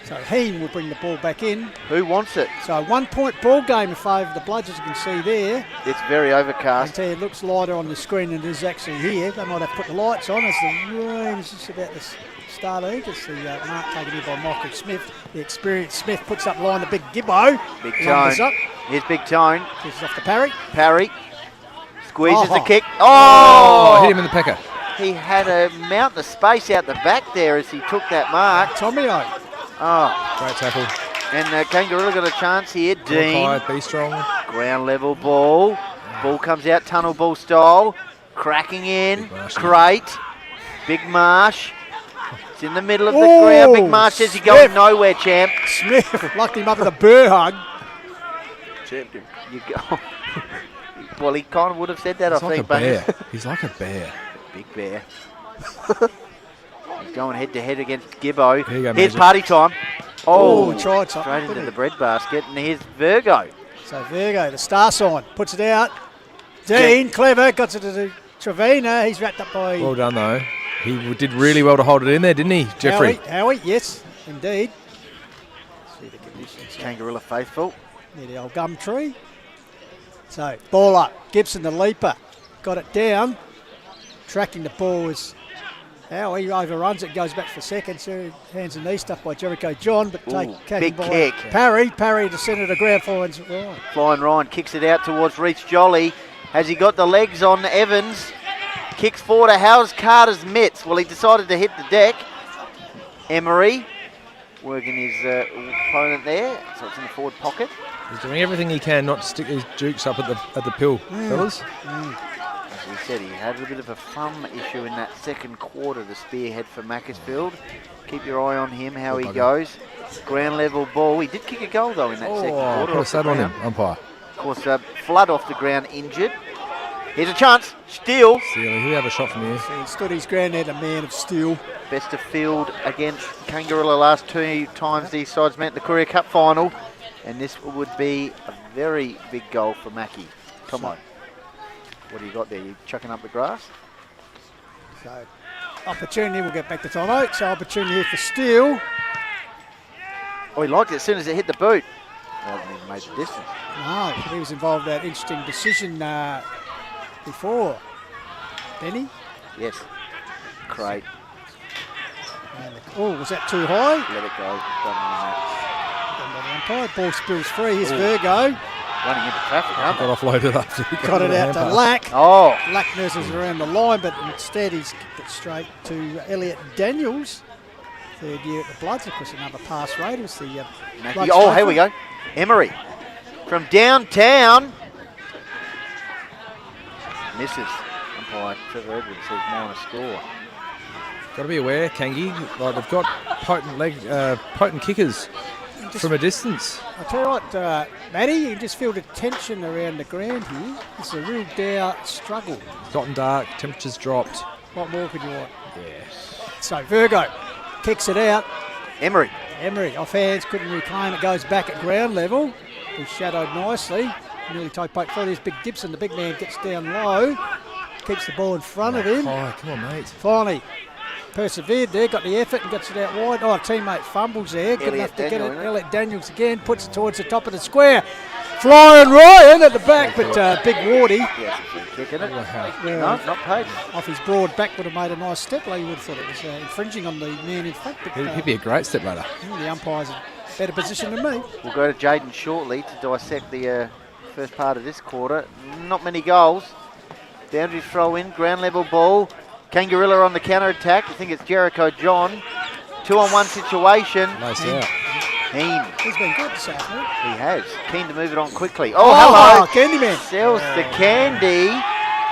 Speaker 18: So Heen will bring the ball back in.
Speaker 1: Who wants it?
Speaker 18: So 1 point ball game in favour of the Bloods, as you can see there.
Speaker 1: It's very
Speaker 18: I
Speaker 1: overcast.
Speaker 18: can tell you it looks lighter on the screen than it is actually here. They might have put the lights on as the rain is just about to start. I think it's the mark taken in by Michael Smith. The experienced Smith puts up line the big Gibbo.
Speaker 1: Big
Speaker 18: Numbers
Speaker 1: Tone.
Speaker 18: up.
Speaker 1: Here's Big Tone.
Speaker 18: Kisses off to Parry.
Speaker 1: Parry. Squeezes the
Speaker 18: Oh.
Speaker 1: kick.
Speaker 19: Oh, hit him in the pecker.
Speaker 1: He had a mountain of space out the back there as he took that mark.
Speaker 18: Tommy O.
Speaker 1: Oh.
Speaker 19: Great tackle.
Speaker 1: And Kangarilla got a chance here. Dean.
Speaker 19: High, be strong.
Speaker 1: Ground level ball. Ball comes out tunnel ball style. Cracking in. Crate. Big Marsh. It's in the middle of the ground. Big Marsh says you're going nowhere, champ.
Speaker 18: Smith locked him up with a burr hug.
Speaker 1: Champed him. You go. Well, he kind of would have said that,
Speaker 19: He's
Speaker 1: I
Speaker 19: like
Speaker 1: think.
Speaker 19: a bear. He's like a bear.
Speaker 1: Big bear. He's going head to head against Gibbo.
Speaker 19: Here you go,
Speaker 1: Here's
Speaker 19: Major.
Speaker 1: party time.
Speaker 18: Oh, he tried something,
Speaker 1: straight into
Speaker 18: didn't
Speaker 1: the
Speaker 18: he?
Speaker 1: bread basket. And here's Virgo.
Speaker 18: So Virgo, the star sign, puts it out. Dean, clever, got it to Trevina. He's wrapped up by
Speaker 19: Well done, though. He did really well to hold it in there, didn't he, Jeffrey?
Speaker 18: Howie, yes, indeed. See the conditions.
Speaker 1: Kangarilla faithful.
Speaker 18: Near the old gum tree. So, ball up. Gibson, the leaper, got it down. Tracking the ball is Howie. He overruns it, goes back for second. So hands and knee stuff by Jericho John, but taken
Speaker 1: big
Speaker 18: by
Speaker 1: kick.
Speaker 18: Parry to centre the ground, finds Ryan.
Speaker 1: Flying Ryan kicks it out towards Reach Jolly. Has he got the legs on Evans? Kicks forward to Howes Carter's mitts. Well, he decided to hit the deck. Emery working his opponent there. So it's in the forward pocket.
Speaker 19: He's doing everything he can not to stick his jukes up at the pill, fellas.
Speaker 1: As we said, he had a bit of a thumb issue in that second quarter, the spearhead for Macclesfield. Keep your eye on him, how he goes. Ground level ball. He did kick a goal, though, in that second quarter.
Speaker 19: Put a stud on him, umpire.
Speaker 1: Of course, Flood off the ground, injured. Here's a chance. Steele.
Speaker 19: Steele, he'll have a shot from here.
Speaker 18: So he stood his ground there, the man of steel.
Speaker 1: Best of field against Kangarilla last 2 times these sides met the Courier Cup final. And this would be a very big goal for Mackie. Come on. What do you got there? You chucking up the grass?
Speaker 18: So, opportunity, we'll get back to timeout. So, opportunity here for Steele.
Speaker 1: Oh, he liked it as soon as it hit the boot. Hasn't even made the distance.
Speaker 18: No, he was involved in that interesting decision before. Benny?
Speaker 1: Yes. Crate.
Speaker 18: Oh, was that too high?
Speaker 1: Let it go.
Speaker 18: Done by the umpire. Ball spills free. Here's Virgo.
Speaker 1: Running into traffic, aren't
Speaker 19: Got offloaded after he
Speaker 18: Got it out to Lack.
Speaker 1: Oh.
Speaker 18: Lack nurses around the line, but instead he's kicked it straight to Elliot Daniels. Third year at the Bloods. Of course, another pass rate. It was the Bloods
Speaker 1: Oh, here we
Speaker 18: trophy.
Speaker 1: go. Emery from downtown. Misses. Umpire Trevor Edwards says minor score.
Speaker 19: Got to be aware, Kangi. Like they've got potent kickers from a distance.
Speaker 18: I'll tell you what, Matty, you can just feel the tension around the ground here. It's a real struggle.
Speaker 19: It's gotten dark. Temperatures dropped.
Speaker 18: What more could you want?
Speaker 19: Yes.
Speaker 18: So Virgo kicks it out.
Speaker 1: Emery
Speaker 18: off hands, couldn't reclaim it. Goes back at ground level. He's shadowed nicely. Nearly toe poke through. There's Big Gibson. The big man gets down low. Keeps the ball in front of him.
Speaker 19: Oh, come on, mate.
Speaker 18: Finally persevered there, got the effort and gets it out wide. Oh, teammate fumbles there. Good enough to get it. Elliot Daniels again puts it towards the top of the square. Flying Ryan at the back, but Big Wardy.
Speaker 1: Yes, kicking it.
Speaker 18: No,
Speaker 1: not paid.
Speaker 18: Off his broad back would have made a nice step. Like you would have thought it was infringing on the man in front. But,
Speaker 19: He'd be a great step ladder.
Speaker 18: The umpire's in better position than me.
Speaker 1: We'll go to Jaden shortly to dissect the first part of this quarter. Not many goals. Boundary throw in, ground level ball. Kangarilla on the counter attack. I think it's Jericho John. 2-on-1 situation.
Speaker 19: Nice out.
Speaker 1: Heen.
Speaker 18: He's been good this afternoon.
Speaker 1: He has. Keen to move it on quickly. Oh, hello.
Speaker 18: Candyman.
Speaker 1: Sells the candy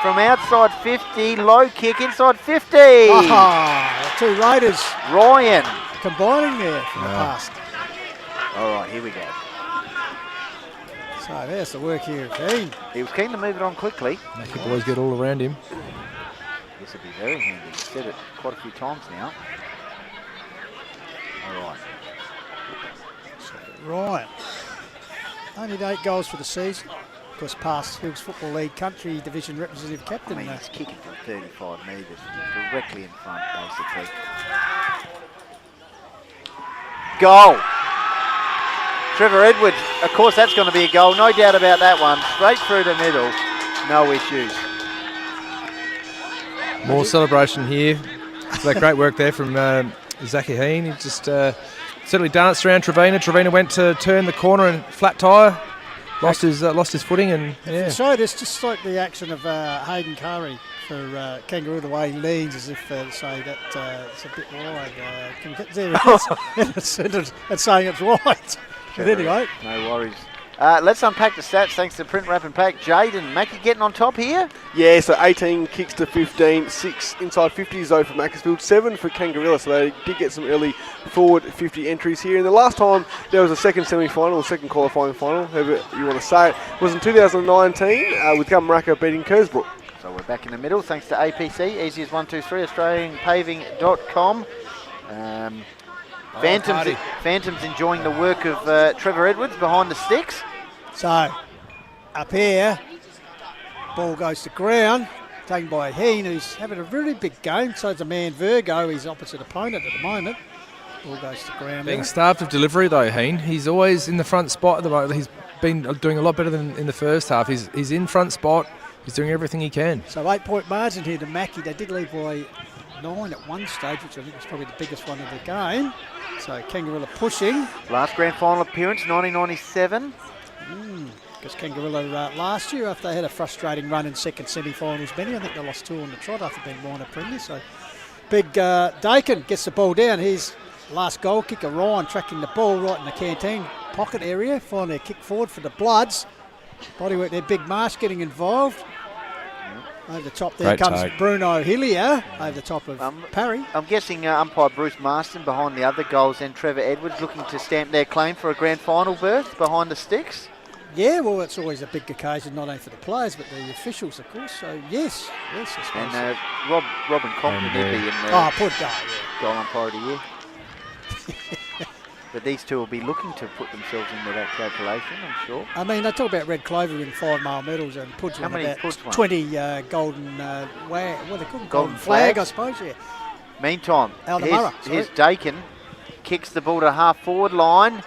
Speaker 1: from outside 50. Low kick inside 50.
Speaker 18: The two Raiders.
Speaker 1: Ryan.
Speaker 18: Combining there from the past.
Speaker 1: All right, here we go.
Speaker 18: So there's the work here of Heen.
Speaker 1: He was keen to move it on quickly.
Speaker 19: Make the boys get all around him.
Speaker 1: This will be very handy. He's said it quite a few times now. All right.
Speaker 18: Ryan. Only 8 goals for the season. Of course, past Hills Football League Country Division representative captain.
Speaker 1: I mean, he's kicking from 35 metres, directly in front, basically. Goal. Trevor Edwards, of course that's going to be a goal, no doubt about that one. Straight through the middle, no issues.
Speaker 19: More celebration here. So that great work there from Zachy Heen. He just certainly danced around Trevina. Trevina went to turn the corner and flat tyre. Lost his footing and yeah.
Speaker 18: So it's just like the action of Hayden Curry for Kangaroo, the way he leans as if to say that it's a bit wide. Can we get there? It's saying it's wide. But anyway.
Speaker 1: No worries. Let's unpack the stats thanks to Print Wrap and Pack. Jaden, Mackie getting on top here?
Speaker 20: Yeah, so 18 kicks to 15, 6 inside 50s though for Macclesfield, 7 for Kangarilla, so they did get some early forward 50 entries here. And the last time there was a second semi-final, or second qualifying final, however you want to say it, was in 2019 with Gumraka beating Kersbrook.
Speaker 1: So we're back in the middle thanks to APC, easy as 1, 2, 3, AustralianPaving.com. Phantom's enjoying the work of Trevor Edwards behind the sticks.
Speaker 18: So, up here, ball goes to ground, taken by Heen, who's having a really big game. So it's a man Virgo, his opposite opponent at the moment. Ball goes to ground.
Speaker 19: Being starved of delivery though, Heen. He's always in the front spot at the moment. He's been doing a lot better than in the first half. He's in front spot. He's doing everything he can.
Speaker 18: So 8-point margin here to Mackie. They did lead by 9 at one stage, which I think was probably the biggest one of the game. So Kangarilla pushing.
Speaker 1: Last grand final appearance, 1997.
Speaker 18: Because Kangarilla last year, after they had a frustrating run in second semi-finals, I think they lost 2 on the trot after being minor premier. So big Dakin gets the ball down. Here's last goal kicker, Ryan, tracking the ball right in the canteen pocket area. Finally a kick forward for the Bloods. Bodywork there, Big Marsh getting involved. Over the top there comes Bruno Hillier, over the top of Parry.
Speaker 1: I'm guessing umpire Bruce Marston behind the other goals and Trevor Edwards looking to stamp their claim for a grand final berth behind the sticks.
Speaker 18: Yeah, well, it's always a big occasion, not only for the players, but the officials, of course. So, yes, I suppose.
Speaker 1: And Robin Compton did be in the goal umpire of the year. But these two will be looking to put themselves into that calculation, I'm sure.
Speaker 18: I mean, they talk about Red Clover winning 5 male medals and Pudge
Speaker 1: How many
Speaker 18: about
Speaker 1: Pudge won?
Speaker 18: 20 golden, what they call them?
Speaker 1: Golden
Speaker 18: flag,
Speaker 1: flags.
Speaker 18: I suppose, yeah.
Speaker 1: Meantime,
Speaker 18: Aldemara,
Speaker 1: here's Dakin, kicks the ball to half forward line.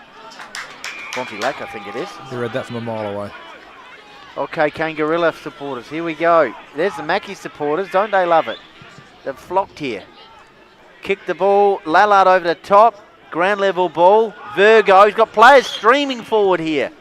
Speaker 1: Bonty Lack, I think it is.
Speaker 19: You read that from a mile away.
Speaker 1: Okay, Kangarilla supporters, here we go. There's the Mackie supporters, don't they love it? They've flocked here. Kick the ball, Lallard over the top. Ground level ball. Virgo. He's got players streaming forward here.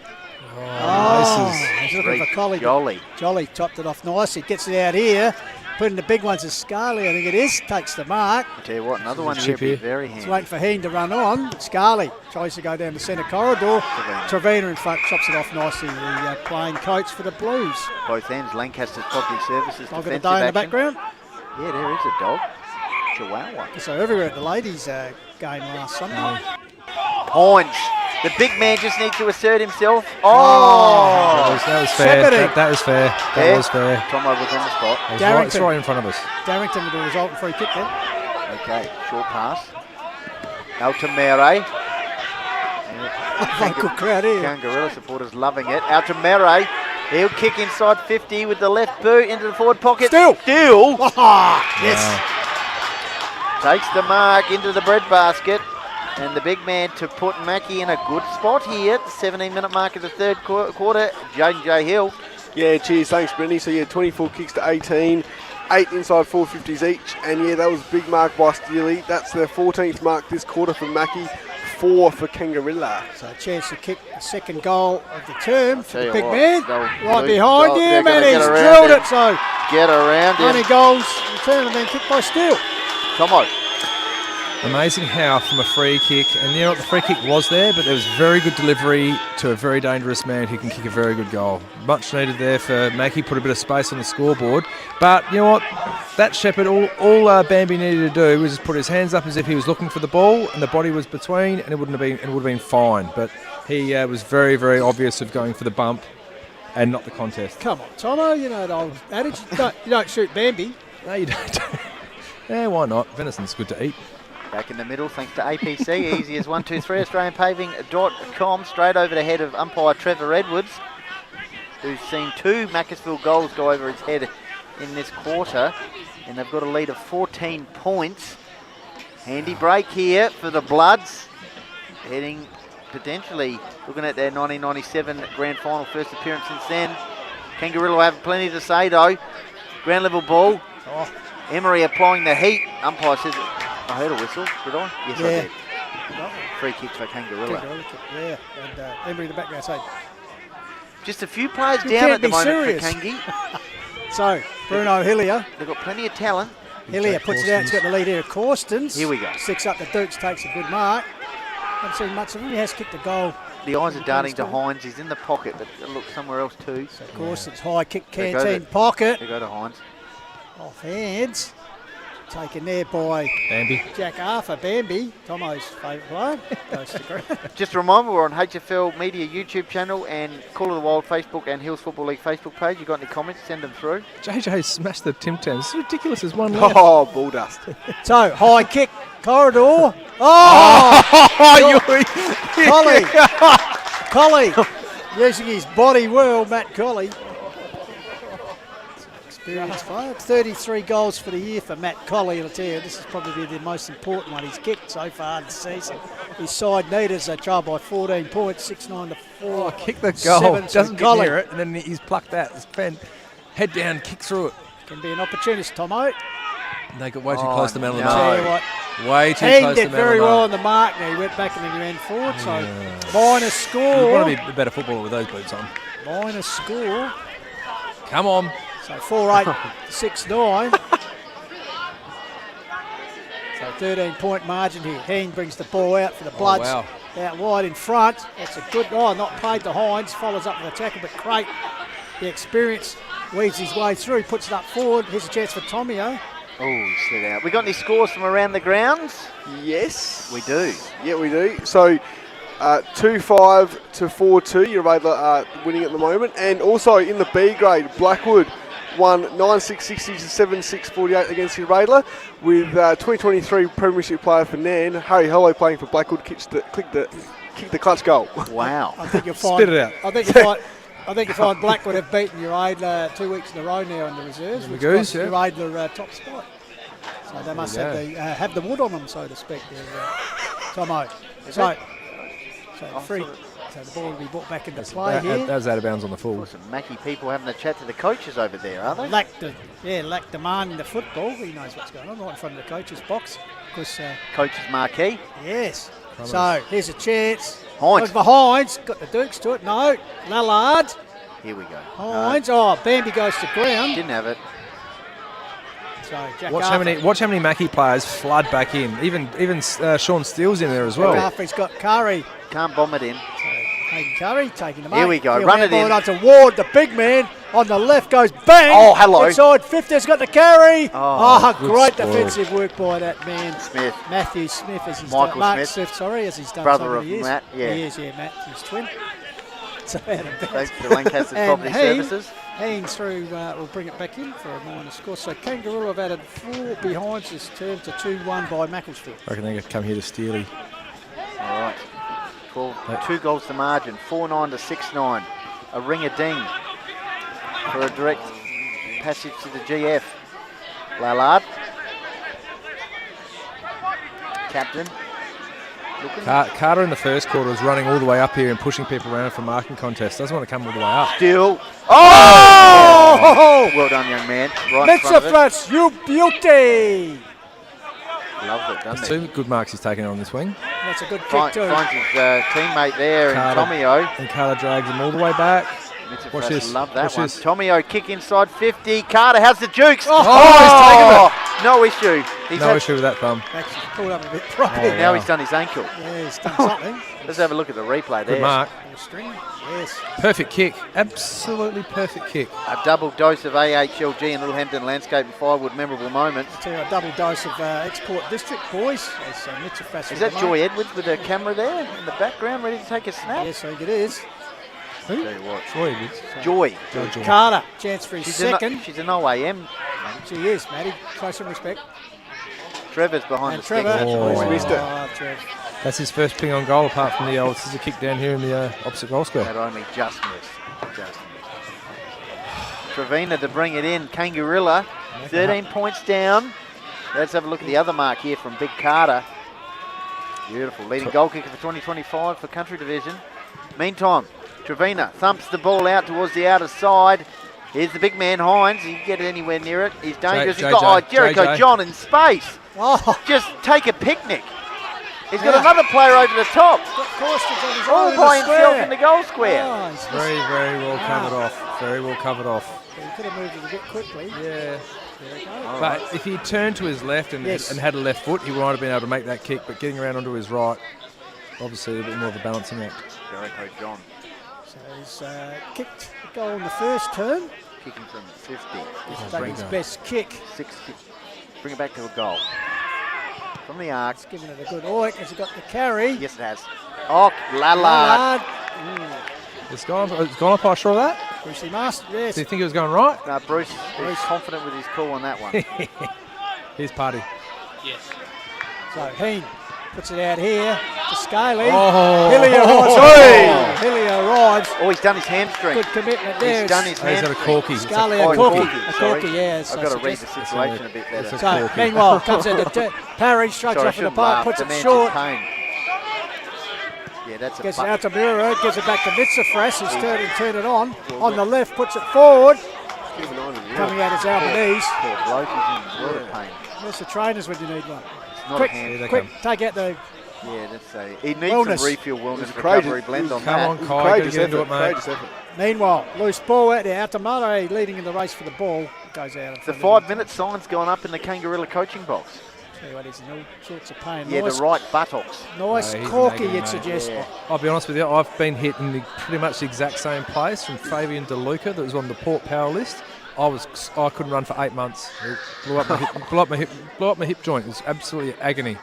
Speaker 18: He's looking for Collie. Jolly topped it off nicely. Gets it out here. Putting the big ones is Scarley, I think it is. Takes the mark.
Speaker 1: I'll tell you what, another one here would be very handy.
Speaker 18: It's waiting for Heen to run on. Scarley tries to go down the centre corridor. Trevina in front chops it off nicely. The playing coach for the Blues.
Speaker 1: Both ends. Lancaster's Property Services.
Speaker 18: I've got a day in the background.
Speaker 1: Yeah, there is a dog. Chihuahua.
Speaker 18: So everywhere at the ladies' game last Sunday.
Speaker 1: Points. The big man just needs to assert himself.
Speaker 19: That was fair. That was fair. That was fair.
Speaker 1: Tomo was on the spot.
Speaker 19: It's right in front of us.
Speaker 18: Darrington with the resultant free kick there.
Speaker 1: Okay, short pass. Altamere.
Speaker 18: Good crowd here.
Speaker 1: Kangarilla supporters loving it. Altamere. He'll kick inside 50 with the left boot into the forward pocket.
Speaker 18: Still.
Speaker 1: Yes. Takes the mark into the breadbasket. And the big man to put Mackie in a good spot here at the 17-minute mark of the third quarter, Jaden J. Hill.
Speaker 20: Yeah, cheers. Thanks, Brendy. So, 24 kicks to 18, 8 inside 450s each. And, that was a big mark by Steely. That's their 14th mark this quarter for Mackie, 4 for Kangarilla.
Speaker 18: So, a chance to kick the second goal of the term for the big man. Right behind him, and he's drilled it. So,
Speaker 1: get around him.
Speaker 18: 20 goals return and then kicked by Steele.
Speaker 1: Tomo.
Speaker 19: Amazing how from a free kick, and the free kick was there, but there was very good delivery to a very dangerous man who can kick a very good goal. Much needed there for Mackie, put a bit of space on the scoreboard. But you know what? That Shepherd, all Bambi needed to do was just put his hands up as if he was looking for the ball, and the body was between, and it would have been fine. But he was very, very obvious of going for the bump and not the contest.
Speaker 18: Come on, Tomo, you know the old adage, you don't shoot Bambi.
Speaker 19: No, you don't. Yeah, why not? Venison's good to eat.
Speaker 1: Back in the middle, thanks to APC. Easy as 1, 2, 3, AustralianPaving.com. Straight over the head of umpire Trevor Edwards, who's seen 2 Macclesfield goals go over his head in this quarter. And they've got a lead of 14 points. Handy break here for the Bloods. heading potentially looking at their 1997 grand final first appearance since then. Kangarilla will have plenty to say though. Ground level ball. Emery applying the heat. Umpire says, I heard a whistle, did I? Yes, I did. Free kick for Kangarilla.
Speaker 18: Yeah, and Emery in the background saying,
Speaker 1: just a few players
Speaker 18: you
Speaker 1: down
Speaker 18: can't
Speaker 1: at the
Speaker 18: be
Speaker 1: moment
Speaker 18: serious.
Speaker 1: for Kangi.
Speaker 18: So, Bruno Hillier.
Speaker 1: They've got plenty of talent.
Speaker 18: Hillier puts it out, he's got the lead here. Corstens.
Speaker 1: Here we go.
Speaker 18: Six up the Dukes, takes a good mark. Haven't seen much of him, he has kicked a goal.
Speaker 1: The eyes are darting to Hines, he's in the pocket, but look somewhere else too.
Speaker 18: So Corstens high kick,
Speaker 1: They go
Speaker 18: Canteen
Speaker 1: to-
Speaker 18: pocket.
Speaker 1: They go to Hines.
Speaker 18: Off hands. Taken there by
Speaker 19: Bambi.
Speaker 18: Jack Arthur, Bambi, Tomo's favourite player. Goes to ground.
Speaker 1: Just a reminder, we're on HFL Media YouTube channel and Call of the Wild Facebook and Hills Football League Facebook page. You got any comments, send them through.
Speaker 19: JJ smashed the Tim Tams. This is ridiculous. There's one left.
Speaker 20: Oh, ball dust.
Speaker 18: So, high kick, corridor. Collie using his body well, Matt Collie. Experienced player. 33 goals for the year for Matt Collie. I'll tell you, this is probably the most important one he's kicked so far this season. His side needers are trailed by 14 points, 6-9 to 4.
Speaker 19: Kick the goal. Doesn't get
Speaker 18: Collie.
Speaker 19: near it, and then he's plucked that. His pen, head down, kick through it.
Speaker 18: Can be an opportunist, Tomo.
Speaker 19: They got way too close to man on the
Speaker 18: Tell
Speaker 19: mark.
Speaker 18: you what,
Speaker 19: Way too
Speaker 18: he
Speaker 19: close
Speaker 18: did
Speaker 19: to man on
Speaker 18: very
Speaker 19: the
Speaker 18: well
Speaker 19: mark.
Speaker 18: on the mark now. He went back and then he ran forward, so minus score.
Speaker 19: You want to be a better footballer with those boots on.
Speaker 18: Minus score.
Speaker 19: Come on.
Speaker 18: So 4-8, 6-9. So 13-point margin here. Heen brings the ball out for the Bloods.
Speaker 19: wow.
Speaker 18: Out wide in front. That's a good, not paid to Hines. Follows up with a tackle, but Crate, the experience, weaves his way through. Puts it up forward. Here's a chance for Tomio.
Speaker 1: Oh, he slid out. We got any scores from around the grounds?
Speaker 20: Yes.
Speaker 1: We do.
Speaker 20: Yeah, we do. So 2-5 to 4-2. You're winning at the moment. And also in the B grade, Blackwood won 9-6-60 to 7-6-48 against Radler, with 2023 Premiership player for Nairne, Harry Hollow, playing for Blackwood, kicked the clutch goal.
Speaker 1: Wow.
Speaker 18: I think you'll find.
Speaker 19: Spit it out.
Speaker 18: I think you find Blackwood have beaten your Adler 2 weeks in a row now in the reserves, which
Speaker 19: Goose,
Speaker 18: got your Adler top spot. So they must have the wood on them, so to speak. Tomo. So free. So the ball will be brought back into play here.
Speaker 19: That was out of bounds on the full.
Speaker 1: Some Mackie people having a chat to the coaches over there, are they?
Speaker 18: Lack demand in the football. He knows what's going on right in front of the coach's box. Because
Speaker 1: Coach's marquee.
Speaker 18: yes.
Speaker 19: Crummers.
Speaker 18: So here's a chance.
Speaker 1: Hines.
Speaker 18: Behind. Got the Dukes to it. No. Lallard.
Speaker 1: Here we go.
Speaker 18: Hines. Oh, Bambi goes to ground.
Speaker 1: Didn't have it.
Speaker 18: So Jack
Speaker 19: Watch
Speaker 18: Arthur.
Speaker 19: how many Mackie players flood back in. Even Sean Steele's in there as well.
Speaker 18: Jack Arthur's got Curry.
Speaker 1: Can't bomb it in.
Speaker 18: Hayden Curry taking the mark.
Speaker 1: Here we go.
Speaker 18: He'll
Speaker 1: Run it
Speaker 18: handball
Speaker 1: in.
Speaker 18: Onto Ward, the big man. On the left goes bang.
Speaker 1: Oh, hello.
Speaker 18: Inside 50's got the carry.
Speaker 1: Oh, good
Speaker 18: great
Speaker 1: spoil.
Speaker 18: defensive work by that man.
Speaker 1: Smith.
Speaker 18: Matthew Smith, as he's
Speaker 1: Michael
Speaker 18: done. Mark
Speaker 1: Smith.
Speaker 18: sorry, as he's done
Speaker 1: Brother
Speaker 18: so
Speaker 1: of
Speaker 18: many years.
Speaker 1: Matt, yeah.
Speaker 18: He is, Matt, his twin. So out of bounds.
Speaker 1: Thanks to Lancaster's Property Services.
Speaker 18: Haynes through will bring it back in for a minor score. So Kangarilla have added 4 behinds this term to 2-1 by Macclesfield.
Speaker 19: I reckon they're going to come here to Steely.
Speaker 1: All right. 2 goals to margin. 4-9 to 6-9. A ring-a-ding for a direct passage to the GF. Lallard. Captain. Looking.
Speaker 19: Carter in the first quarter was running all the way up here and pushing people around for marking contests. Doesn't want to come all the way up.
Speaker 1: Still. Oh! Well done, young man. Right in front of it.
Speaker 18: Mitzafrats, you beauty!
Speaker 1: Loves it, doesn't
Speaker 19: There's
Speaker 1: he?
Speaker 19: 2 good marks he's taken on this wing.
Speaker 18: That's a good kick
Speaker 1: Finds
Speaker 18: too.
Speaker 1: his teammate there in
Speaker 19: Carter-
Speaker 1: Tomio.
Speaker 19: And Carter drags him all the way back. Watch
Speaker 1: Mitzafrats
Speaker 19: this.
Speaker 1: love that
Speaker 19: Watch
Speaker 1: one.
Speaker 19: this.
Speaker 1: Tomio kick inside 50. Carter has the jukes.
Speaker 19: Oh,
Speaker 1: no issue. He's
Speaker 19: No
Speaker 1: had-
Speaker 19: issue with that thumb.
Speaker 18: Actually pulled up a bit properly.
Speaker 19: Oh,
Speaker 1: Now
Speaker 19: wow.
Speaker 1: he's done his ankle.
Speaker 18: Yeah, he's done something.
Speaker 1: Let's have a look at the replay there.
Speaker 19: Good mark.
Speaker 18: String. Yes.
Speaker 19: Perfect kick. Absolutely perfect kick.
Speaker 1: A double dose of AHLG and Littlehampton Landscape and Firewood memorable moments.
Speaker 18: I'll tell you a double dose of Export District, boys. As Mitzafrats
Speaker 1: Is that Joy Edwards with her camera there in the background, ready to take a snap?
Speaker 18: Yes, I think it is.
Speaker 1: Who? Tell you what.
Speaker 19: Joy Edwards.
Speaker 1: Joy.
Speaker 18: Carter, chance for his
Speaker 1: She's
Speaker 18: second.
Speaker 1: She's an OAM.
Speaker 18: She is, Matty. Show some respect.
Speaker 1: Trevor's behind
Speaker 18: And
Speaker 1: the
Speaker 18: Trevor.
Speaker 1: stick.
Speaker 19: Oh.
Speaker 20: Missed it.
Speaker 18: Oh, Trev.
Speaker 19: That's his first ping on goal, apart from the old scissor kick down here in the opposite goal square.
Speaker 1: That only just missed. Just missed. Trevina to bring it in. Kangarilla, 13 points down. Let's have a look at the other mark here from Big Carter. Beautiful. Leading goal kicker for 2025 for Country Division. Meantime, Trevina thumps the ball out towards the outer side. Here's the big man, Hines. He can get anywhere near it. He's dangerous. He's got Jericho John in space.
Speaker 18: Oh.
Speaker 1: Just take a picnic. He's got another player over the top. All by himself in the goal square.
Speaker 18: Oh,
Speaker 19: Very, very well covered off. Very well covered off.
Speaker 18: He could have moved it a bit quickly.
Speaker 19: Yeah.
Speaker 18: There we go.
Speaker 19: But if he turned to his left and had a left foot, he might have been able to make that kick. But getting around onto his right, obviously a bit more of a balancing act.
Speaker 1: Jericho John.
Speaker 18: So he's kicked the goal in the first turn.
Speaker 1: Kicking from 50.
Speaker 18: He's done his best kick.
Speaker 1: 60. Bring it back to a goal. From the arc.
Speaker 18: He's given it a good oink. Has he got the carry?
Speaker 1: Yes, it has. Oh, Lallard.
Speaker 19: It's gone up, I sure of that?
Speaker 18: Brucey Master, yes.
Speaker 19: Do you think it was going right?
Speaker 1: No, Bruce is confident with his call on that one.
Speaker 19: Here's Party.
Speaker 18: Yes. So Heen puts it out here to Scaly.
Speaker 19: Oh.
Speaker 18: Hillier arrives. Hillier arrives.
Speaker 1: Oh, he's done his hamstring.
Speaker 18: Good commitment there.
Speaker 1: He's done his hamstring.
Speaker 19: He's got a corky.
Speaker 18: Scaly, a corky, yeah.
Speaker 1: I've got to read the situation a bit better.
Speaker 18: So, meanwhile, comes in the parry, strikes off in the park, puts it short.
Speaker 1: Yeah, that's
Speaker 18: gets it out to Muro, gives it back to Mitzafras, who's turn it on the left, puts it forward. Coming out is Albanese.
Speaker 1: Poor bloke, he's in a lot of pain.
Speaker 18: Where's the trainers when you need one?
Speaker 1: Quick,
Speaker 18: take out the...
Speaker 1: Yeah, that's a... He needs
Speaker 18: Wellness.
Speaker 1: some Refuel Wellness recovery blend on that.
Speaker 19: Come on, Kai, get into it, mate.
Speaker 18: Meanwhile, loose ball out there, out to Murray, leading in the race for the ball. Goes out.
Speaker 1: The 5-minute sign's gone up in the Kangarilla coaching box.
Speaker 18: Tell you what, he's in all sorts of pain.
Speaker 1: Yeah,
Speaker 18: nice,
Speaker 1: the right buttocks.
Speaker 18: Nice corky, you'd suggest.
Speaker 1: Yeah.
Speaker 19: I'll be honest with you, I've been hit in pretty much the exact same place from Fabian DeLuca that was on the Port Power list. I couldn't run for 8 months. It blew up my hip joint. It was absolutely agony.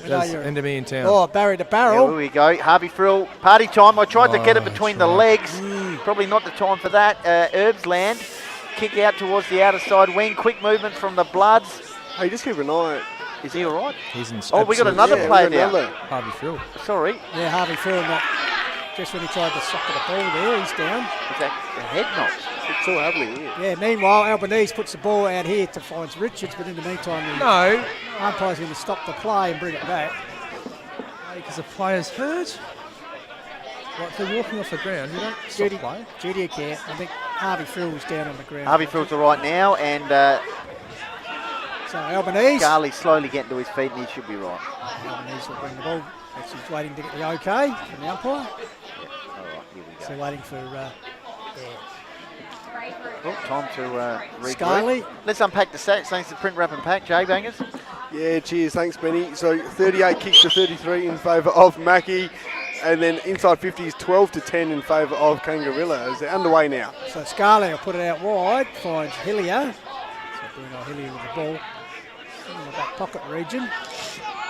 Speaker 19: That's the end of me in town.
Speaker 18: Oh, Barry to barrel.
Speaker 1: Here we go. Harvey Frill, party time. I tried to get it between the legs. Probably not the time for that. Herbsland, kick out towards the outer side wing. Quick movement from the Bloods.
Speaker 20: Hey, just keep an eye.
Speaker 1: Is he all right?
Speaker 19: He's in.
Speaker 1: Oh, we got another player now.
Speaker 19: Harvey Frill.
Speaker 1: Sorry.
Speaker 18: Yeah, Harvey Frill. Just when he tried to sock the ball there, he's down.
Speaker 1: Is that a head knock?
Speaker 20: It's all happening here.
Speaker 18: Yeah, meanwhile, Albanese puts the ball out here to find Richards, but in the meantime, the umpire's going to stop the play and bring it back.
Speaker 19: Because the player's hurt. Like, they're walking off the ground. You don't stop play.
Speaker 18: Judy can't. I think Harvey Frill's down on the ground.
Speaker 1: Harvey Frill's all right now, and
Speaker 18: so Albanese.
Speaker 1: Scarley's slowly getting to his feet, and he should be right.
Speaker 18: Albanese will bring the ball. She's waiting to get the okay from the umpire.
Speaker 1: All right, here we go.
Speaker 18: So waiting for
Speaker 1: time to regroup.
Speaker 18: Scarley.
Speaker 1: Let's unpack the stats. Thanks to Print Wrap and Pack. Jay Bangers.
Speaker 20: Yeah, cheers. Thanks, Benny. So 38 kicks to 33 in favour of Mackie. And then inside 50 is 12 to 10 in favour of Kangarilla as they're underway now.
Speaker 18: So Scarley will put it out wide, finds Hillier. So Bruno Hillier with the ball in the back pocket region.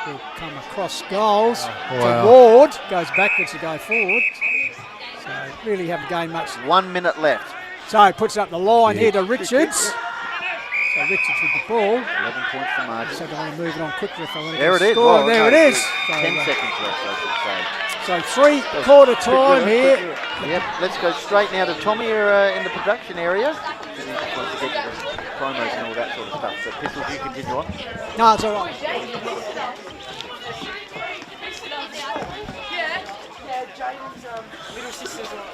Speaker 18: Will come across goals to Ward, goes backwards to go forward. So really haven't gained much.
Speaker 1: 1 minute left.
Speaker 18: So puts it up the line here to Richards. So Richards with the ball.
Speaker 1: 11 points to margin.
Speaker 18: So they want to move it on quickly if they want to
Speaker 1: there
Speaker 18: get
Speaker 1: it is.
Speaker 18: Well, there it is.
Speaker 1: So 10 seconds left, I should say.
Speaker 18: So 3/4 time here.
Speaker 1: Yep, let's go straight now to Tommy in the production area. He just wants to get to the promos and all that sort of stuff. So Pistols, you continue on.
Speaker 18: No, it's all right.
Speaker 13: Little sister's all right.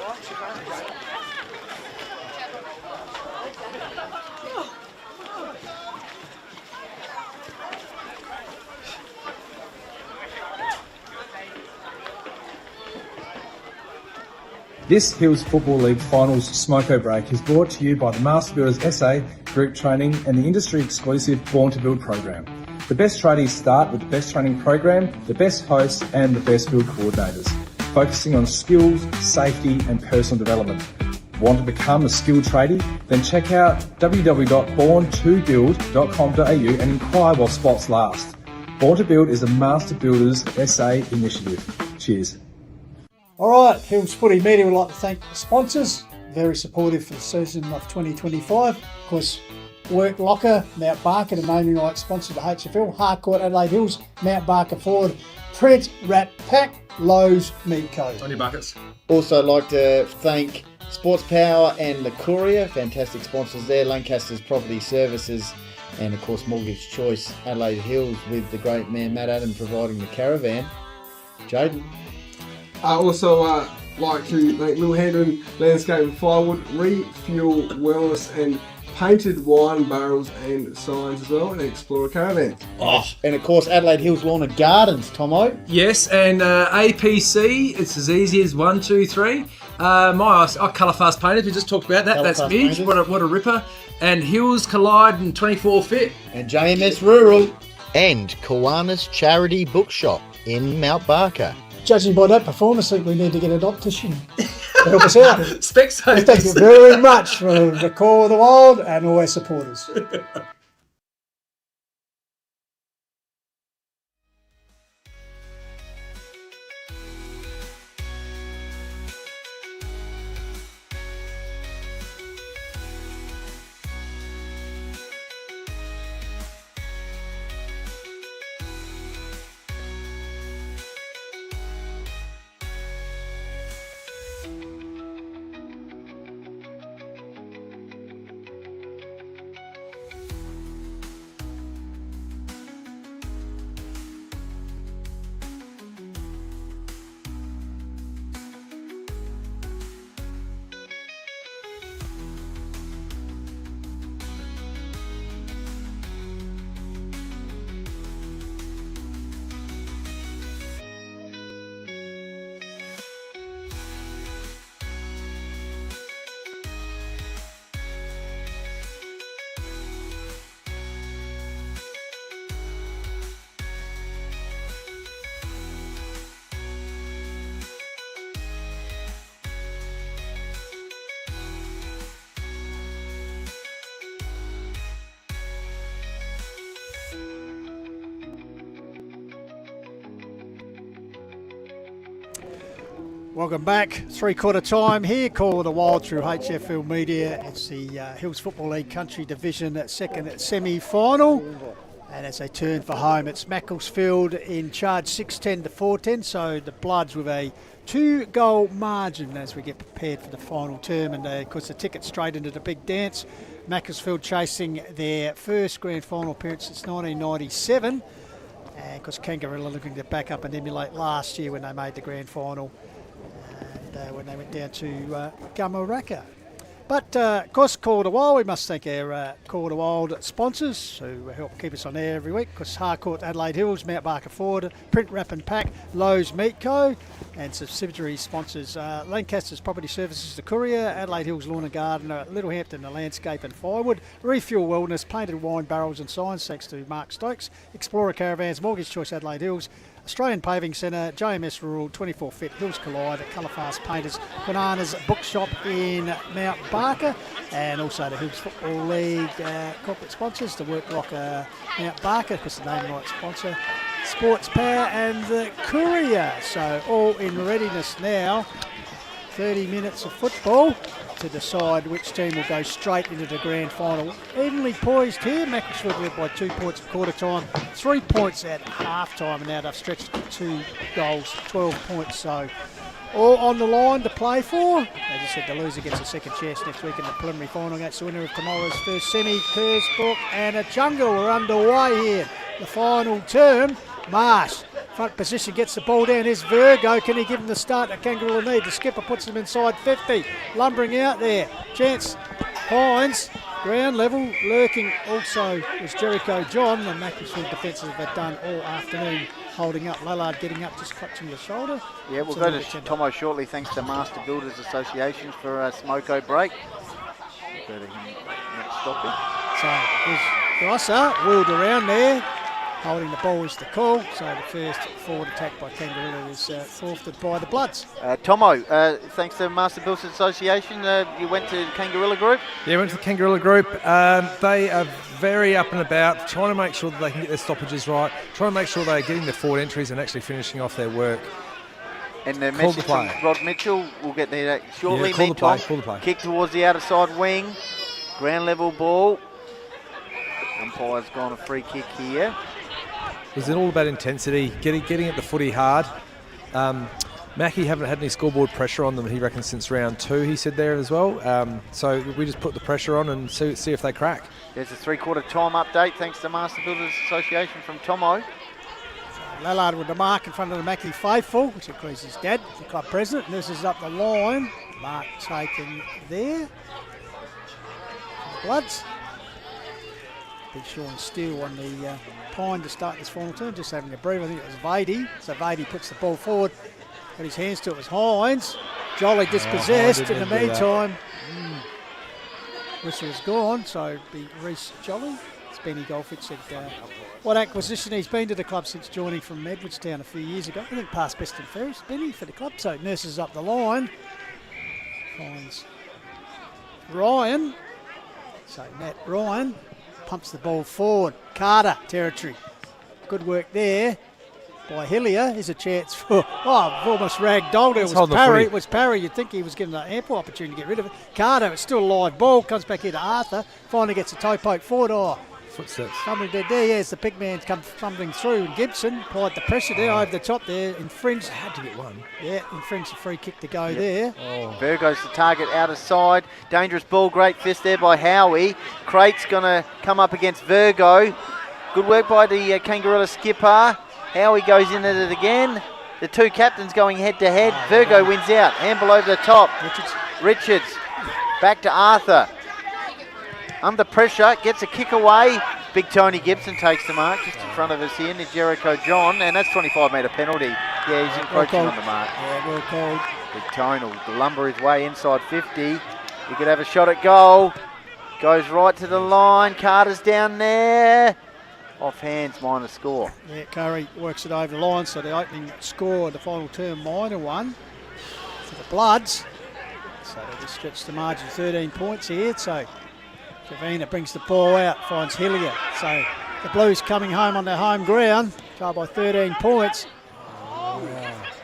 Speaker 15: This Hills Football League Finals Smoko Break is brought to you by the Master Builders SA Group Training and the industry-exclusive Born to Build program. The best tradies start with the best training program, the best hosts and the best build coordinators, focusing on skills, safety and personal development. Want to become a skilled tradie? Then check out www.born2build.com.au and inquire while spots last. Born to Build is a Master Builders SA initiative. Cheers.
Speaker 18: All right, Hills Footy Media would like to thank the sponsors, very supportive for the season of 2025. Of course, Work Locker, Mount Barker, the naming rights sponsor to HFL, Harcourt, Adelaide Hills, Mount Barker Ford, Print, Rat Pack, Lowe's, Meat Co.
Speaker 19: On your buckets.
Speaker 23: Also like to thank Sports Power and the Courier, fantastic sponsors there, Lancaster's Property Services and of course Mortgage Choice Adelaide Hills with the great man Matt Adam providing the caravan. Jaden?
Speaker 20: I also like to thank Little Hendon Landscape and Firewood, Refuel Wellness and Painted Wine Barrels and Signs as well, and Explorer Caravans.
Speaker 23: And of course Adelaide Hills Lawn and Gardens, Tomo.
Speaker 2: Yes, and APC, it's as easy as 1, 2, 3. My Colour Fast Painted, we just talked about that. That's Midge, what a ripper. And Hills Collide and 24 Fit.
Speaker 23: And JMS Rural.
Speaker 1: And Kuanas Charity Bookshop in Mount Barker.
Speaker 18: Judging by that performance, I think we need to get an optician to help us out.
Speaker 2: Specsavers.
Speaker 18: Thank you very much for the Call of the Wild and all our supporters. Welcome back. 3/4 time here. Call of the Wild through HFL Media. It's the Hills Football League Country Division second semi-final. And as they turn for home, it's Macclesfield in charge 6-10 to 4-10. So the Bloods with a 2-goal margin as we get prepared for the final term. And of course the ticket straight into the big dance. Macclesfield chasing their first grand final appearance since 1997. And of course Kangarilla looking to back up and emulate last year when they made the grand final. When they went down to Gamaraka. But of course, Call of the Wild, we must thank our Call of the Wild sponsors who help keep us on air every week. Of course, Harcourt, Adelaide Hills, Mount Barker Ford, Print Wrap and Pack, Lowe's Meat Co. And subsidiary sponsors Lancaster's Property Services, the Courier, Adelaide Hills Lawn and Garden, Littlehampton, the Landscape and Firewood, Refuel Wellness, Painted Wine Barrels and Signs, thanks to Mark Stokes, Explorer Caravans, Mortgage Choice Adelaide Hills, Australian Paving Centre, JMS Rural, 24 Fit, Hills Collide, Colour Fast Painters, Kuanas Bookshop in Mount Barker, and also the Hills Football League corporate sponsors, the Work Rock Mount Barker, because the name right sponsor, Sports Power and the Courier. So all in readiness now. 30 minutes of football to decide which team will go straight into the grand final. Evenly poised here. Macclesfield led by 2 points at quarter time, 3 points at half time, and now they've stretched to 2 goals, 12 points. So all on the line to play for. As I said, the loser gets a second chance next week in the preliminary final against the winner of tomorrow's first semi. Kersbrook and a Jungle are underway here. The final term. Marsh, front position, gets the ball down. Here's Virgo. Can he give him the start that Kangarilla need? The skipper puts him inside 50. Lumbering out there. Chance Hines, ground level. Lurking also was Jericho John. The Macclesfield defences have done all afternoon holding up. Lallard getting up, just clutching the shoulder.
Speaker 1: Yeah, we'll go to Tomo shortly, thanks to Master Builders Association for a smoko break. We'll go to him next stopping.
Speaker 18: So there's Grosser, wheeled around there. Holding the ball is the call, so the first forward attack by Kangarilla is forfeited by the Bloods.
Speaker 1: Tomo, thanks to Master Builders Association, you went to Kangarilla Group?
Speaker 19: Yeah, went to the Kangarilla Group. They are very up and about, trying to make sure that they can get their stoppages right, trying to make sure they're getting their forward entries and actually finishing off their work.
Speaker 1: And the message from Rod Mitchell, we'll get there shortly.
Speaker 19: Yeah, call the play.
Speaker 1: Kick towards the outer side wing, ground level ball. Umpire's gone a free kick here.
Speaker 19: It was all about intensity, getting at the footy hard. Mackie haven't had any scoreboard pressure on them, he reckons, since round 2, he said there as well. So we just put the pressure on and see if they crack.
Speaker 1: There's a 3/4 time update thanks to Master Builders Association from Tomo.
Speaker 18: Lallard with the mark in front of the Mackie faithful, which includes his dad, the club president. This is up the line. Mark taken there. The Bloods. Big Sean Steele on the pine to start this final turn, just having a breather. I think it was Vady. So Vady puts the ball forward. Got his hands to it was Hines. Jolly dispossessed in the meantime. Whistle is gone, so it'd be Reece Jolly. It's Benny Golfitch said what acquisition he's been to the club since joining from Edwardstown a few years ago. I think past Best and Ferris, Benny for the club. So Nurses up the line. Finds Ryan. So Matt Ryan pumps the ball forward. Carter territory. Good work there by Hillier. Here's a chance for, almost ragdolled it. It was Parry. You'd think he was given an ample opportunity to get rid of it. Carter, it's still a live ball, comes back here to Arthur. Finally gets a toe poke forward.
Speaker 19: Footsteps.
Speaker 18: Somebody did there, yes, the big man come fumbling through. And Gibson applied the pressure there over the top there. Infringed.
Speaker 19: Had to get one.
Speaker 18: Yeah, infringed the free kick to go there.
Speaker 1: Virgo's the target out of side. Dangerous ball, great fist there by Howie. Crate's going to come up against Virgo. Good work by the Kangarilla skipper. Howie goes in at it again. The two captains going head to head. Virgo wins out. Handball over the top. Richards. Back to Arthur. Under pressure. Gets a kick away. Big Tony Gibson takes the mark just in front of us here. Jericho John. And that's 25-metre penalty. Yeah, he's encroaching on the mark.
Speaker 18: Yeah, well called.
Speaker 1: Big Tony will lumber his way inside 50. He could have a shot at goal. Goes right to the line. Carter's down there. Off hands, minor score.
Speaker 18: Yeah, Curry works it over the line, so the opening score, the final term, minor one for the Bloods. So they just stretch the margin 13 points here. So Trevina brings the ball out, finds Hillier. So the Blues coming home on their home ground, trail by 13 points.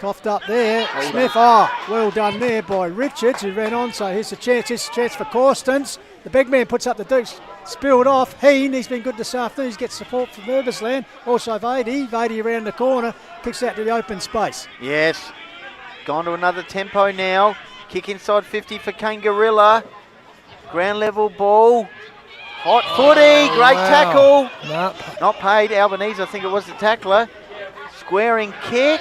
Speaker 18: Coughed up there. Smith, well done there by Richards, who ran on. So here's a chance for Corstens. The big man puts up the deuce. Spilled off. He's been good this afternoon. He gets support from Nervousland. Also Vady around the corner. Kicks out to the open space.
Speaker 1: Yes. Gone to another tempo now. Kick inside 50 for Kangarilla. Ground level ball. Hot footy. Great tackle.
Speaker 19: Nope.
Speaker 1: Not paid. Albanese, I think it was the tackler. Squaring kick.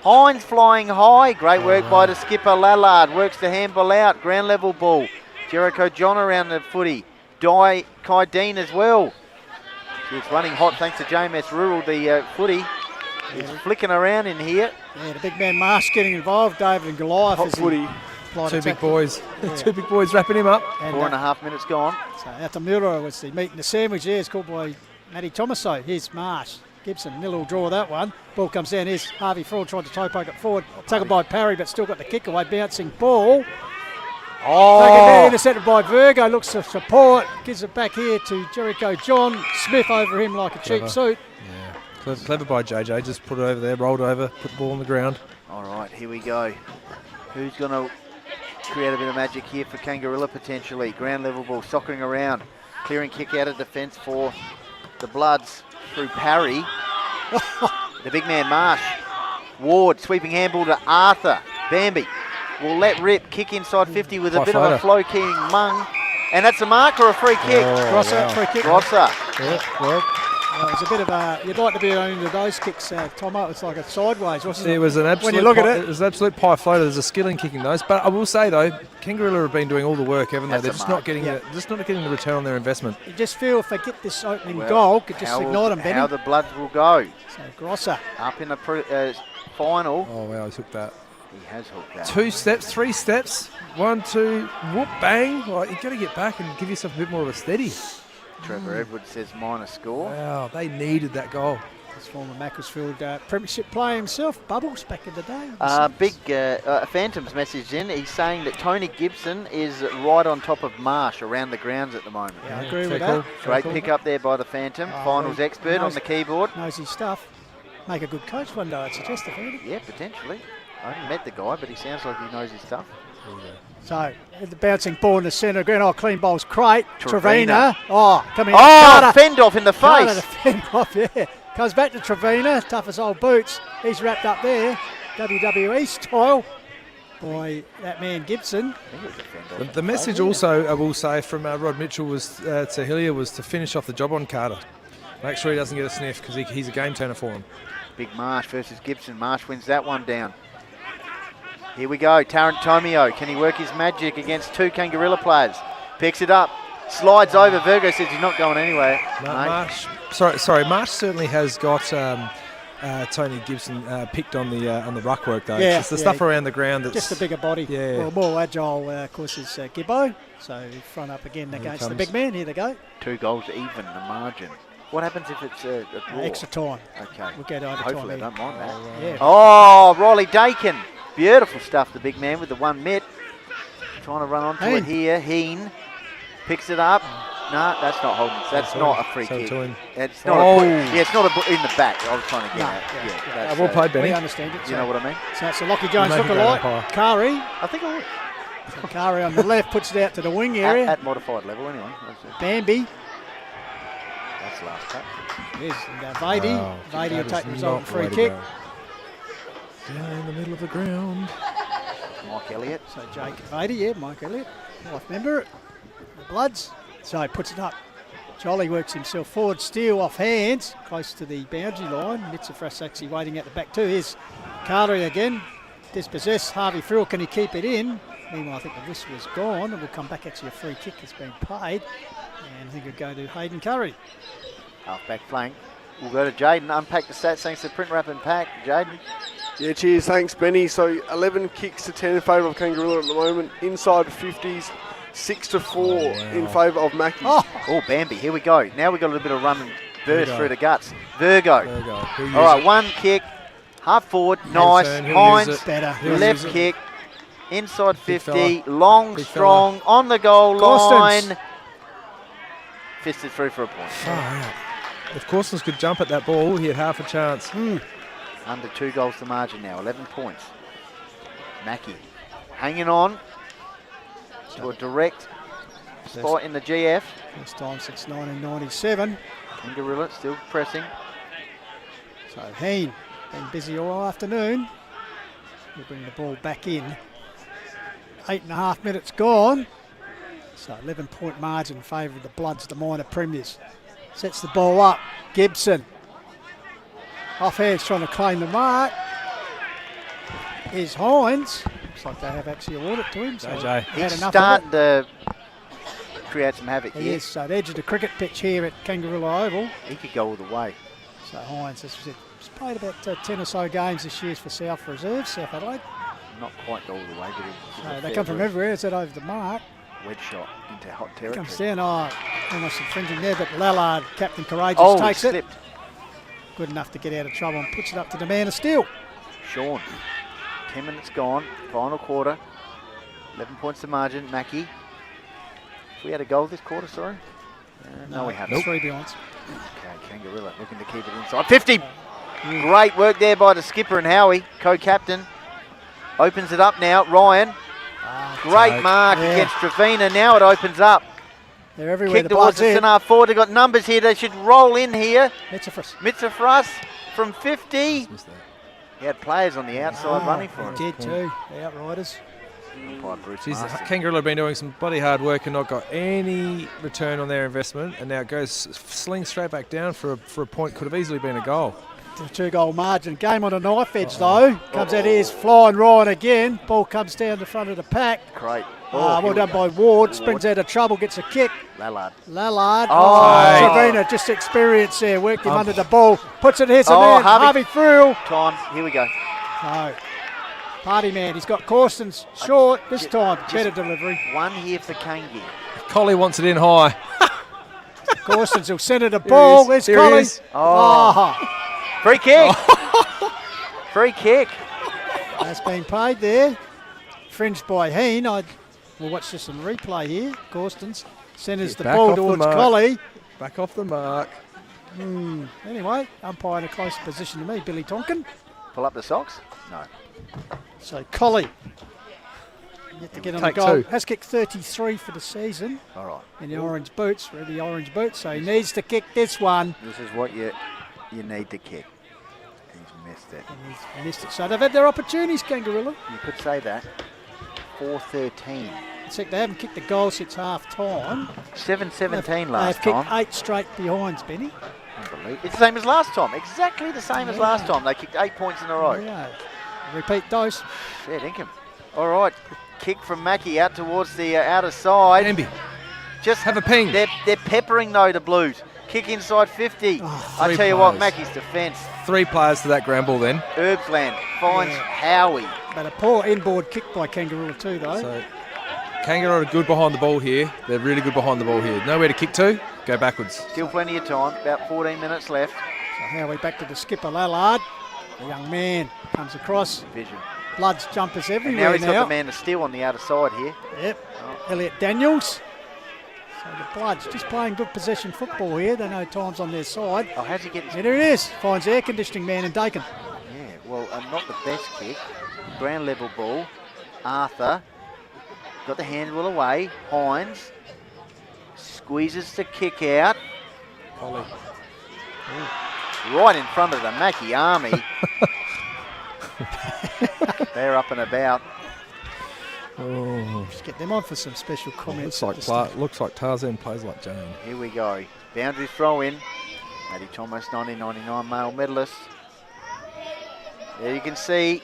Speaker 1: Hines flying high. Great work by the skipper Lallard. Works the handball out. Ground level ball. Jericho John around the footy. Kai Dean as well. It's running hot thanks to JMS Rural, the footy. He's flicking around in here.
Speaker 18: Yeah, the big man Marsh getting involved, David and Goliath.
Speaker 19: Hot footy. Two big boys. Yeah. Two big boys wrapping him up.
Speaker 1: And 4.5 minutes gone.
Speaker 18: So Atamura was the meat and the sandwich there. It's called by Matty Tomaso. Here's Marsh. Gibson, nil draw that one. Ball comes down. Here's Harvey Fraud trying to toe poke it forward. Tackled by Parry, but still got the kick away. Bouncing ball. Intercepted by Virgo, looks for support, gives it back here to Jericho John. Smith over him like a cheap suit.
Speaker 19: Yeah, clever by JJ, just put it over there, rolled over, put the ball on the ground.
Speaker 1: All right, here we go. Who's going to create a bit of magic here for Kangarilla potentially? Ground level ball, soccering around. Clearing kick out of defence for the Bloods through Parry. The big man Marsh. Ward, sweeping handball to Arthur. Bambi will let rip, kick inside 50 with a bit of a flow-keying mung. And that's a mark or a free kick?
Speaker 18: Grosser, free kick.
Speaker 1: Grosser.
Speaker 19: Yeah, well.
Speaker 18: It's a bit of a, you'd like to be on into those kicks, Tomo. It's like a sideways, wasn't it?
Speaker 19: It was an absolute,
Speaker 18: when you look at it.
Speaker 19: It was an absolute pie floater. There's a skill in kicking those. But I will say, though, Kangarilla have been doing all the work, haven't they? They're just not getting the return on their investment.
Speaker 18: You just feel if they get this opening goal, could just ignite them, Benny.
Speaker 1: How the Bloods will go.
Speaker 18: So Grosser.
Speaker 1: Up in the final.
Speaker 19: Oh, wow, he took that.
Speaker 1: He has hooked that.
Speaker 19: 2 steps, 3 steps. 1, 2, whoop, bang. Like, you've got to get back and give yourself a bit more of a steady.
Speaker 1: Trevor Edwards says minor score.
Speaker 19: Wow, they needed that goal.
Speaker 18: This former Macclesfield premiership player himself, Bubbles, back in the day.
Speaker 1: Big Phantom's messaged in. He's saying that Tony Gibson is right on top of Marsh around the grounds at the moment.
Speaker 18: Yeah, I agree with that.
Speaker 1: Great pick up there by the Phantom. Finals expert on the keyboard.
Speaker 18: Knows his stuff. Make a good coach one day, I'd suggest.
Speaker 1: Yeah, potentially. I haven't met the guy, but he sounds like he knows his stuff.
Speaker 18: So, the bouncing ball in the centre, ground, clean bowls, Crate,
Speaker 1: Trevina.
Speaker 18: Coming in.
Speaker 1: Carter. Fend off in the face.
Speaker 18: Carter, the fend off, yeah. Comes back to Trevina, tough as old boots. He's wrapped up there. WWE style by that man Gibson.
Speaker 19: The message also, I will say, from Rod Mitchell was to Hillier was to finish off the job on Carter. Make sure he doesn't get a sniff because he's a game turner for him.
Speaker 1: Big Marsh versus Gibson. Marsh wins that one down. Here we go. Tarrant Tomio. Can he work his magic against two Kangarilla players? Picks it up. Slides over. Virgo says he's not going anywhere.
Speaker 19: Marsh. Sorry. Marsh certainly has got Tony Gibson picked on the ruck work though.
Speaker 18: Yeah,
Speaker 19: it's the stuff around the ground that's
Speaker 18: just a bigger body.
Speaker 19: Yeah.
Speaker 18: Well, more agile, of course, is Gibbo. So front up again against the big man. Here they go.
Speaker 1: 2 goals even, the margin. What happens if it's a draw?
Speaker 18: Extra time.
Speaker 1: Okay.
Speaker 18: We'll get overtime.
Speaker 1: Hopefully I don't mind that.
Speaker 18: Yeah.
Speaker 1: Oh, Riley Dakin. Beautiful stuff, the big man with the 1 mitt. Trying to run onto it here. Heen picks it up. No, that's not holding. That's not a free kick. It's not. It's not in the back. I was trying to get at. Yeah,
Speaker 19: well played, Benny.
Speaker 18: We understand it.
Speaker 1: You know what I mean?
Speaker 18: So it's a Lockie Jones lookalike. Kari.
Speaker 1: I think I would.
Speaker 18: So Kari on the left puts it out to the wing area.
Speaker 1: At modified level, anyway.
Speaker 18: Bambi.
Speaker 1: That's the last touch.
Speaker 18: There's Vady. Vady will take the result free kick.
Speaker 19: Down in the middle of the ground.
Speaker 1: Mike Elliott.
Speaker 18: So Jake Vady, Mike Elliott. Life member. The Bloods. So he puts it up. Jolly works himself forward. Steal off hands. Close to the boundary line. Mitsafras actually waiting at the back too. Here's Carter again. Dispossessed. Harvey Frill. Can he keep it in? Meanwhile, I think the wrist was gone. And we'll come back. Actually, a free kick has been paid. And I think it'll go to Hayden Curry.
Speaker 1: Half back flank. We'll go to Jaden. Unpack the stats thanks to Print Wrap and Pack. Jaden.
Speaker 20: Yeah, cheers. Thanks, Benny. So 11 kicks to 10 in favour of Kangarilla at the moment. Inside 50s. 6-4 in favour of Mackie.
Speaker 1: Oh, Bambi. Here we go. Now we've got a little bit of run and burst through the guts. Virgo. All right, 1 kick. Half forward. Nice. Hines. Left kick. Inside 50. Long, strong. On the goal line. Fisted through for a point.
Speaker 19: If Corsons could jump at that ball, he had half a chance.
Speaker 1: Under 2 goals to margin now. 11 points. Mackie hanging on to a direct spot in the GF.
Speaker 18: First time since 1997.
Speaker 1: Kangarilla still pressing.
Speaker 18: So Heen been busy all afternoon. We'll bring the ball back in. 8.5 minutes gone. So 11-point margin in favour of the Bloods, the minor premiers. Sets the ball up. Gibson. Off hands trying to claim the mark. Here's Hines. Looks like they have actually awarded it to him. So
Speaker 1: he's starting to create some havoc here.
Speaker 18: Yes, so the edge of the cricket pitch here at Kangarilla Oval.
Speaker 1: He could go all the way.
Speaker 18: So Hines has played about 10 or so games this year for South Reserve, South Adelaide.
Speaker 1: Not quite go all the way, but
Speaker 18: so they come from everywhere. Is that over the mark?
Speaker 1: Wedge shot into hot territory.
Speaker 18: Comes down, almost infringing there, but Lallard, Captain Courageous, takes it. Good enough to get out of trouble and puts it up to the man of steel.
Speaker 1: Sean. 10 minutes gone, final quarter. 11 points to margin. Mackie. We had a goal this quarter, sorry? No, we haven't.
Speaker 18: 3 behinds.
Speaker 1: Okay, Kangarilla looking to keep it inside. 50! Great work there by the skipper and Howie, co-captain. Opens it up now. Ryan. Great mark against Trevina. Now it opens up.
Speaker 18: They're everywhere.
Speaker 1: Kick towards the centre forward. They've got numbers here. They should roll in here. Mitsafras from 50. He had players on the outside running for him.
Speaker 18: He did too, the Outriders.
Speaker 19: Kangarilla have been doing some bloody hard work and not got any return on their investment, and now it goes slings straight back down for a point. Could have easily been a goal.
Speaker 18: To a 2-goal margin. Game on a knife edge though. Comes out here's flying Ryan again. Ball comes down the front of the pack.
Speaker 1: Great.
Speaker 18: Well done by Ward. Springs out of trouble, gets a kick.
Speaker 1: Lallard.
Speaker 18: Trevina just experienced there. Worked him under the ball. Puts it here. Harvey Frill.
Speaker 1: Time. Here we go.
Speaker 18: No. Party man. He's got Corstons short this time. Better delivery.
Speaker 1: 1 here for Kangi.
Speaker 19: Collie wants it in high.
Speaker 18: Corstons will centre the ball. There's Collie.
Speaker 1: Free kick. Free kick.
Speaker 18: That's been paid there. Fringed by Heen. We'll watch this in replay here. Corstons centres the ball towards Collie.
Speaker 19: Back off the mark.
Speaker 18: Anyway, umpire in a close position to me, Billy Tonkin.
Speaker 1: Pull up the socks? No.
Speaker 18: So Collie. Yet to get on the goal. Has kicked 33 for the season.
Speaker 1: All right.
Speaker 18: In the orange boots, really orange boots. So he needs to kick this one.
Speaker 1: This is what you need to kick. He's Missed it.
Speaker 18: And he's missed it. So they've had their opportunities, Kangarilla.
Speaker 1: You could say that. 4-13.
Speaker 18: Except they haven't kicked the goal since half time.
Speaker 1: 7-17 last
Speaker 18: They've
Speaker 1: time.
Speaker 18: kicked 8 straight behinds, Benny.
Speaker 1: Unbelievable. It's the same as last time. Exactly the same as last time. They kicked 8 points in a row.
Speaker 18: Yeah. Repeat dose.
Speaker 1: Fair dinkum. All right. Kick from Mackie out towards the outer side.
Speaker 19: Ambi.
Speaker 1: Just
Speaker 19: have a ping.
Speaker 1: They're peppering though the Blues. Kick inside 50. I tell you what, Mackie's defence.
Speaker 19: 3 players to that ground ball then.
Speaker 1: Herbsland finds Howie.
Speaker 18: But a poor inboard kick by Kangarilla too, though.
Speaker 19: So Kangaroo are good behind the ball here. They're really good behind the ball here. Nowhere to kick to. Go backwards.
Speaker 1: Still plenty of time. About 14 minutes left.
Speaker 18: So Howie back to the skipper, Lallard. The young man comes across.
Speaker 1: Vision.
Speaker 18: Bloods jumpers
Speaker 1: And
Speaker 18: everywhere
Speaker 1: now he's got the man to steal on the outer side here.
Speaker 18: Yep. Elliot Daniels. So the Bloods just playing good possession football here. They know time's on their side.
Speaker 1: Oh, how's he getting?
Speaker 18: And there it is. Finds the air conditioning man in Dakin.
Speaker 1: Yeah, well, not the best kick. Ground level ball. Arthur got the handball away. Hines squeezes the kick out.
Speaker 19: Ollie.
Speaker 1: Right in front of the Mackie Army. They're up and about.
Speaker 19: Oh.
Speaker 18: Just get them on for some special comments.
Speaker 19: Looks like Tarzan plays like Jane.
Speaker 1: Here we go. Boundary throw in. Matty Thomas, 1999 male medalist. There you can see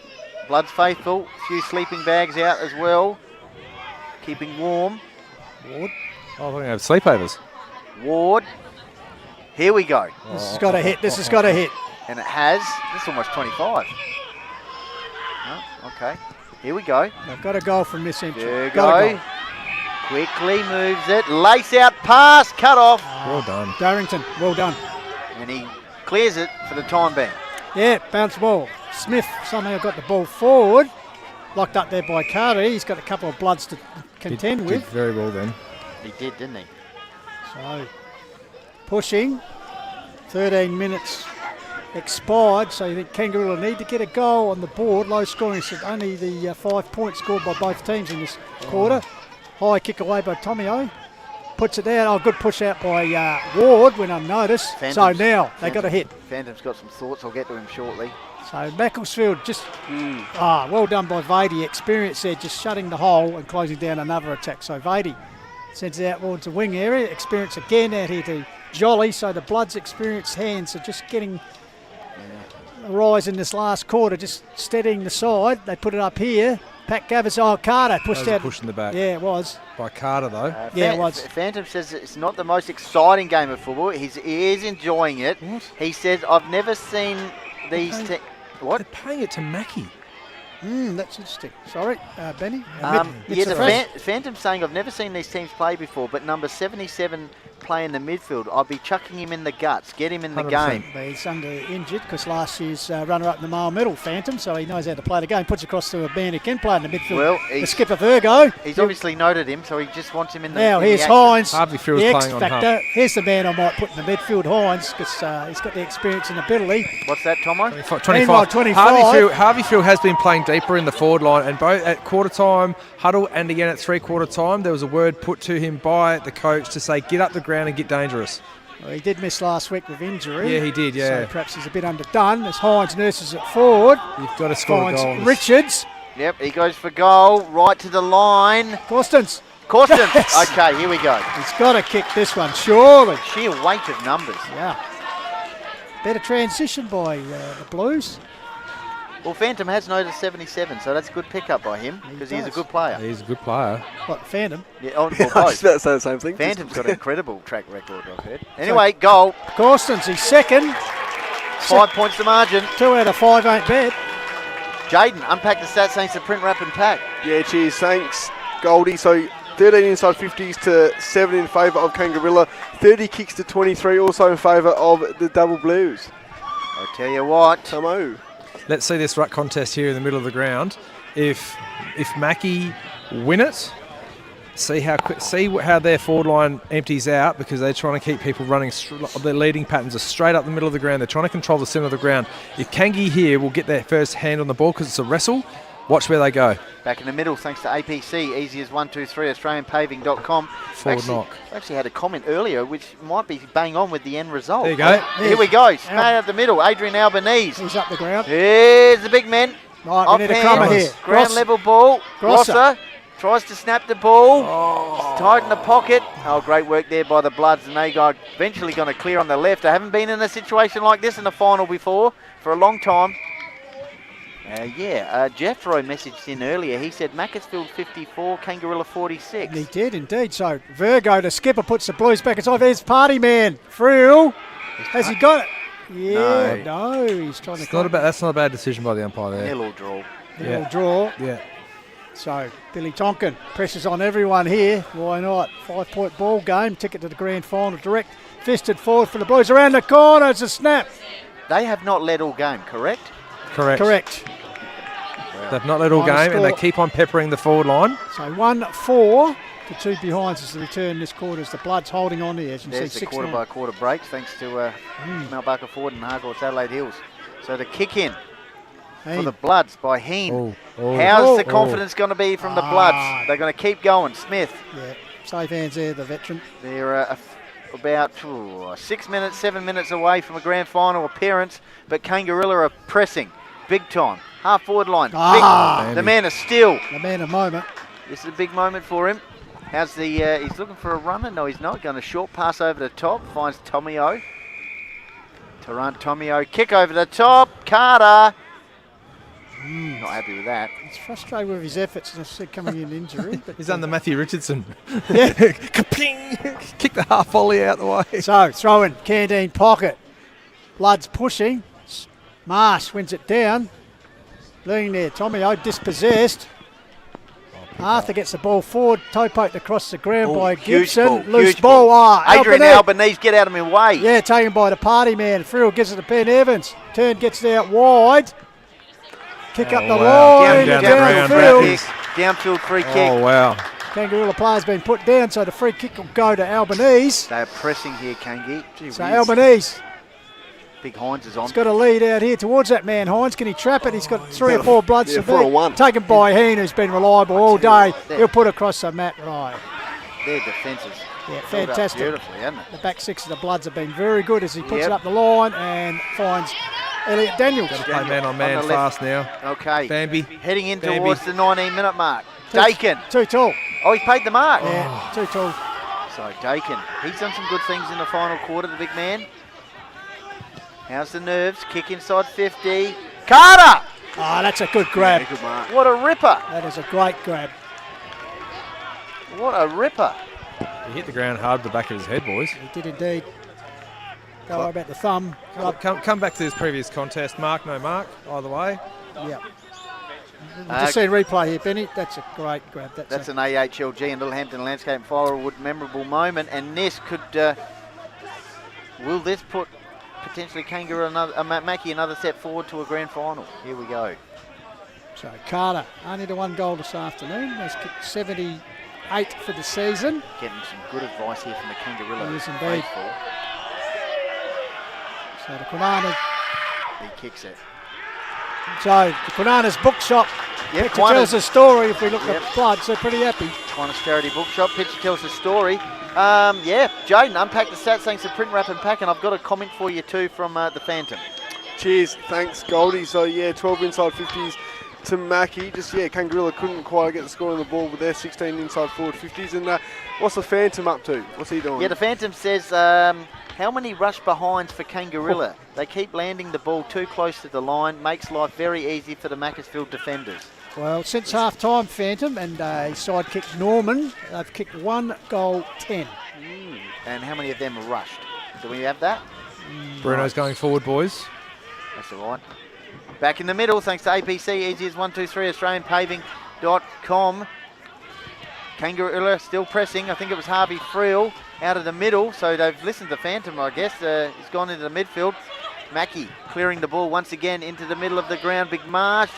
Speaker 1: Blood's faithful. A few sleeping bags out as well. Keeping warm.
Speaker 18: Ward.
Speaker 19: Oh, we're going to have sleepovers.
Speaker 1: Ward. Here we go.
Speaker 18: This has got to hit. This has got to hit.
Speaker 1: And it has. This is almost 25. Oh, okay. Here we go.
Speaker 18: They've got a goal from this entry.
Speaker 1: There you go. Quickly moves it. Lace out pass. Cut off.
Speaker 19: Well done.
Speaker 18: Darrington, well done.
Speaker 1: And he clears it for the time being.
Speaker 18: Yeah, bounce ball. Smith somehow got the ball forward. Locked up there by Carter. He's got a couple of Bloods to contend with.
Speaker 19: Did very well then.
Speaker 1: He did, didn't he?
Speaker 18: So, pushing. 13 minutes expired, so you think Kangaroo will need to get a goal on the board. Low scoring, so only the 5 points scored by both teams in this quarter. High kick away by Tomio. Puts it out. Oh, good push out by Ward when unnoticed. So now they got a hit.
Speaker 1: Phantom's got some thoughts. I'll get to him shortly.
Speaker 18: So Macclesfield just, well done by Vady. Experience there, just shutting the hole and closing down another attack. So Vady sends it out towards the wing area. Experience again out here to Jolly. So the Bloods' experienced hands are just getting a rise in this last quarter, just steadying the side. They put it up here. Pat Gavas, Carter pushed out.
Speaker 19: Push in the back.
Speaker 18: Yeah, it was.
Speaker 19: By Carter though.
Speaker 18: Yeah, it was.
Speaker 1: Phantom says it's not the most exciting game of football. He is enjoying it.
Speaker 19: What?
Speaker 1: He says, I've never seen these... What?
Speaker 19: They're paying it to Mackie.
Speaker 18: That's interesting. Sorry, Benny.
Speaker 1: Phantom's saying, I've never seen these teams play before, but number 77 play in the midfield. I'll be chucking him in the guts, get him in the
Speaker 19: 100%.
Speaker 1: game.
Speaker 18: But he's under injured because last year's runner-up in the mile medal, Phantom, so he knows how to play the game. Puts across to a man who can play in the midfield.
Speaker 1: Well,
Speaker 18: the skipper Virgo.
Speaker 1: He's obviously noted him, so he just wants him in the
Speaker 18: Now
Speaker 1: in
Speaker 18: here's
Speaker 1: the action.
Speaker 18: Hines,
Speaker 19: Harvey Field's
Speaker 18: the
Speaker 19: playing on
Speaker 18: X-factor.
Speaker 19: half.
Speaker 18: Here's the man I might put in the midfield, Hines, because he's got the experience and ability.
Speaker 1: What's that, Tomo?
Speaker 19: 25.
Speaker 18: 25.
Speaker 19: Harvey Field has been playing deeper in the forward line, and both at quarter time huddle and again at 3/4 time, there was a word put to him by the coach to say, get up the ground and get dangerous.
Speaker 18: Well, he did miss last week with injury.
Speaker 19: Yeah, he did, yeah.
Speaker 18: So perhaps he's a bit underdone as Hines nurses it forward.
Speaker 19: You've got to score a
Speaker 18: Finds
Speaker 19: goal.
Speaker 18: Richards.
Speaker 1: Yep, he goes for goal, right to the line.
Speaker 18: Corstens.
Speaker 1: Yes. Okay, here we go.
Speaker 18: He's got to kick this one, surely.
Speaker 1: Sheer weight of numbers.
Speaker 18: Yeah. Better transition by the Blues.
Speaker 1: Well, Phantom has noticed 77, so that's a good pickup by him because he's a good player.
Speaker 19: He's a good player.
Speaker 18: What, Phantom?
Speaker 1: Yeah, well,
Speaker 20: I was
Speaker 1: both.
Speaker 20: about to say the same thing.
Speaker 1: Phantom's got an incredible track record, I've heard. Anyway, goal.
Speaker 18: Corstens, he's second.
Speaker 1: 5 points to margin.
Speaker 18: 2 out of 5 ain't bad.
Speaker 1: Jaden, unpack the stats, thanks to Print Wrap and Pack.
Speaker 20: Yeah, cheers. Thanks, Goldie. So 13 inside 50s to 7 in favour of Kangarilla. 30 kicks to 23 also in favour of the Double Blues.
Speaker 1: I tell you what.
Speaker 20: Tomo.
Speaker 19: Let's see this ruck contest here in the middle of the ground. If Mackie win it, see how their forward line empties out, because they're trying to keep people running. Their leading patterns are straight up the middle of the ground. They're trying to control the centre of the ground. If Kangi here will get their first hand on the ball because it's a wrestle, watch where they go.
Speaker 1: Back in the middle, thanks to APC, easy as 123, AustralianPaving.com.
Speaker 19: Forward knock.
Speaker 1: Actually had a comment earlier, which might be bang on with the end result.
Speaker 19: There you go.
Speaker 1: Here we go. Smack out the middle. Adrian Albanese.
Speaker 18: He's up the ground.
Speaker 1: Here's the big man.
Speaker 18: Right,
Speaker 1: Off
Speaker 18: we need a
Speaker 1: hands.
Speaker 18: crummer here.
Speaker 1: Ground level ball.
Speaker 18: Grosser.
Speaker 1: Grosser tries to snap the ball. Tight in the pocket. Oh, great work there by the Bloods, and they got eventually going to clear on the left. I haven't been in a situation like this in the final before for a long time. Jeffro messaged in earlier. He said Macclesfield 54, Kangarilla 46.
Speaker 18: He did indeed. So Virgo, the skipper, puts the Blues back inside. There's Party Man. Frill. Has he got it? Yeah, no. He's trying to.
Speaker 19: That's not a bad decision by the umpire there.
Speaker 1: Nil or draw.
Speaker 18: Nil or draw.
Speaker 19: Yeah.
Speaker 18: So Billy Tonkin, pressure's on everyone here. Why not? 5-point ball game. Ticket to the grand final. Direct fisted forward for the Blues. Around the corner. It's a snap.
Speaker 1: They have not led all game, correct?
Speaker 18: Correct.
Speaker 19: They've not led all game, and they keep on peppering the forward line.
Speaker 18: So 1-4. The two behinds is the return this quarter as the Bloods holding on here. As you
Speaker 1: There's
Speaker 18: see,
Speaker 1: the quarter-by-quarter break, thanks to Mount Barker Ford and Harcourt's Adelaide Hills. So the kick in for the Bloods by Heen. How's the confidence going to be from the Bloods? They're going to keep going. Smith.
Speaker 18: Yeah, safe hands there, the veteran.
Speaker 1: They're about 7 minutes away from a grand final appearance, but Kangarilla are pressing big time. Half forward line. The man of steel.
Speaker 18: The man of moment.
Speaker 1: This is a big moment for him. How's the? He's looking for a runner. No, he's not. Going to short pass over the top. Finds Tomio. Tarrant Tomio. Kick over the top. Carter. Not happy with that.
Speaker 18: He's frustrated with his efforts and I said coming in injury. But
Speaker 19: He's under Matthew Richardson.
Speaker 18: Yeah.
Speaker 19: Kaping! Kick the half volley out the way.
Speaker 18: So throwing Candine pocket. Bloods pushing. Marsh wins it down. Leaning there. Tomio dispossessed. Arthur gets the ball forward, toe poked across the ground by Gibson. Loose ball.
Speaker 1: Adrian Albanese, get out of my way.
Speaker 18: Yeah, taken by the Party Man. Frill gives it to Ben Evans. Turn gets it out wide. Kick up the line. Downfield.
Speaker 1: Downfield free kick.
Speaker 19: Oh, wow.
Speaker 18: Kangarilla player's been put down, so the free kick will go to Albanese.
Speaker 1: They're pressing here, Kangi.
Speaker 18: So Albanese.
Speaker 1: Big Hines is on.
Speaker 18: He's got a lead out here towards that man, Hines. Can he trap it? He's got 3 or 4 Bloods to beat. Taken by Heen, who's been reliable all day. He'll put across the mat right.
Speaker 1: Their defences.
Speaker 18: Yeah, fantastic.
Speaker 1: Beautifully, hasn't it?
Speaker 18: The back six of the Bloods have been very good as he puts it up the line and finds Elliot Daniels.
Speaker 19: Got to play man on man fast now.
Speaker 1: Okay.
Speaker 19: Bambi.
Speaker 1: Heading in towards the 19-minute mark. Dakin.
Speaker 18: Too tall.
Speaker 1: Oh, he's paid the mark.
Speaker 18: Yeah, too tall.
Speaker 1: So Dakin, he's done some good things in the final quarter, the big man. How's the nerves? Kick inside 50. Carter!
Speaker 18: Oh, that's a good grab.
Speaker 1: Yeah, good mark. What a ripper.
Speaker 18: That is a great grab.
Speaker 1: What a ripper.
Speaker 19: He hit the ground hard with the back of his head, boys.
Speaker 18: He did indeed. Don't worry about the thumb.
Speaker 19: Come back to this previous contest. Mark, no mark, either way.
Speaker 18: Yeah. Just see a replay here, Benny. That's a great grab.
Speaker 1: That's an AHLG and Littlehampton Landscape and Firewood memorable moment. And this could... will this put potentially Mackie another step forward to a grand final? Here we go.
Speaker 18: So Carter, only the 1 goal this afternoon. He's kicked 78 for the season.
Speaker 1: Getting some good advice here from the Kangarilla.
Speaker 18: Yes, indeed. So the Kuanas.
Speaker 1: He kicks it.
Speaker 18: So the Kuanas bookshop.
Speaker 1: Yep,
Speaker 18: Picture tells a story. If we look at the Bloods, they're pretty happy.
Speaker 1: Kuanas Charity Bookshop. Picture tells a story. Jaden, unpack the stats thanks to Print Wrap and Pack, and I've got a comment for you too from the Phantom.
Speaker 20: Cheers, thanks Goldie. So 12 inside 50s to Mackie. Kangarilla couldn't quite get the score on the ball with their 16 inside forward 50s. And what's the Phantom up to? What's he doing?
Speaker 1: Yeah, the Phantom says, how many rush behinds for Kangarilla? They keep landing the ball too close to the line, makes life very easy for the Macclesfield defenders.
Speaker 18: Well, since half-time, Phantom and sidekick Norman, they've kicked 1 goal 10.
Speaker 1: And how many of them are rushed? Do we have that?
Speaker 19: Bruno's going forward, boys.
Speaker 1: That's all right. Back in the middle, thanks to APC, easy as 123, AustralianPaving.com. Kangarilla still pressing. I think it was Harvey Friel out of the middle, so they've listened to Phantom, I guess. He's gone into the midfield. Mackie clearing the ball once again into the middle of the ground. Big Marsh.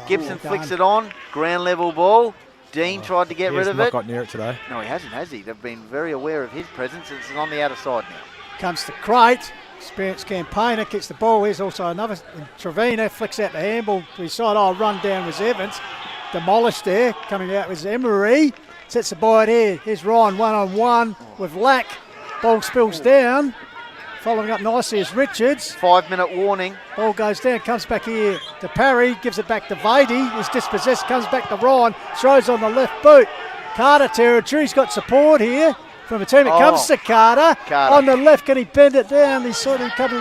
Speaker 1: Gibson flicks it on. Ground level ball. Dean tried to get rid of it.
Speaker 19: He has not got near it today.
Speaker 1: No, he hasn't, has he? They've been very aware of his presence. It's on the outer side now.
Speaker 18: Comes to Crate. Experienced campaigner, kicks the ball. Here's also another. Trevina flicks out the handball to his side. Run down was Evans. Demolished there. Coming out was Emery. Sets the ball out here. Here's Ryan one-on-one with Lack. Ball spills down. Following up nicely is Richards.
Speaker 1: 5-minute warning.
Speaker 18: Ball goes down, comes back here to Parry, gives it back to Vady. He's dispossessed, comes back to Ryan, throws on the left boot. Carter territory, he's got support here from a team. It comes to Carter. On the left, can he bend it down? He's sort of coming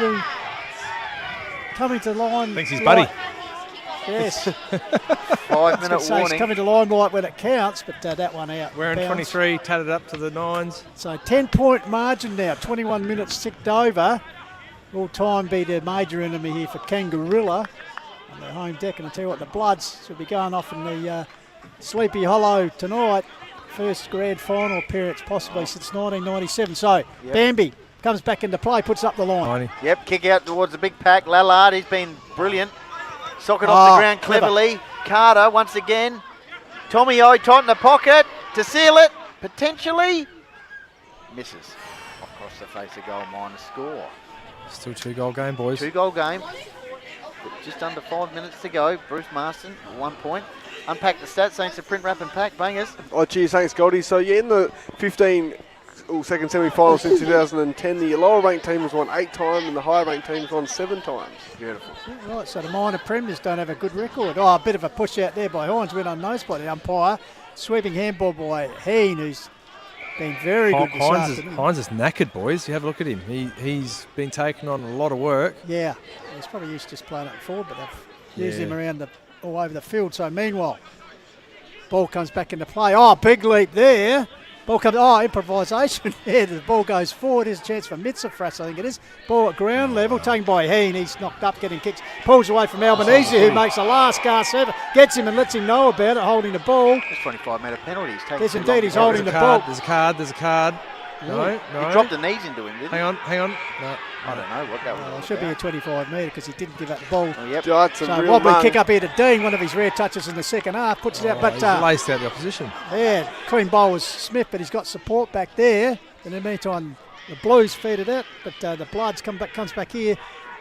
Speaker 18: to line.
Speaker 19: Thinks he's buddy.
Speaker 18: Yes.
Speaker 1: 5-minute warning.
Speaker 18: He's coming to limelight when it counts, but that one out.
Speaker 19: We're in 23, tatted up to the 9s.
Speaker 18: So 10-point margin now, 21 minutes ticked over. All time be the major enemy here for Kangarilla on their home deck. And I tell you what, the Bloods should be going off in the Sleepy Hollow tonight. First grand final appearance possibly since 1997. So Bambi comes back into play, puts up the line.
Speaker 1: Yep, kick out towards the big pack. Lallard, he's been brilliant. Sock it off the ground cleverly. Carter once again. Tommy O tight in the pocket to seal it. Potentially misses. Across the face of goal, minus score.
Speaker 19: Still 2-goal game, boys.
Speaker 1: 2-goal game. Just under 5 minutes to go. Bruce Marston, 1 point. Unpack the stats, thanks to Print Wrap and Pack. Bangers.
Speaker 20: Oh, cheers, thanks, Goldie. So, in the 15-second semi-final since 2010, the lower-ranked team has won 8 times and the higher-ranked team has won 7 times.
Speaker 1: Beautiful.
Speaker 18: Right, so the minor premiers don't have a good record. A bit of a push out there by Hines, went unnoticed by the umpire. Sweeping handball by Heen, who's been very good this afternoon.
Speaker 19: Hines is knackered, boys. You have a look at him. He's been taking on a lot of work.
Speaker 18: Yeah, he's probably used to just playing up forward, but they've used him around all over the field. So meanwhile, ball comes back into play. Big leap there. Ball comes, improvisation there. The ball goes forward. Here's a chance for Mitzafras, I think it is. Ball at ground level, taken by Heen. He's knocked up, getting kicks. Pulls away from Albanese, who makes the last gasp ever. Gets him and lets him know about it, holding the ball.
Speaker 1: That's 25-metre penalty.
Speaker 18: Yes, indeed, he's holding the ball.
Speaker 19: There's a card. No.
Speaker 1: He dropped the knees into him, didn't he?
Speaker 19: Hang on. No.
Speaker 1: I don't know what that was.
Speaker 18: It should be a 25-metre because he didn't give up the ball.
Speaker 20: So
Speaker 18: wobbly kick up here to Dean, one of his rare touches in the second half, puts it out. But
Speaker 19: he's laced out the opposition.
Speaker 18: Yeah, clean bowl was Smith, but he's got support back there. In the meantime, the Blues fed it out, but the Bloods comes back here,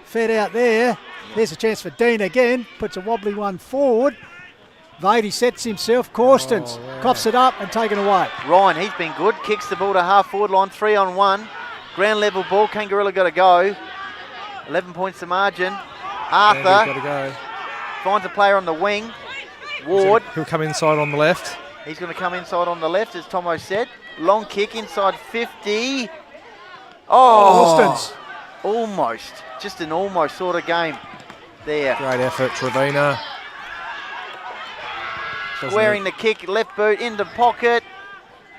Speaker 18: fed out there. Here's a chance for Dean again, puts a wobbly one forward. Vady sets himself, Corstens coughs it up and taken away.
Speaker 1: Ryan, he's been good, kicks the ball to half-forward line, 3-on-1. Ground level ball, Kangarilla got to go. 11 points to margin. Arthur finds a player on the wing. Ward.
Speaker 19: He'll come inside on the left.
Speaker 1: He's going to come inside on the left, as Tomo said. Long kick inside 50.
Speaker 18: Corstens.
Speaker 1: Almost. Just an almost sort of game there.
Speaker 19: Great effort, Trevina.
Speaker 1: Squaring the kick, left boot into pocket.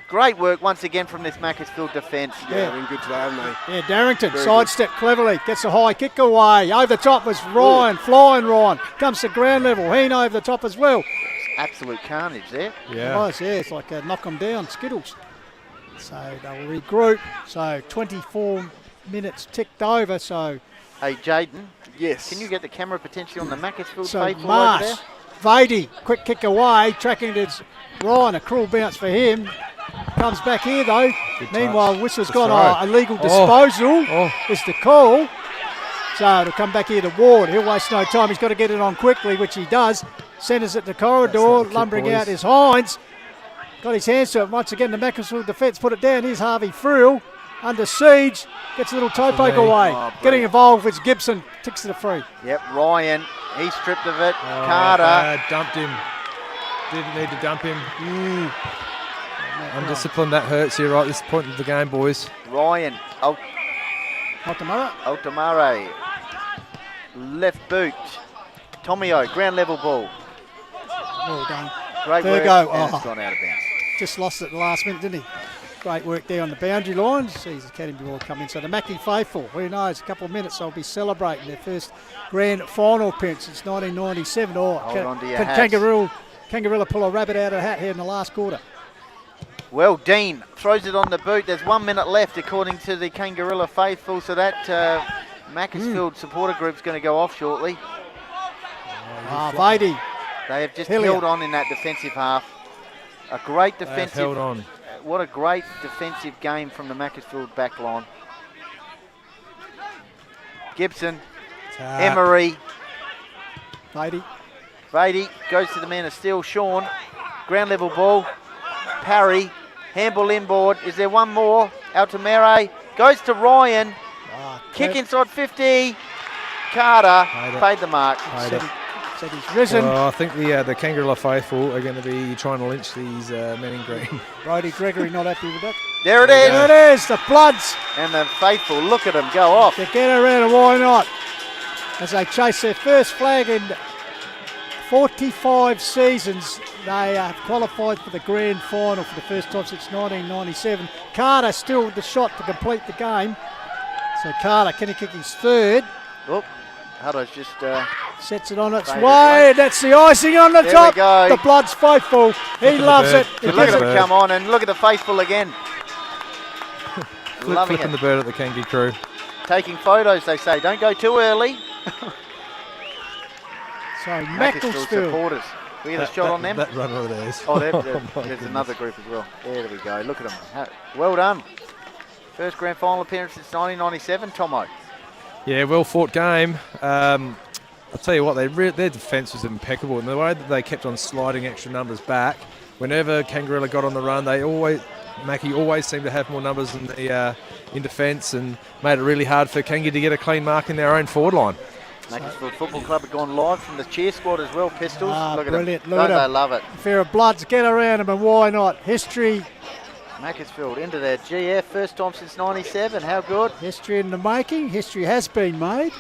Speaker 1: Great work once again from this Macclesfield defence.
Speaker 20: Yeah, been good today, haven't they?
Speaker 18: Yeah, Darrington sidestep cleverly, gets a high kick away. Over the top was Ryan, flying Ryan. Comes to ground level, Heen over the top as well.
Speaker 1: It's absolute carnage there.
Speaker 18: Yeah. It's like a knock them down, Skittles. So they'll regroup. So 24 minutes ticked over, so...
Speaker 1: Hey, Jaden.
Speaker 20: Yes.
Speaker 1: Can you get the camera potentially on the Macclesfield
Speaker 18: So
Speaker 1: faithful over there?
Speaker 18: Marsh, Vady, quick kick away, tracking it as Ryan, a cruel bounce for him. Comes back here though. Meanwhile, Whistler's got illegal disposal. Is the call. So it'll come back here to Ward. He'll waste no time. He's got to get it on quickly, which he does. Centres it to corridor. Lumbering out is Hines. Got his hands to it once again. The Macclesfield defence put it down. Here's Harvey Frill under siege. Gets a little toe poke away. Getting involved with Gibson. Ticks to the free.
Speaker 1: Yep, Ryan. He's stripped of it. Carter.
Speaker 19: Dumped him. Didn't need to dump him. Undisciplined, that hurts here right at this point of the game, boys.
Speaker 1: Ryan.
Speaker 18: Altamare.
Speaker 1: Left boot. Tomio, ground level ball.
Speaker 18: Well done.
Speaker 1: Great work. And it's gone out of bounds.
Speaker 18: Just lost it at the last minute, didn't he? Great work there on the boundary line. Sees the Academy ball come in. So the Mackie faithful, who knows, a couple of minutes they'll be celebrating their first grand final appearance since 1997.
Speaker 1: Hold on to your hats.
Speaker 18: Kangarilla pull a rabbit out of the hat here in the last quarter.
Speaker 1: Well, Dean throws it on the boot. There's 1 minute left according to the Kangarilla faithful, so that Macclesfield supporter group's going to go off shortly.
Speaker 18: Vady.
Speaker 1: They have just held on in that defensive half. A great defensive.
Speaker 19: Held on.
Speaker 1: What a great defensive game from the Macclesfield back line. Gibson, Emery,
Speaker 18: Beatty
Speaker 1: goes to the man of steel, Sean. Ground level ball, parry, handball inboard. Is there one more? Altamere goes to Ryan. Kick inside 50. Carter paid the mark.
Speaker 18: Said he's risen.
Speaker 19: Well, I think the Kangarilla faithful are going to be trying to lynch these men in green.
Speaker 18: Brody Gregory not happy with that.
Speaker 1: There it is.
Speaker 18: There it is, the Bloods.
Speaker 1: And the faithful, look at them go off.
Speaker 18: To get around and why not? As they chase their first flag in 45 seasons, they have qualified for the grand final for the first time since 1997. Carter still with the shot to complete the game. So Carter, can he kick his third?
Speaker 1: Oh, Hutto's just
Speaker 18: sets it on its way. That's the icing on the top.
Speaker 1: We go.
Speaker 18: The Blood's faithful. He loves it.
Speaker 1: Look at them come on and look at the faithful again. Loving
Speaker 19: Flipping
Speaker 1: it.
Speaker 19: the bird at the Kangi crew.
Speaker 1: Taking photos, they say. Don't go too early.
Speaker 18: So
Speaker 1: Macclesfield
Speaker 18: Macclesfield.
Speaker 1: supporters. We get a shot on them.
Speaker 19: That runner of theirs.
Speaker 1: Oh,
Speaker 19: my
Speaker 1: there's
Speaker 19: goodness.
Speaker 1: another group as well. There we go. Look at them. Well done. First grand final appearance since 1997, Tomo.
Speaker 19: Yeah, well fought game. I'll tell you what, their defence was impeccable, and the way that they kept on sliding extra numbers back, whenever Kangarilla got on the run, Mackie always seemed to have more numbers in defence, and made it really hard for Kangi to get a clean mark in their own forward line.
Speaker 1: Macclesfield Football Club have gone live from the cheer squad as well. Pistols. Look at
Speaker 18: Brilliant.
Speaker 1: them.
Speaker 18: Look at
Speaker 1: Don't they
Speaker 18: them.
Speaker 1: love it?
Speaker 18: Fair of Bloods, get around them, and why not? History.
Speaker 1: Macclesfield into their GF, first time since 97. How good?
Speaker 18: History in the making. History has been made.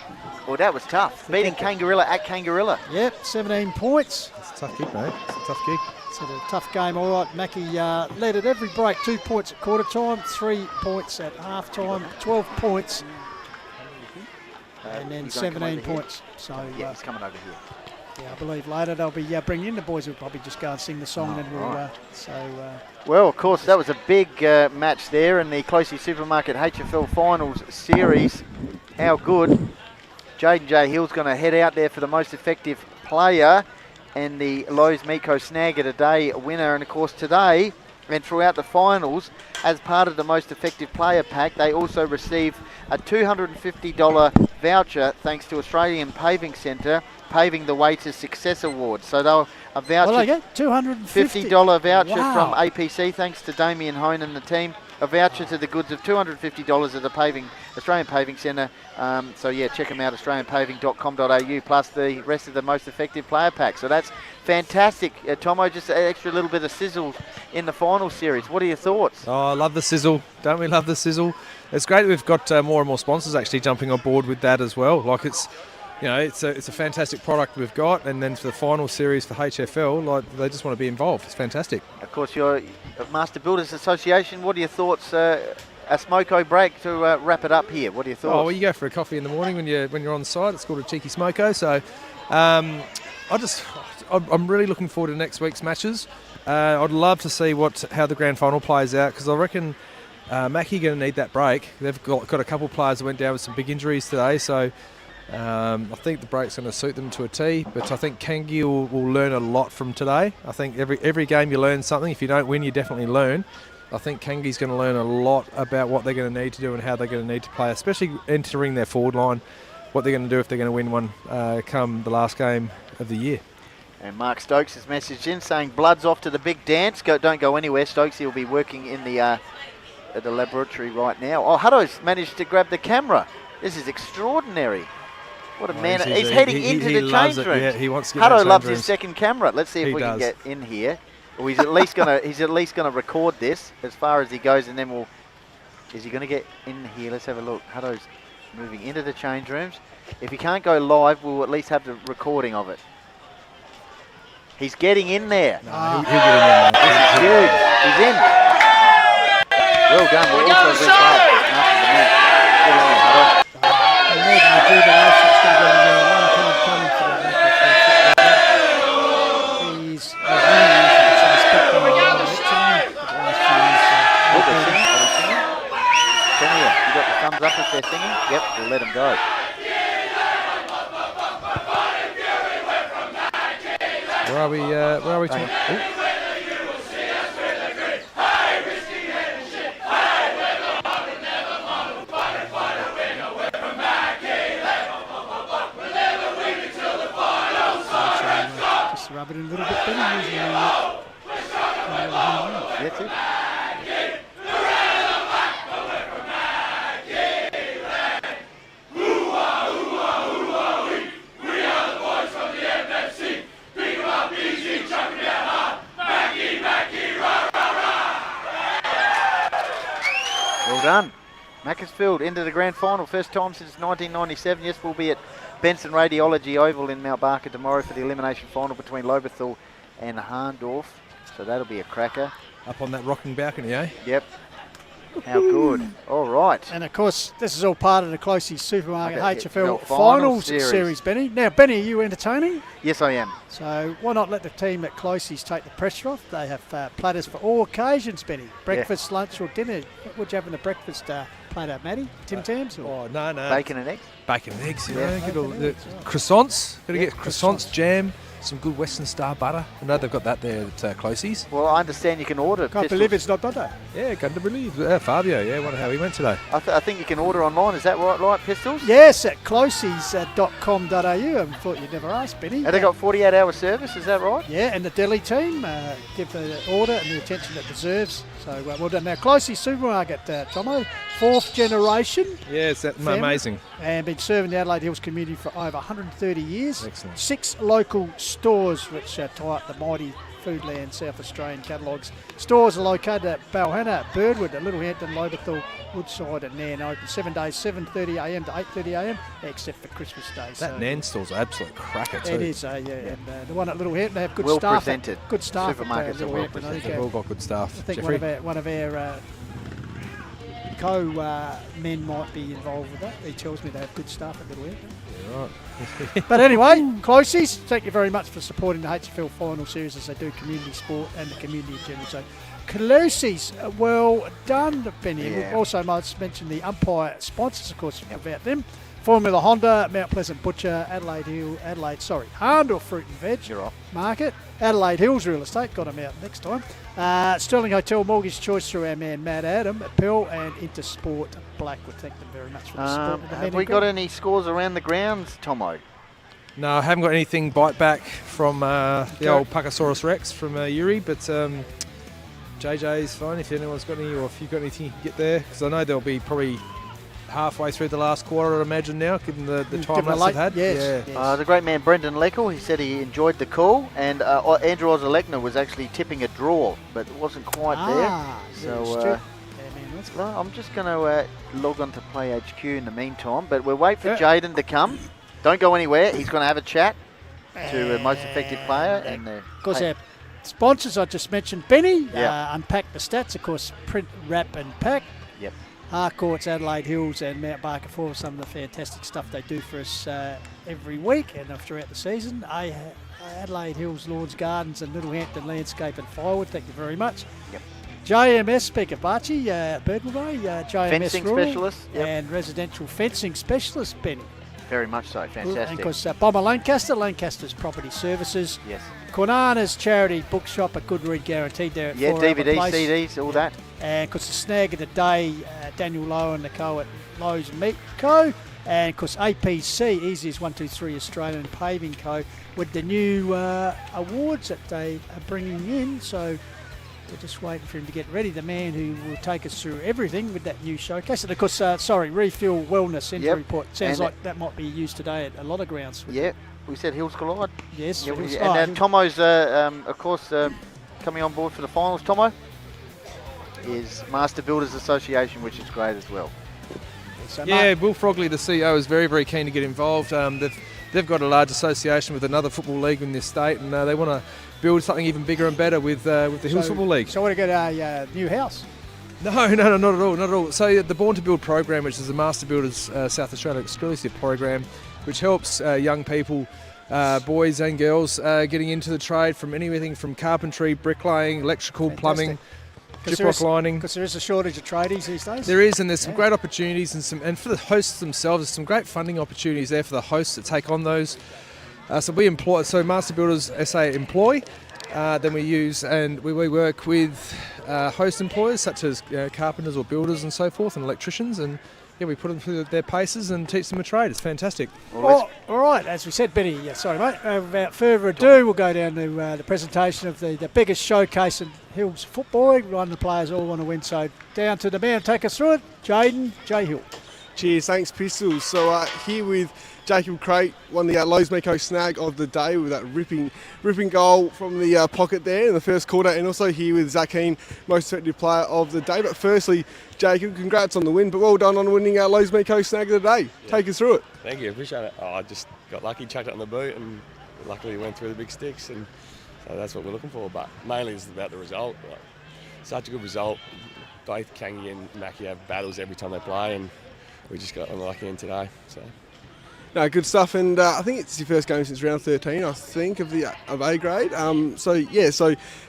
Speaker 1: Well, that was tough. Beating Kangarilla at Kangarilla.
Speaker 18: Yep, 17 points.
Speaker 19: It's a tough gig, mate. It's a tough gig.
Speaker 18: It's a tough game. All right, Mackie led at every break. 2 points at quarter time, 3 points at half time, 12 points, and then
Speaker 1: He's gonna come
Speaker 18: 17
Speaker 1: over here.
Speaker 18: points. So
Speaker 1: Yeah, he's coming over here.
Speaker 18: yeah, I believe later they'll be bringing in the boys who'll probably just go and sing the song, and we'll.
Speaker 1: right.
Speaker 18: Well,
Speaker 1: of course, that was a big match there in the Closey Supermarket HFL Finals Series. How good. Jaden J. Hill's going to head out there for the most effective player and the Lowe's Miko Snag of the Day winner. And of course today and throughout the finals, as part of the most effective player pack, they also receive a $250 voucher thanks to Australian Paving Centre Paving the Way to Success Award. So they'll a voucher,
Speaker 18: well, get $250
Speaker 1: voucher
Speaker 18: wow.
Speaker 1: from APC, thanks to Damien Hone and the team. A voucher to the goods of $250 at the Australian Paving Centre. So yeah, check them out, australianpaving.com.au, plus the rest of the most effective player pack. So that's fantastic. Tomo, just an extra little bit of sizzle in the final series. What are your thoughts?
Speaker 19: Oh, I love the sizzle. Don't we love the sizzle? It's great that we've got more and more sponsors actually jumping on board with that as well. Like it's a fantastic product we've got, and then for the final series for HFL, like they just want to be involved. It's fantastic.
Speaker 1: Of course, you're at Master Builders Association. What are your thoughts? A smoko break to wrap it up here. What are your thoughts?
Speaker 19: Oh, well, you go for a coffee in the morning when you're on site. It's called a cheeky smoko. So, I'm really looking forward to next week's matches. I'd love to see how the grand final plays out, because I reckon Mackie going to need that break. They've got a couple of players that went down with some big injuries today, so. I think the break's going to suit them to a T, but I think Kangi will learn a lot from today. I think every game you learn something. If you don't win, you definitely learn. I think Kangi's going to learn a lot about what they're going to need to do and how they're going to need to play, especially entering their forward line, what they're going to do if they're going to win one come the last game of the year.
Speaker 1: And Mark Stokes has messaged in saying, Blood's off to the big dance. Don't go anywhere, Stokes. He'll be working in the at the laboratory right now. Oh, Hutto's managed to grab the camera. This is extraordinary. What a man. He's heading into the change room.
Speaker 19: Yeah, he wants to get
Speaker 1: Hutto loves his second camera. Let's see if we can
Speaker 19: does.
Speaker 1: get in here. Well, he's at least gonna record this as far as he goes, and then is he gonna get in here? Let's have a look. Hutto's moving into the change rooms. If he can't go live, we'll at least have the recording of it. He's getting in there.
Speaker 19: No, he'll get in there.
Speaker 1: This is huge. He's in. Well done. We'll also go after the match. Good on you, Hutto.
Speaker 18: Imagine the jubilation that's going to go in there. One time coming for the He's expecting a lot of time.
Speaker 1: Oh, they're singing. Are we singing? Tanya, you got the thumbs up if they're singing? Yep, we'll let them go.
Speaker 19: Where are we?
Speaker 1: Well done. Macclesfield into the grand final, first time since 1997. Yes, we'll be at Benson Radiology Oval in Mount Barker tomorrow for the elimination final between Lobethal and Harndorf. So that'll be a cracker.
Speaker 19: Up on that rocking balcony, eh?
Speaker 1: Yep. How good. All right.
Speaker 18: And of course, this is all part of the Closey Supermarket HFL
Speaker 1: HFL
Speaker 18: Finals series, Benny. Now, Benny, are you entertaining?
Speaker 1: Yes, I am.
Speaker 18: So why not let the team at Closey's take the pressure off? They have platters for all occasions, Benny. Breakfast, lunch or dinner. What would you have in the breakfast platter, Matty? Tim Tams? Or?
Speaker 19: Oh, no.
Speaker 1: Bacon and eggs?
Speaker 19: Bacon and eggs, Get all the croissants. Got to get croissants, jam. Some good Western Star butter. I know they've got that there at Closey's.
Speaker 1: Well, I understand you can order.
Speaker 18: Can't believe it's not butter.
Speaker 19: Yeah, can't believe. Fabio, wonder how he went today.
Speaker 1: I think you can order online. Is that right, Pistols?
Speaker 18: Yes, at closeys.com.au. I thought you'd never asked, Benny.
Speaker 1: Have they got 48-hour service? Is that right?
Speaker 18: Yeah, and the deli team give the order and the attention it deserves. So well done. Now, Closey Supermarket, Tomo, 4th generation.
Speaker 19: Yes, that's amazing.
Speaker 18: And been serving the Adelaide Hills community for over 130 years.
Speaker 19: Excellent.
Speaker 18: 6 local stores which tie up the mighty Foodland South Australian catalogues. Stores are located at Balhanna, Birdwood, Littlehampton, Lobethal, Woodside and Nairne. Open 7 days, 7:30am to 8:30am, except for Christmas Day.
Speaker 19: That Nairne store's an absolute cracker too.
Speaker 18: It is, And the one at Littlehampton, they have good
Speaker 1: well
Speaker 18: staff.
Speaker 1: Presented.
Speaker 18: Good staff.
Speaker 1: Supermarkets are well presented.
Speaker 19: They've all got good staff.
Speaker 18: I think
Speaker 19: Jeffrey?
Speaker 18: one of our co-men might be involved with that. He tells me they have good staff at Littlehampton.
Speaker 19: Yeah, right.
Speaker 18: But anyway, Closey's, thank you very much for supporting the HFL Final Series as they do community sport and the community in general. So, Closey's, well done, Benny.
Speaker 1: Yeah.
Speaker 18: We've also must mention the umpire sponsors, of course, about them. Formula Honda, Mount Pleasant Butcher, Harndorf Fruit and Veg Market, Adelaide Hills Real Estate, got them out next time. Sterling Hotel Mortgage Choice through our man Matt Adam, Pell and Intersport Blackwood. Thank them very much for the support.
Speaker 1: Have we got any scores around the grounds, Tomo?
Speaker 19: No, I haven't got anything bite back from the old Puckosaurus Rex from Yuri, but JJ's fine if anyone's got any, or if you've got anything you can get there, because I know there'll be probably halfway through the last quarter, I'd imagine now, given the time lapse they've had.
Speaker 18: Yes.
Speaker 1: The great man Brendan Leckel, he said he enjoyed the call, and Andrew Ozalekna was actually tipping a draw, but it wasn't quite there. So I'm just going to log on to Play HQ in the meantime, but we'll wait for Jaden to come. Don't go anywhere. He's going to have a chat to the most effective player. And
Speaker 18: of course, our sponsors I just mentioned, Benny, Unpack the Stats, of course, Print, Wrap and Pack.
Speaker 1: Yep.
Speaker 18: Harcourts, Adelaide Hills and Mount Barker for some of the fantastic stuff they do for us every week and throughout the season. Adelaide Hills Lawns Gardens and Littlehampton Landscape and Firewood, thank you very much.
Speaker 1: Yep.
Speaker 18: JMS, speaker Barchi, Birdwell Bay, JMS
Speaker 1: fencing
Speaker 18: Rural
Speaker 1: specialist
Speaker 18: and residential fencing specialist, Benny.
Speaker 1: Very much so, fantastic.
Speaker 18: And of course, Bomber Lancaster's Property Services.
Speaker 1: Yes.
Speaker 18: Kuanas Charity Bookshop, a good read guaranteed there at
Speaker 1: DVDs, CDs, all that.
Speaker 18: And of course, the snag of the day, Daniel Lowe and the co at Lowe's Meat Co. And of course, APC, Easiest 123 Australian Paving Co. with the new awards that they are bringing in. So we're just waiting for him to get ready, the man who will take us through everything with that new showcase. And of course, Refuel Wellness Injury Report. Sounds like that might be used today at a lot of grounds.
Speaker 1: Yeah, we said Hills Collide.
Speaker 18: Yes.
Speaker 1: And Tomo's, of course, coming on board for the finals, Tomo, is Master Builders Association, which is great as well.
Speaker 18: So
Speaker 19: Will Frogley, the CEO, is very, very keen to get involved. They've got a large association with another football league in this state, and they want to build something even bigger and better with the Hills Football League.
Speaker 18: So want to get a new house?
Speaker 19: No, not at all. So the Born to Build program, which is the Master Builders South Australia exclusive program, which helps young people, boys and girls, getting into the trade from anything from carpentry, bricklaying, electrical, plumbing, gyprock lining.
Speaker 18: Because there is a shortage of tradies these days.
Speaker 19: There is, and there's some great opportunities, and for the hosts themselves, there's some great funding opportunities there for the hosts that take on those. So Master Builders SA employ, then we use and we work with host employers such as carpenters or builders and so forth, and electricians, and we put them through their paces and teach them a trade. It's fantastic.
Speaker 18: All right, as we said, Benny, sorry mate, without further ado, we'll go down to the presentation of the biggest showcase in Hills football. One of the players all want to win, so down to the man, take us through it, Jaden J. Hill.
Speaker 20: Cheers, thanks Pistols. So here with Jacob Crate, won the Lowe's snag of the day with that ripping goal from the pocket there in the first quarter, and also here with Zach Heen, most effective player of the day. But firstly, Jacob, congrats on the win, but well done on winning our Lowe's snag of the day. Yeah. Take us through it.
Speaker 3: Thank you, appreciate it. I just got lucky, chucked it on the boot, and luckily went through the big sticks, and so that's what we're looking for. But mainly it's about the result. Like, such a good result. Both Kangi and Mackie have battles every time they play, and we just got unlucky in today. So.
Speaker 20: No, good stuff, and I think it's your first game since round 13, I think, of A grade. So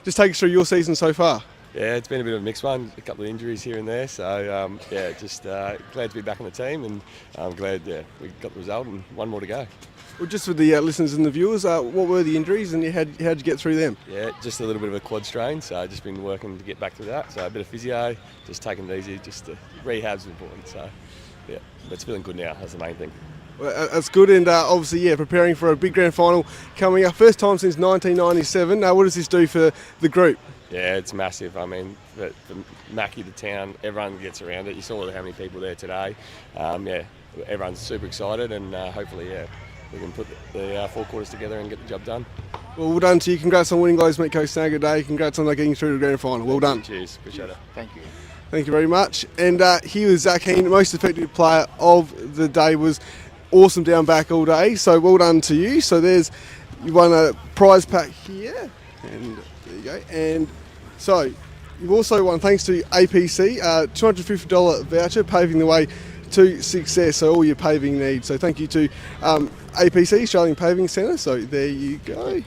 Speaker 20: just take us through your season so far.
Speaker 3: Yeah, it's been a bit of a mixed one, a couple of injuries here and there, so just glad to be back on the team, and I'm glad we got the result and one more to go.
Speaker 20: Well, just for the listeners and the viewers, what were the injuries and how'd you get through them?
Speaker 3: Yeah, just a little bit of a quad strain, so I've just been working to get back to that, so a bit of physio, just taking it easy, just rehab's important, so yeah, but it's feeling good now, that's the main thing.
Speaker 20: Well, that's good, and obviously, preparing for a big grand final coming up. First time since 1997. What does this do for the group?
Speaker 3: Yeah, it's massive. I mean, for Mackie, the town, everyone gets around it. You saw how many people there today. Everyone's super excited, and hopefully, we can put the four quarters together and get the job done.
Speaker 20: Well done to you. Congrats on winning Lowe's snag today. Congrats on getting through to the grand final. Well done.
Speaker 3: Cheers. Appreciate it.
Speaker 1: Thank you.
Speaker 20: Thank you very much. And here was Zach Heen, most effective player of the day, was awesome down back all day, so well done to you. So you won a prize pack here, and there you go. And so you've also won, thanks to APC, $250 voucher, paving the way to success, so all your paving needs. So thank you to APC, Australian Paving Centre, so there you go. Great.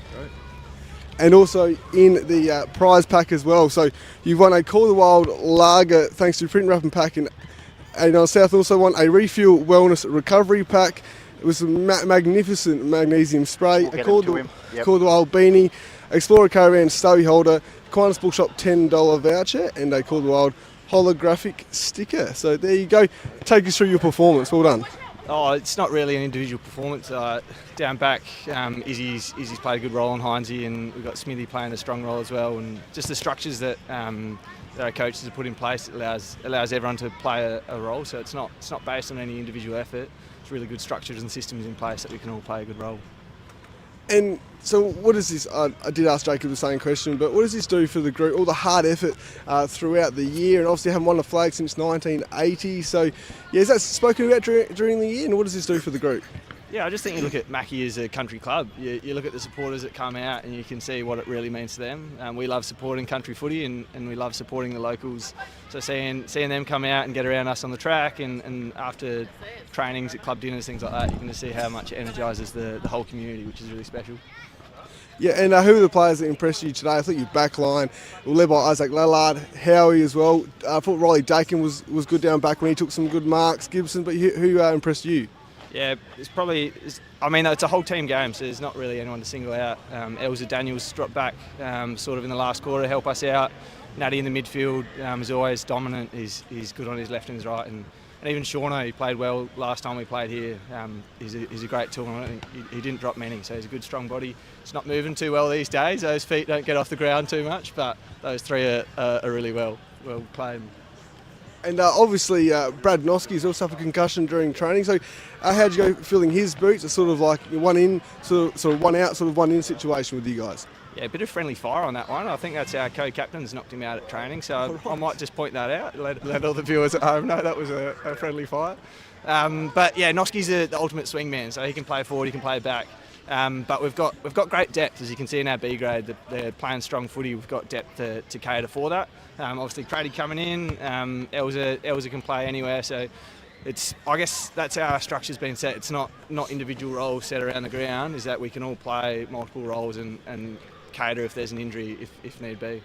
Speaker 20: And also in the prize pack as well, so you've won a Call the Wild Lager thanks to Print Wrap and Pack, and South also won a Refuel Wellness recovery pack. It was a magnificent magnesium spray, a Call the Wild beanie, Explorer Caravan stowey holder, Kuanas bookshop $10 voucher, and a Call the Wild holographic sticker. So there you go. Take us through your performance. Well done.
Speaker 5: Oh, it's not really an individual performance. Down back, Izzy's played a good role on Heinzie, and we've got Smithy playing a strong role as well. And just the structures that our coaches have put in place allows everyone to play a role. So it's not based on any individual effort. It's really good structures and systems in place that we can all play a good role.
Speaker 20: And so what does this, I did ask Jacob the same question, but what does this do for the group, all the hard effort throughout the year, and obviously haven't won a flag since 1980, so is that spoken about during the year, and what does this do for the group?
Speaker 5: Yeah, I just think you look at Mackie as a country club. You look at the supporters that come out and you can see what it really means to them. We love supporting country footy and we love supporting the locals. So seeing them come out and get around us on the track and after trainings at club dinners, things like that, you can just see how much it energises the whole community, which is really special.
Speaker 20: Yeah, and who are the players that impressed you today? I think your back line were led by Isaac Lallard, Howie as well. I thought Riley Dakin was good down back when he took some good marks. Gibson, but who impressed you?
Speaker 5: Yeah, it's a whole team game, so there's not really anyone to single out. Elza Daniels dropped back sort of in the last quarter to help us out. Natty in the midfield is always dominant. He's good on his left and his right. And even Shauno, he played well last time we played here. He's a great tool. I don't think he didn't drop many, so he's a good, strong body. It's not moving too well these days. Those feet don't get off the ground too much, but those three are really well played.
Speaker 20: And obviously, Brad Noski's also suffered a concussion during training. So, how'd you go filling his boots? It's sort of like one in, sort of one out, sort of one in situation with you guys.
Speaker 5: Yeah, a bit of friendly fire on that one. I think that's our co-captain's knocked him out at training, so I might just point that out. Let all the viewers at home know that was a friendly fire. But yeah, Noski's the ultimate swingman, so he can play forward, he can play back. But we've got great depth, as you can see in our B grade. They're playing strong footy. We've got depth to cater for that. Obviously, Crady coming in. Elza can play anywhere. So I guess that's how our structure's been set. It's not individual roles set around the ground. Is that we can all play multiple roles and cater if there's an injury if need be.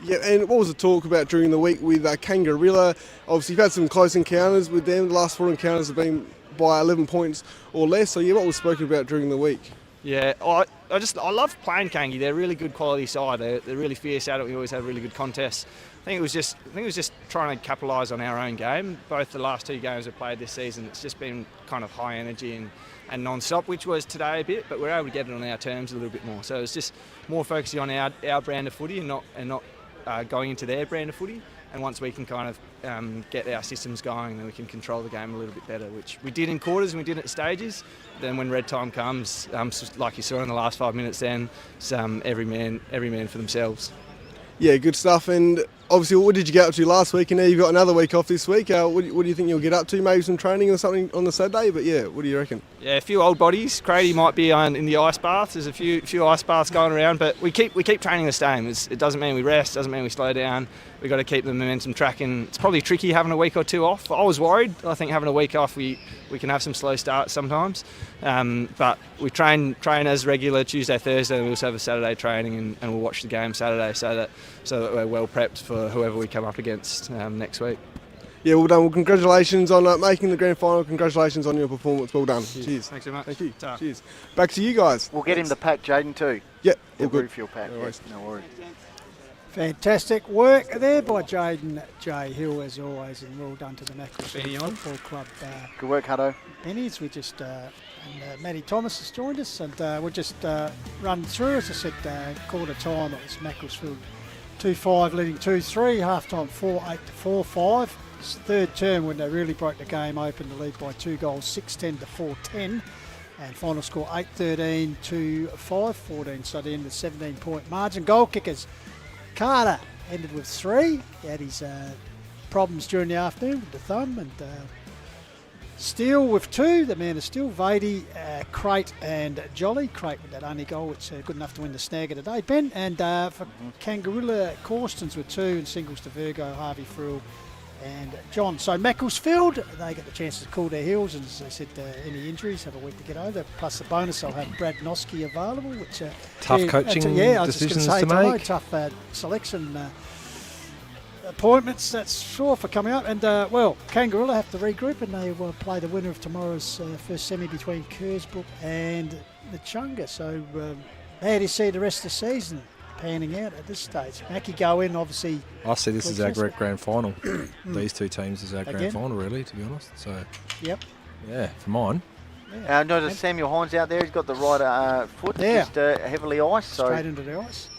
Speaker 20: Yeah, and what was the talk about during the week with Kangarilla? Obviously, you've had some close encounters with them. The last 4 encounters have been by 11 points or less. So yeah, what was spoken about during the week?
Speaker 5: Yeah, I love playing Kangi. They're a really good quality side. They're really fierce at it. We always have really good contests. I think it was just trying to capitalise on our own game. Both the last 2 games we've played this season, it's just been kind of high energy and non-stop, which was today a bit, but we're able to get it on our terms a little bit more. So it's just more focusing on our brand of footy and not going into their brand of footy. And once we can kind of get our systems going, then we can control the game a little bit better, which we did in quarters and we did at stages. Then when red time comes, like you saw in the last 5 minutes, then it's every man for themselves.
Speaker 20: Yeah, good stuff. And obviously, what did you get up to last week? And now you've got another week off this week. What do you think you'll get up to? Maybe some training or something on the Saturday? But yeah, what do you reckon?
Speaker 5: Yeah, a few old bodies. Crady might be in the ice baths. There's a few ice baths going around, but we keep training the same. It doesn't mean we rest, doesn't mean we slow down. We've got to keep the momentum tracking. It's probably tricky having a week or two off. I was worried. I think having a week off, we can have some slow starts sometimes. But we train as regular Tuesday, Thursday, and we also have a Saturday training, and we'll watch the game Saturday so that we're well prepped for whoever we come up against next week.
Speaker 20: Yeah, well done. Well, congratulations on making the grand final. Congratulations on your performance. Well done. Cheers.
Speaker 5: Thanks very much.
Speaker 20: Thank you.
Speaker 5: Ta.
Speaker 20: Cheers. Back to you guys.
Speaker 1: We'll get him the pack, Jaden, too.
Speaker 20: Yeah,
Speaker 1: the
Speaker 20: all good.
Speaker 1: Refuel pack.
Speaker 20: No worries.
Speaker 1: No worries.
Speaker 18: Fantastic work there by Jaden J. Hill, as always, and well done to the Macclesfield Football Club.
Speaker 1: Good work, Hutto.
Speaker 18: Bennies, we just and Matty Thomas has joined us, and we'll just run through. As I said, quarter time it was Macclesfield 2-5 leading 2-3, half time 4-8 to 4-5. It's the third term when they really broke the game open, the lead by 2 goals, 6-10 to 4-10. And final score 8-13 to 5-14, so the end of 17-point margin. Goal kickers, Carter ended with 3. He had his problems during the afternoon with the thumb, and Steele with 2. The man is still Vady, Crate and Jolly. Crate with that only goal, which good enough to win the snag of the day, Ben. And for Kangarilla, Corstons with 2, and singles to Virgo, Harvey Frill and John. So Macclesfield, they get the chance to cool their heels, and as I said, any injuries have a week to get over. Plus the bonus, they'll have Brad Noski available, which
Speaker 19: tough coaching decisions to make.
Speaker 18: Tough selection appointments, that's sure, for coming up. And well, Kangarilla have to regroup, and they will play the winner of tomorrow's first semi between Kersbrook and the Chunga. So how do you see the rest of the season panning out at this stage? Mackie go in, obviously.
Speaker 19: I see this is our grand final. These two teams is our grand final, really, to be honest. So
Speaker 18: yep.
Speaker 19: Yeah, for mine.
Speaker 1: Yeah. Notice Samuel Hines out there. He's got the right foot just heavily iced.
Speaker 18: Straight into the ice.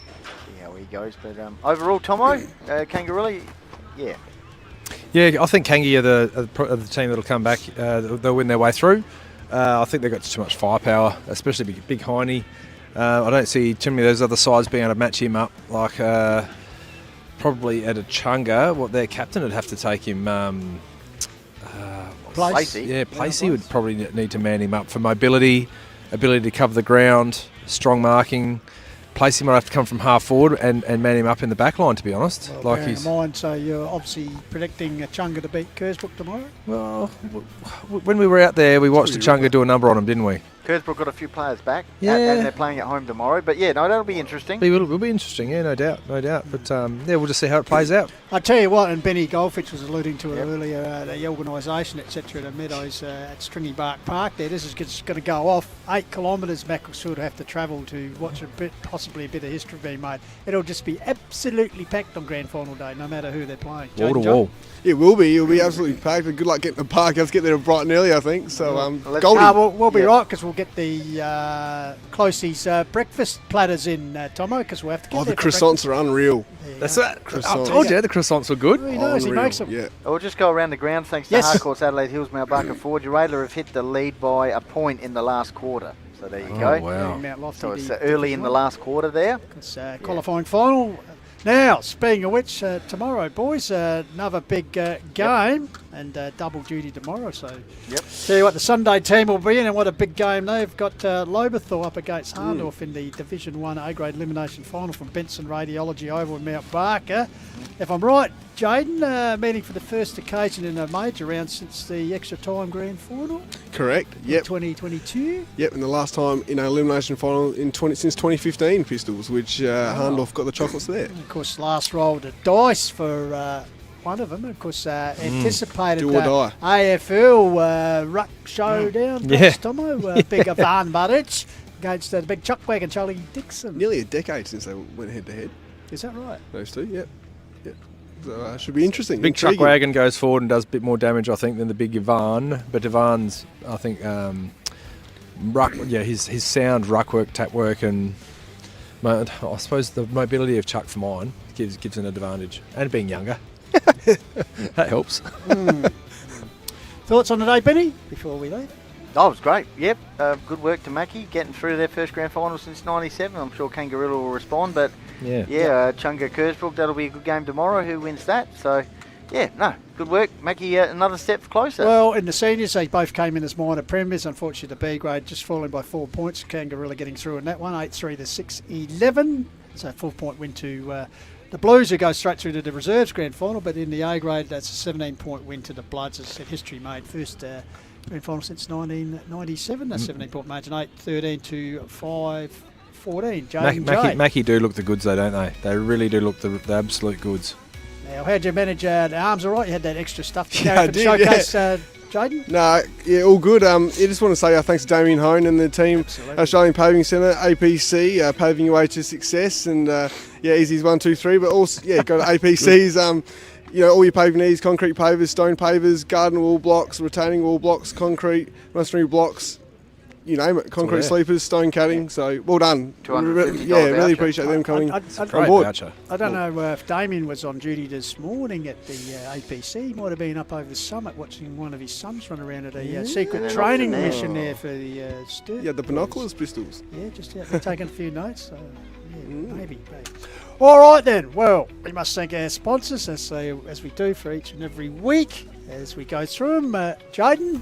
Speaker 1: See how he goes. But overall, Tomo, Kangarilla, yeah.
Speaker 19: Yeah, I think Kangi are the team that'll come back. They'll win their way through. I think they've got too much firepower, especially big Hiney. I don't see too many of those other sides being able to match him up. Like probably at a Chunga, what their captain would have to take him.
Speaker 1: Placey.
Speaker 19: Yeah, Placey would probably need to man him up for mobility, ability to cover the ground, strong marking. Placey might have to come from half forward and man him up in the back line, to be honest.
Speaker 18: Well, bearing in mind, so you're obviously predicting Chunga to beat Kersbrook tomorrow?
Speaker 19: Well, when we were out there, we watched Chunga do a number on him, didn't we?
Speaker 1: Kersbrook got a few players back,
Speaker 19: yeah,
Speaker 1: and they're playing at home tomorrow. But yeah, no, that'll be interesting.
Speaker 19: It will be interesting, yeah, no doubt. But yeah, we'll just see how it plays out.
Speaker 18: I tell you what, and Benny Goldfitch was alluding to it earlier, the organisation, etc., the Meadows at Stringy Bark Park there. This is just going to go off 8 kilometres. Macclesfield have to travel to watch possibly a bit of history being made. It'll just be absolutely packed on grand final day, no matter who they're playing.
Speaker 19: Wall to wall.
Speaker 20: It will be. It'll be absolutely packed. Good luck getting the park. Let's get there bright and early, I think. So,
Speaker 18: we'll be right, because we'll get the Closey's breakfast platters in, Tomo, because we'll have to get
Speaker 20: the croissants are unreal.
Speaker 19: That's right. I told you the croissants were good.
Speaker 18: He knows, he makes them.
Speaker 20: Yeah.
Speaker 1: We'll just go around the ground. Thanks to Hardcourts Adelaide Hills, Mount Barker Ford. Radler have hit the lead by a point in the last quarter. So there you go.
Speaker 19: Wow.
Speaker 1: So it's early in the last quarter there.
Speaker 18: It's qualifying final. Now, speaking of which, tomorrow, boys, another big game, and double duty tomorrow. So, tell you what, the Sunday team will be in, and what a big game they've got. Lobethal up against Hahndorf in the Division 1 A-grade elimination final from Benson Radiology Oval in Mount Barker. If I'm right, Jaden, meeting for the first occasion in a major round since the extra time grand final.
Speaker 20: Correct. Yep.
Speaker 18: 2022.
Speaker 20: Yep, and the last time in an elimination final since 2015, Pistols, which Hahndorf got the chocolates there.
Speaker 18: And of course, last roll of the dice for one of them. Of course, anticipated
Speaker 20: Do or die.
Speaker 18: AFL ruck showdown. Tomo, big Ivan Maric against the big chuckwagon Charlie Dixon.
Speaker 20: Nearly a decade since they went head to head.
Speaker 18: Is that right?
Speaker 20: Those two, yep. So should be interesting.
Speaker 19: Big truck wagon goes forward and does a bit more damage, I think, than the big Ivan. But Ivan's, I think, his sound ruck work, tap work, and I suppose the mobility of Chuck for mine gives an advantage. And being younger. That helps.
Speaker 18: Thoughts on the day, Benny, before we leave?
Speaker 1: Oh, it was great. Yep, good work to Mackie, getting through their first grand final since '97. I'm sure Kangarilla will respond, but Chunga Kersbrook, that'll be a good game tomorrow. Who wins that? So, good work, Mackie. Another step closer.
Speaker 18: Well, in the seniors, they both came in as minor premiers. Unfortunately, the B grade just falling by 4 points. Kangarilla getting through in that one, 8-3 to 6-11. So 4-point win to the Blues, who go straight through to the reserves grand final. But in the A grade, that's a 17-point win to the Bloods. As I said, history made, first grand final since 1997. That's 17-point margin, 8-13 to 5-14.
Speaker 19: Mackie do look the goods, though, don't they? They really do look the absolute goods.
Speaker 18: Now, how'd you manage the arms? All right, you had that extra stuff to carry for the showcase, Jaden?
Speaker 20: No, all good. I just want to say thanks to Damien Hone and the team, Australian Paving Centre, APC, paving your way to success, and Easy's 1, 2, 3, but also go to APC's. All your paving needs: concrete pavers, stone pavers, garden wall blocks, retaining wall blocks, concrete, masonry blocks. You name it, concrete sleepers, stone cutting. So well done. Really appreciate them coming on board.
Speaker 18: I don't know if Damien was on duty this morning at the APC. He might have been up over the summit watching one of his sons run around at a secret training mission there for the Sturt.
Speaker 20: Yeah, the binoculars pistols.
Speaker 18: Yeah, just out there taking a few notes. So, maybe. All right then. Well, we must thank our sponsors as we do for each and every week as we go through them. Jaden,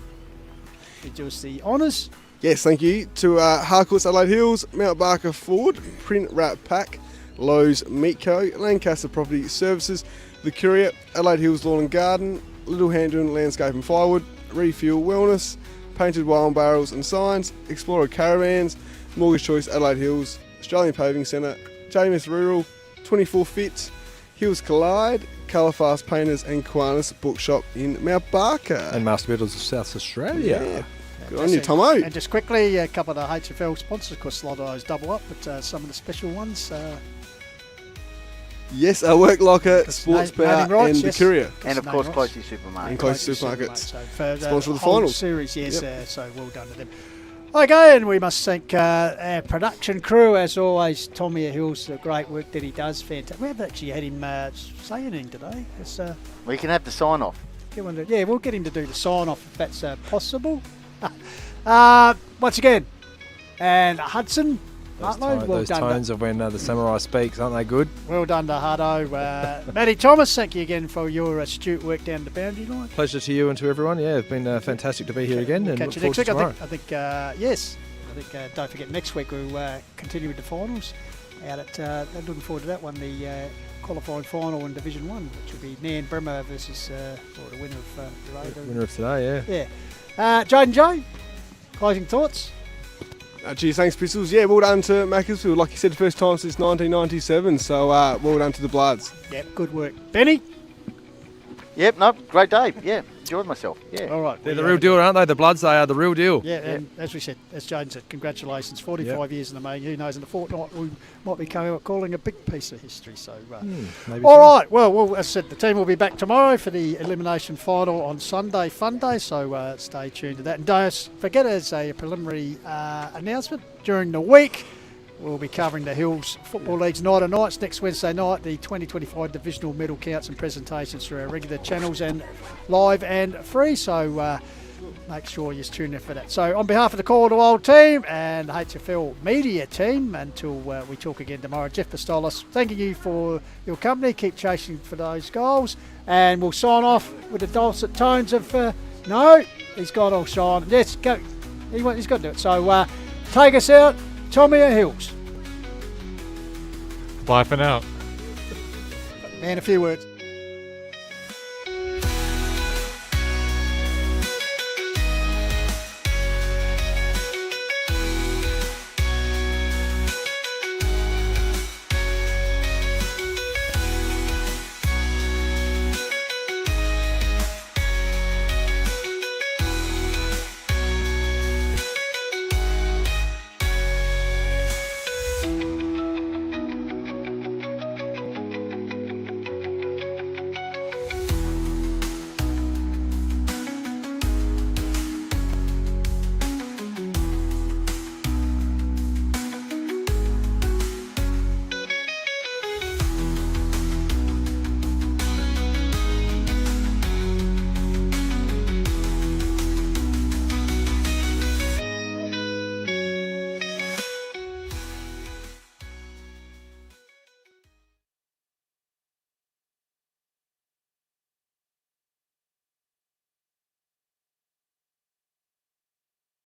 Speaker 18: you do us the honours.
Speaker 20: Yes, thank you to Harcourts Adelaide Hills, Mount Barker Ford, Print Wrap Pack, Lowe's Meat Co, Lancaster Property Services, The Courier, Adelaide Hills Lawn and Garden, Little Handon Landscape and Firewood, Refuel Wellness, Painted Wild Barrels and Signs, Explorer Caravans, Mortgage Choice Adelaide Hills, Australian Paving Centre, JMS Rural, 24 Fits, Hills Collide, Colourfast Painters and Kuanas Bookshop in Mount Barker.
Speaker 19: And Master Builders of South Australia.
Speaker 20: Yeah. Good on you, Tomo.
Speaker 18: And just quickly, a couple of the HFL sponsors, of course, a lot of those double up, but some of the special ones.
Speaker 20: Yes, our Work Locker, Sports Power, and The Courier.
Speaker 1: And of course, Closey Supermarket.
Speaker 20: And Closey Supermarket.
Speaker 18: So for the
Speaker 20: sponsor of the
Speaker 18: whole
Speaker 20: finals.
Speaker 18: Series, yes, so well done to them. Okay, and we must thank our production crew, as always, Tommy Hills, the great work that he does. Fantastic. We haven't actually had him say anything today.
Speaker 1: We can have the sign-off.
Speaker 18: We'll get him to do the sign-off if that's possible. Once again, and Hudson,
Speaker 19: those tones of when the samurai speaks, aren't they good?
Speaker 18: Well done to Hutto. Matty Thomas, thank you again for your astute work down the boundary line.
Speaker 19: Pleasure to you and to everyone. Yeah, it's been fantastic to be here again.
Speaker 18: We'll
Speaker 19: and
Speaker 18: catch you next week. I think yes. I think don't forget next week we'll continue with the finals. Out at looking forward to that one, the qualifying final in Division 1, which will be Nairne-Bremer versus the winner of the
Speaker 19: winner of today.
Speaker 18: Yeah. Jaden Joe, closing thoughts.
Speaker 20: Geez, thanks, Pistols. Yeah, well done to Macclesfield. Like you said, the first time since 1997. So well done to the Bloods.
Speaker 18: Yep, good work. Benny?
Speaker 1: Yep, great day. Yeah, enjoyed myself. Yeah.
Speaker 18: All right.
Speaker 19: They're the real deal, aren't they? The Bloods, they are the real deal.
Speaker 18: Yeah, and as we said, as Jaden said, congratulations. 45 years in the making. Who knows, in a fortnight we might be calling a big piece of history. So, all right. Well, as I said, the team will be back tomorrow for the elimination final on Sunday, Fun Day. So stay tuned to that. And don't forget, as a preliminary announcement, during the week, we'll be covering the Hills Football League's Night of Nights next Wednesday night, the 2025 divisional medal counts and presentations through our regular channels and live and free. So make sure you tune in for that. So on behalf of the Call to Old team and the HFL media team, until we talk again tomorrow, Jeff Pistolis, thanking you for your company. Keep chasing for those goals. And we'll sign off with the dulcet tones of, no, he's got all shine. Yes, go. He's got to do it. So take us out. Tommy Hills.
Speaker 26: Bye for now.
Speaker 18: And a few words.